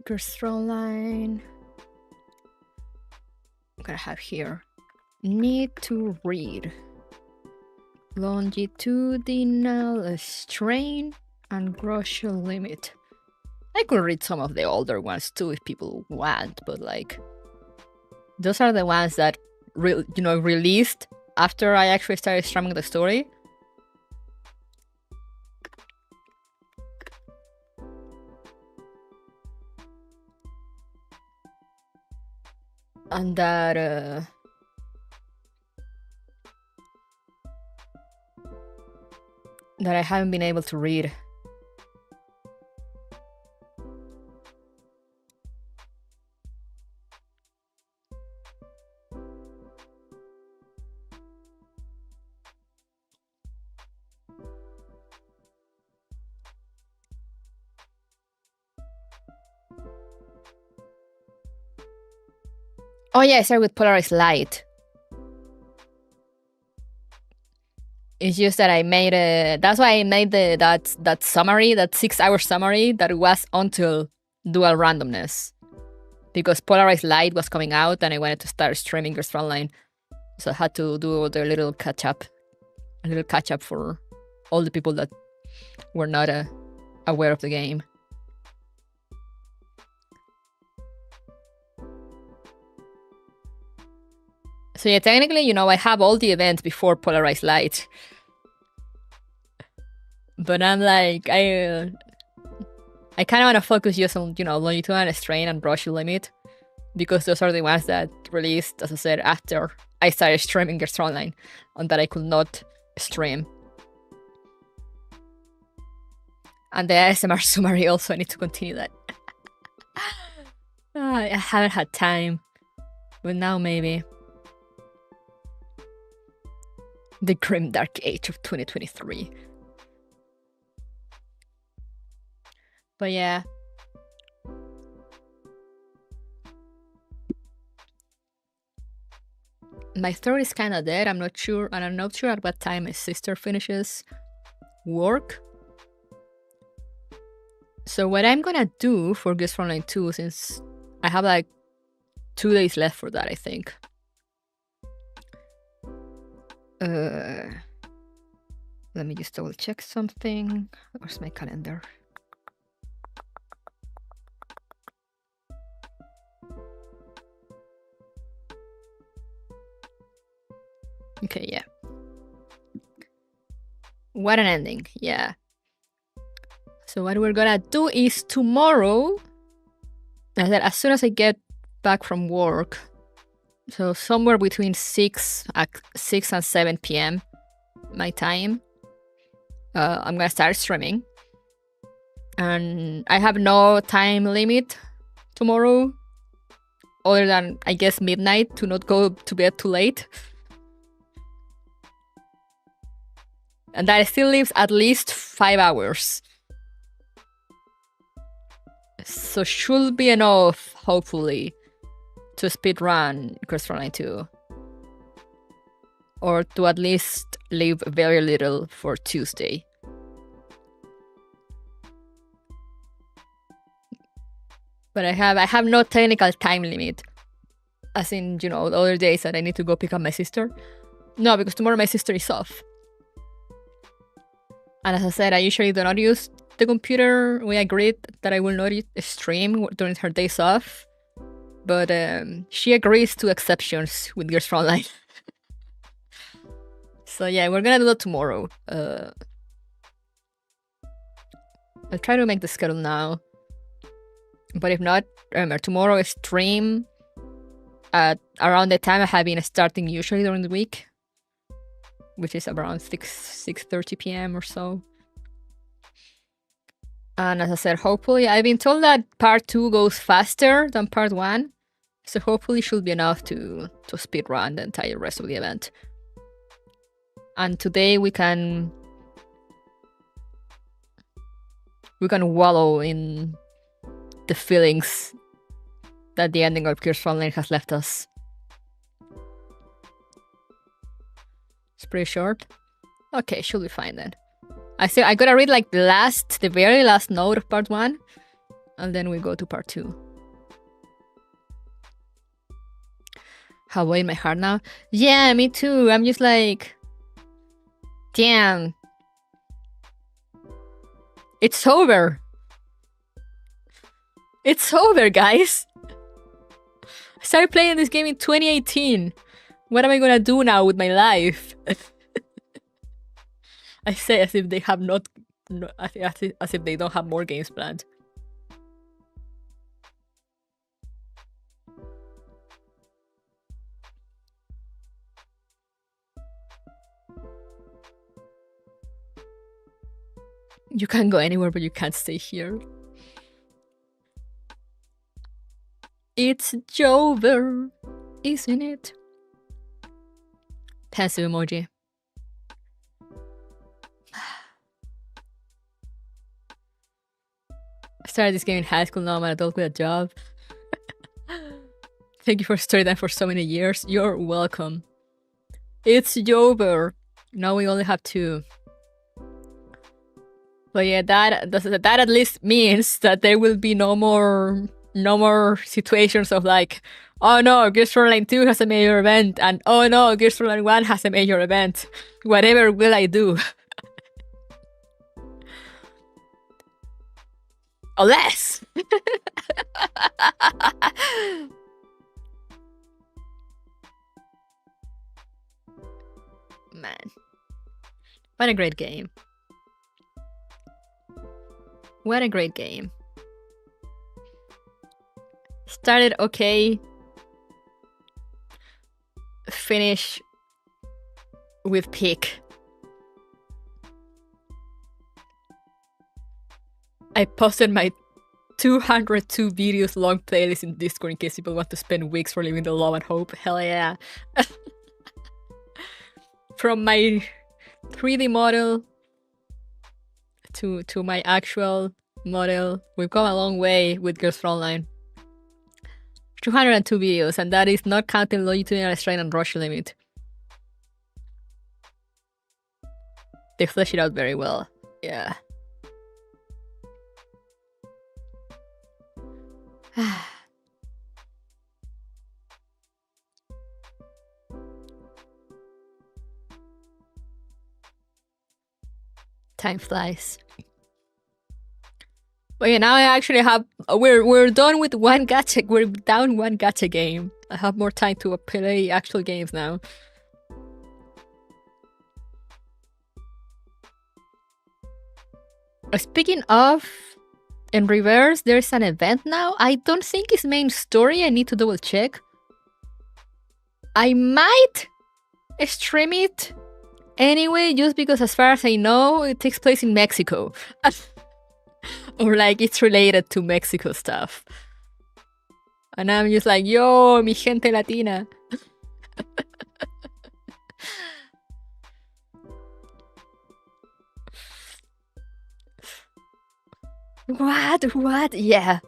Frontline. I'm gonna have here. Need to read. Longitudinal strain and Grosh limit. I could read some of the older ones too if people want, but like those are the ones that released after I actually started streaming the story. And that I haven't been able to read. Oh yeah, I started with polarized light. It's just that I made that's why I made that summary, that 6-hour summary that was until dual randomness. Because polarized light was coming out and I wanted to start streaming Frontline. So I had to do the little catch up for all the people that were not aware of the game. So yeah, technically, I have all the events before polarized light. But I'm like, I kind of want to focus just on, longitudinal strain and brush limit. Because those are the ones that released, as I said, after I started streaming Frontline. And that I could not stream. And the ASMR summary also, I need to continue that. I haven't had time. But now maybe. The grim dark age of 2023. But yeah. My throat is kind of dead. I'm not sure. And I'm not sure at what time my sister finishes work. So what I'm gonna do for Gears Frontline 2, since I have like 2 days left for that, I think. Let me just double check something. Where's my calendar? Okay, yeah. What an ending, yeah. So what we're gonna do is tomorrow, as soon as I get back from work, so somewhere between 6 and 7 p.m. my time, I'm gonna start streaming. And I have no time limit tomorrow, other than, I guess, midnight, to not go to bed too late. And that still leaves at least 5 hours. So should be enough, hopefully, to speedrun Frontline 2. Or to at least leave very little for Tuesday. But I have no technical time limit. As in, the other days that I need to go pick up my sister. No, because tomorrow my sister is off. And as I said, I usually do not use the computer. We agreed that I will not stream during her days off. But she agrees to exceptions with Gears Frontline. So yeah, we're gonna do that tomorrow. I'll try to make the schedule now. But if not, remember, tomorrow is stream at around the time I have been starting usually during the week, which is around 6:30 p.m. or so. And as I said, hopefully, I've been told that part 2 goes faster than part 1, so hopefully it should be enough to speedrun the entire rest of the event. And today we can wallow in the feelings that the ending of Gears Frontline has left us. It's pretty short. Okay, should be fine then. I gotta read like the very last note of part 1, and then we go to part 2. How in my heart now? Yeah, me too. I'm just like, damn. It's over. It's over, guys. I started playing this game in 2018. What am I gonna do now with my life? I say as if they have as if they don't have more games planned. You can go anywhere, but you can't stay here. It's Jover, isn't it? Passive emoji. I started this game in high school, now I'm an adult with a job. Thank you for storytelling that for so many years. You're welcome. It's Jover. Now we only have 2. But yeah, that at least means that there will be no more situations of like, oh no, Gears Frontline 2 has a major event, and oh no, Gears Frontline 1 has a major event. Whatever will I do? Unless! Man. What a great game. What a great game. Started okay. Finish with peak. I posted my 202 videos long playlist in Discord in case people want to spend weeks reliving the love and hope. Hell yeah. From my 3D model to my actual model, we've come a long way with Gears Frontline. 202 videos, and that is not counting longitudinal strain and rush limit. They flesh it out very well. Yeah. Time flies. But yeah, now I actually have we're done with one gacha. We're down one gacha game. I have more time to play actual games now. Speaking of, in reverse, there's an event now. I don't think it's main story. I need to double check. I might stream it anyway, just because as far as I know, it takes place in Mexico. Or like it's related to Mexico stuff. And I'm just like, yo, mi gente latina. What? Yeah.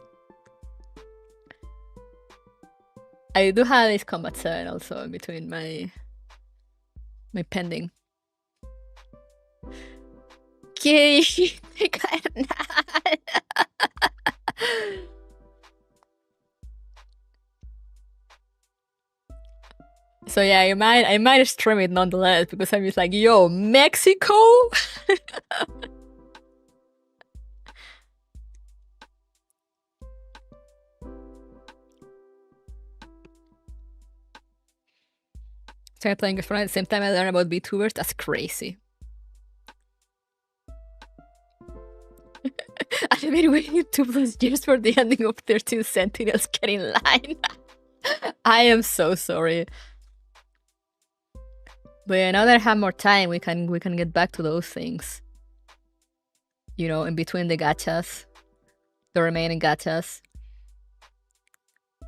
I do have this combat 7 also in between my pending. ¿Qué? Carnal. So yeah, I might stream it nonetheless because I'm just like, yo, Mexico. Started playing Frontline at the same time I learned about VTubers. That's crazy. I've been waiting 2+ years for the ending of 13 Sentinels. Get in line. I am so sorry. But yeah, now that I have more time, we can get back to those things. You know, in between the gachas, the remaining gachas.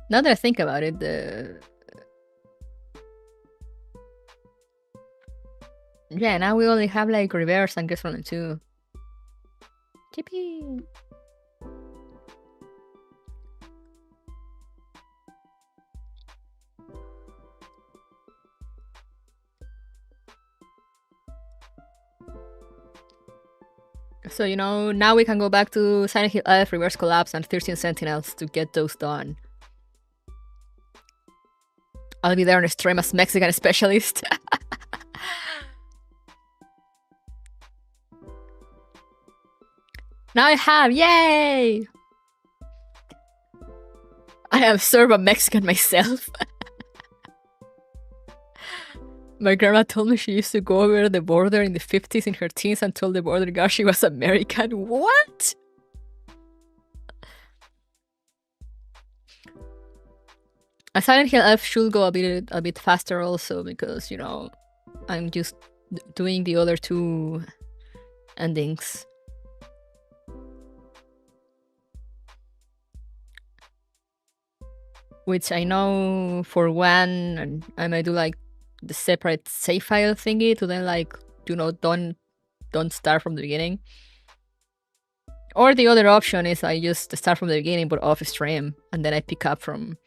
Now that I think about it, yeah, now we only have like reverse and guess from 2. Chippy. So, you know, now we can go back to Silent Hill F, Reverse Collapse, and 13 Sentinels to get those done. I'll be there on a stream as Mexican specialist. Now I have, yay! I am sort of a Mexican myself. My grandma told me she used to go over the border in the 50s in her teens and told the border guard she was American. What? A Silent Hill F should go a bit faster also because, you know, I'm just doing the other 2 endings. Which I know for one, I might do like the separate save file thingy to then like, you know, don't start from the beginning. Or the other option is I just start from the beginning but off stream and then I pick up from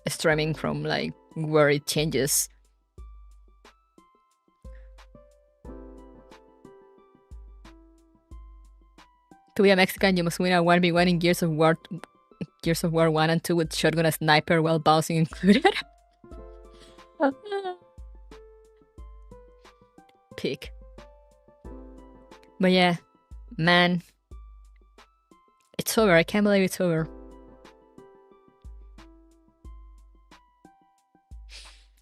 streaming from like where it changes. To be a Mexican, you must win a 1v1 in Gears of War 1 and 2 with shotgun and sniper while bouncing included. Pick. But yeah, man. It's over. I can't believe it's over.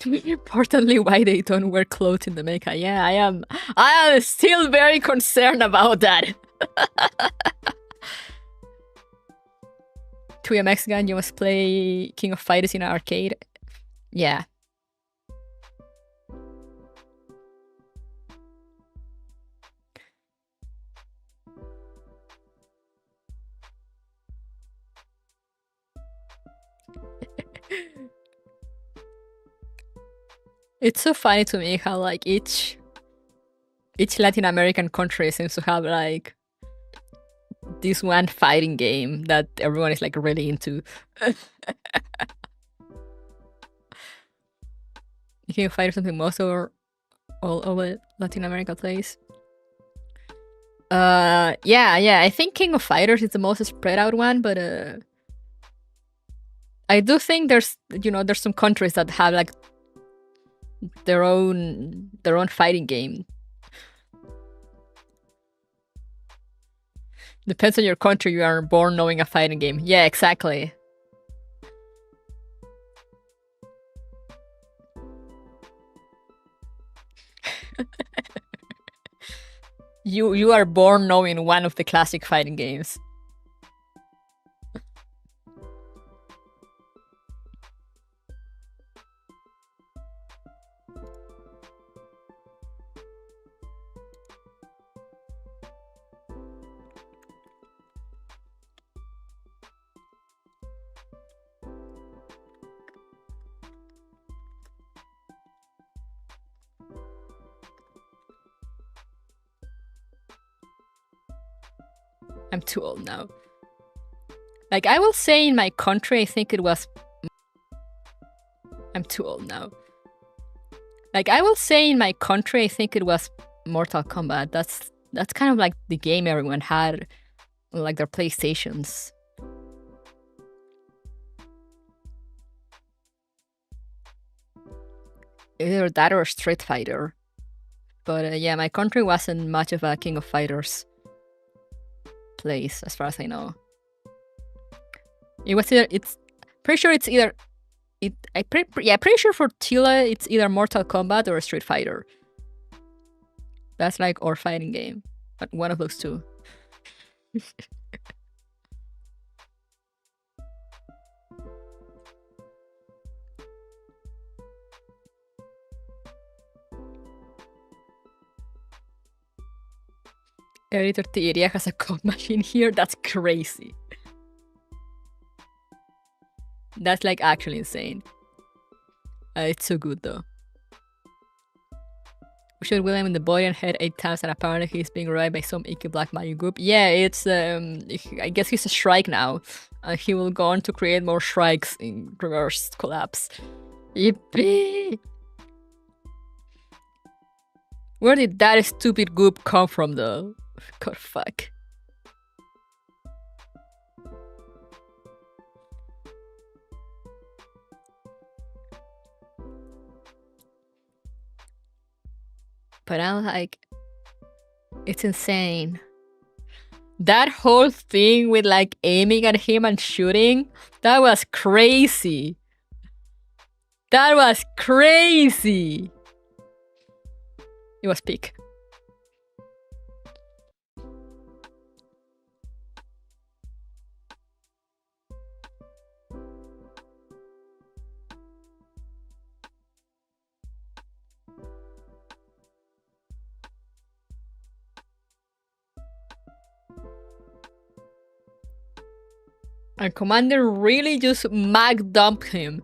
Importantly, why they don't wear clothes in the mecha. Yeah, I am still very concerned about that. To be a Mexican, you must play King of Fighters in an arcade. Yeah. It's so funny to me how like each Latin American country seems to have like this one fighting game that everyone is like really into. King of Fighters something most over all over Latin America plays. Yeah, I think King of Fighters is the most spread out one, but I do think there's some countries that have like their own fighting game. Depends on your country, you are born knowing a fighting game. Yeah, exactly. You are born knowing one of the classic fighting games. I'm too old now. Like, I will say in my country, I think it was... I'm too old now. Like, I will say in my country, I think it was Mortal Kombat. That's kind of like the game everyone had, like their PlayStations. Either that or Street Fighter. But yeah, my country wasn't much of a King of Fighters place, as far as I know. It was either, it's pretty sure it's either, pretty sure for Chile it's either Mortal Kombat or Street Fighter. That's like our fighting game, but one of those two. Every tortilleria has a coffee machine here. That's crazy. That's like actually insane. It's so good though. We shot William in the body and head 8 times, and apparently he's being revived by some icky black magic group. Yeah, it's I guess he's a Shrike now. He will go on to create more Shrikes in reverse collapse. Yippee! Where did that stupid goop come from though? God fuck. But I'm like, it's insane. That whole thing with like aiming at him and shooting, that was crazy. That was crazy. It was peak. And Commander really just mag dumped him.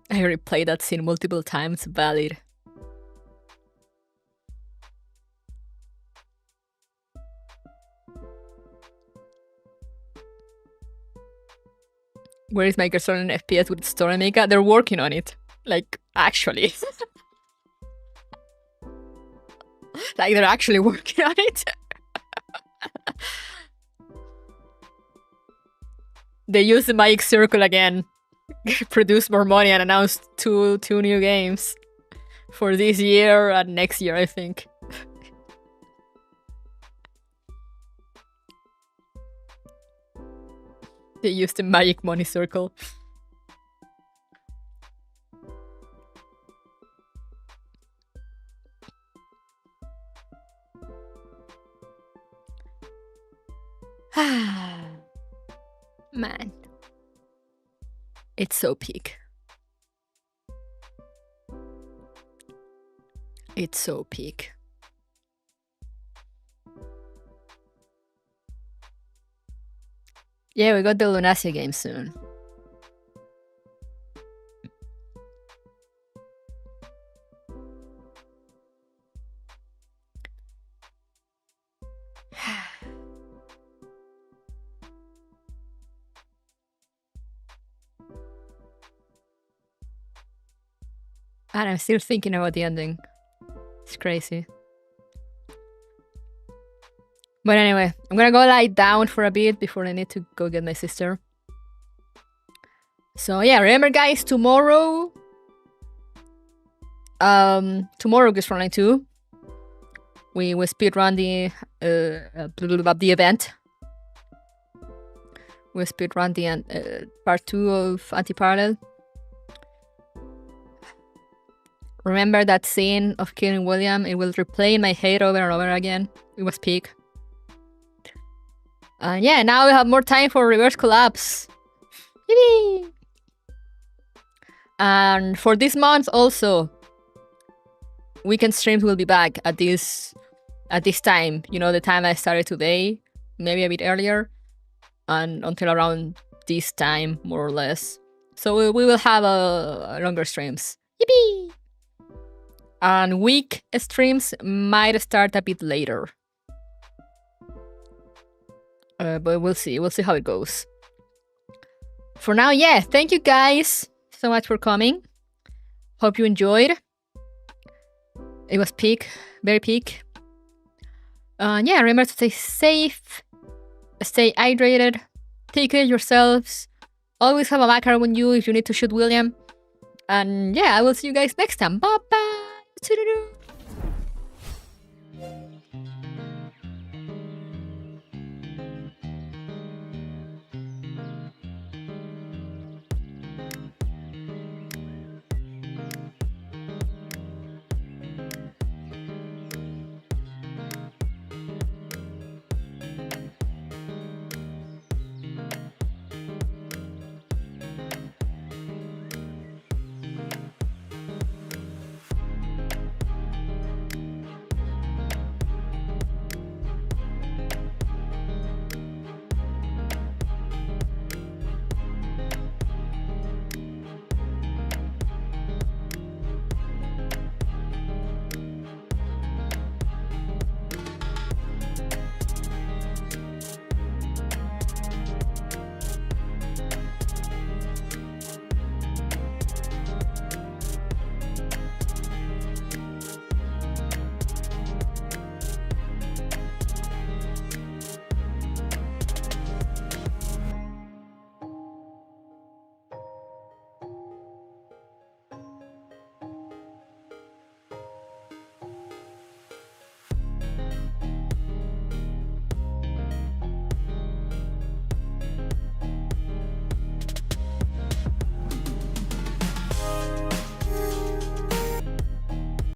I replayed that scene multiple times, valid. Where is my certain FPS with Story Mega? They're working on it. Like, actually. Like, they're actually working on it. They used the Magic Circle again. Produce more money and announce two new games. For this year and next year, I think. They used the Magic Money Circle. Man. It's so peak. It's so peak. Yeah, we got the Lunasia game soon. And I'm still thinking about the ending. It's crazy. But anyway, I'm gonna go lie down for a bit before I need to go get my sister. So yeah, remember guys, tomorrow... tomorrow goes Frontline 2. We will speedrun the event. We'll speedrun the part 2 of Anti-Parallel. Remember that scene of killing William? It will replay in my head over and over again. It was peak. Yeah, now we have more time for reverse collapse. Yippee! And for this month also, weekend streams will be back at this time. You know, the time I started today, maybe a bit earlier, and until around this time, more or less. So we will have longer streams. Yippee! And week streams might start a bit later. But we'll see. We'll see how it goes. For now, yeah, thank you guys so much for coming. Hope you enjoyed. It was peak, very peak. Yeah, remember to stay safe, stay hydrated, Take care of yourselves. Always have a backup on you if you need to shoot William. And yeah, I will see you guys next time. Bye bye.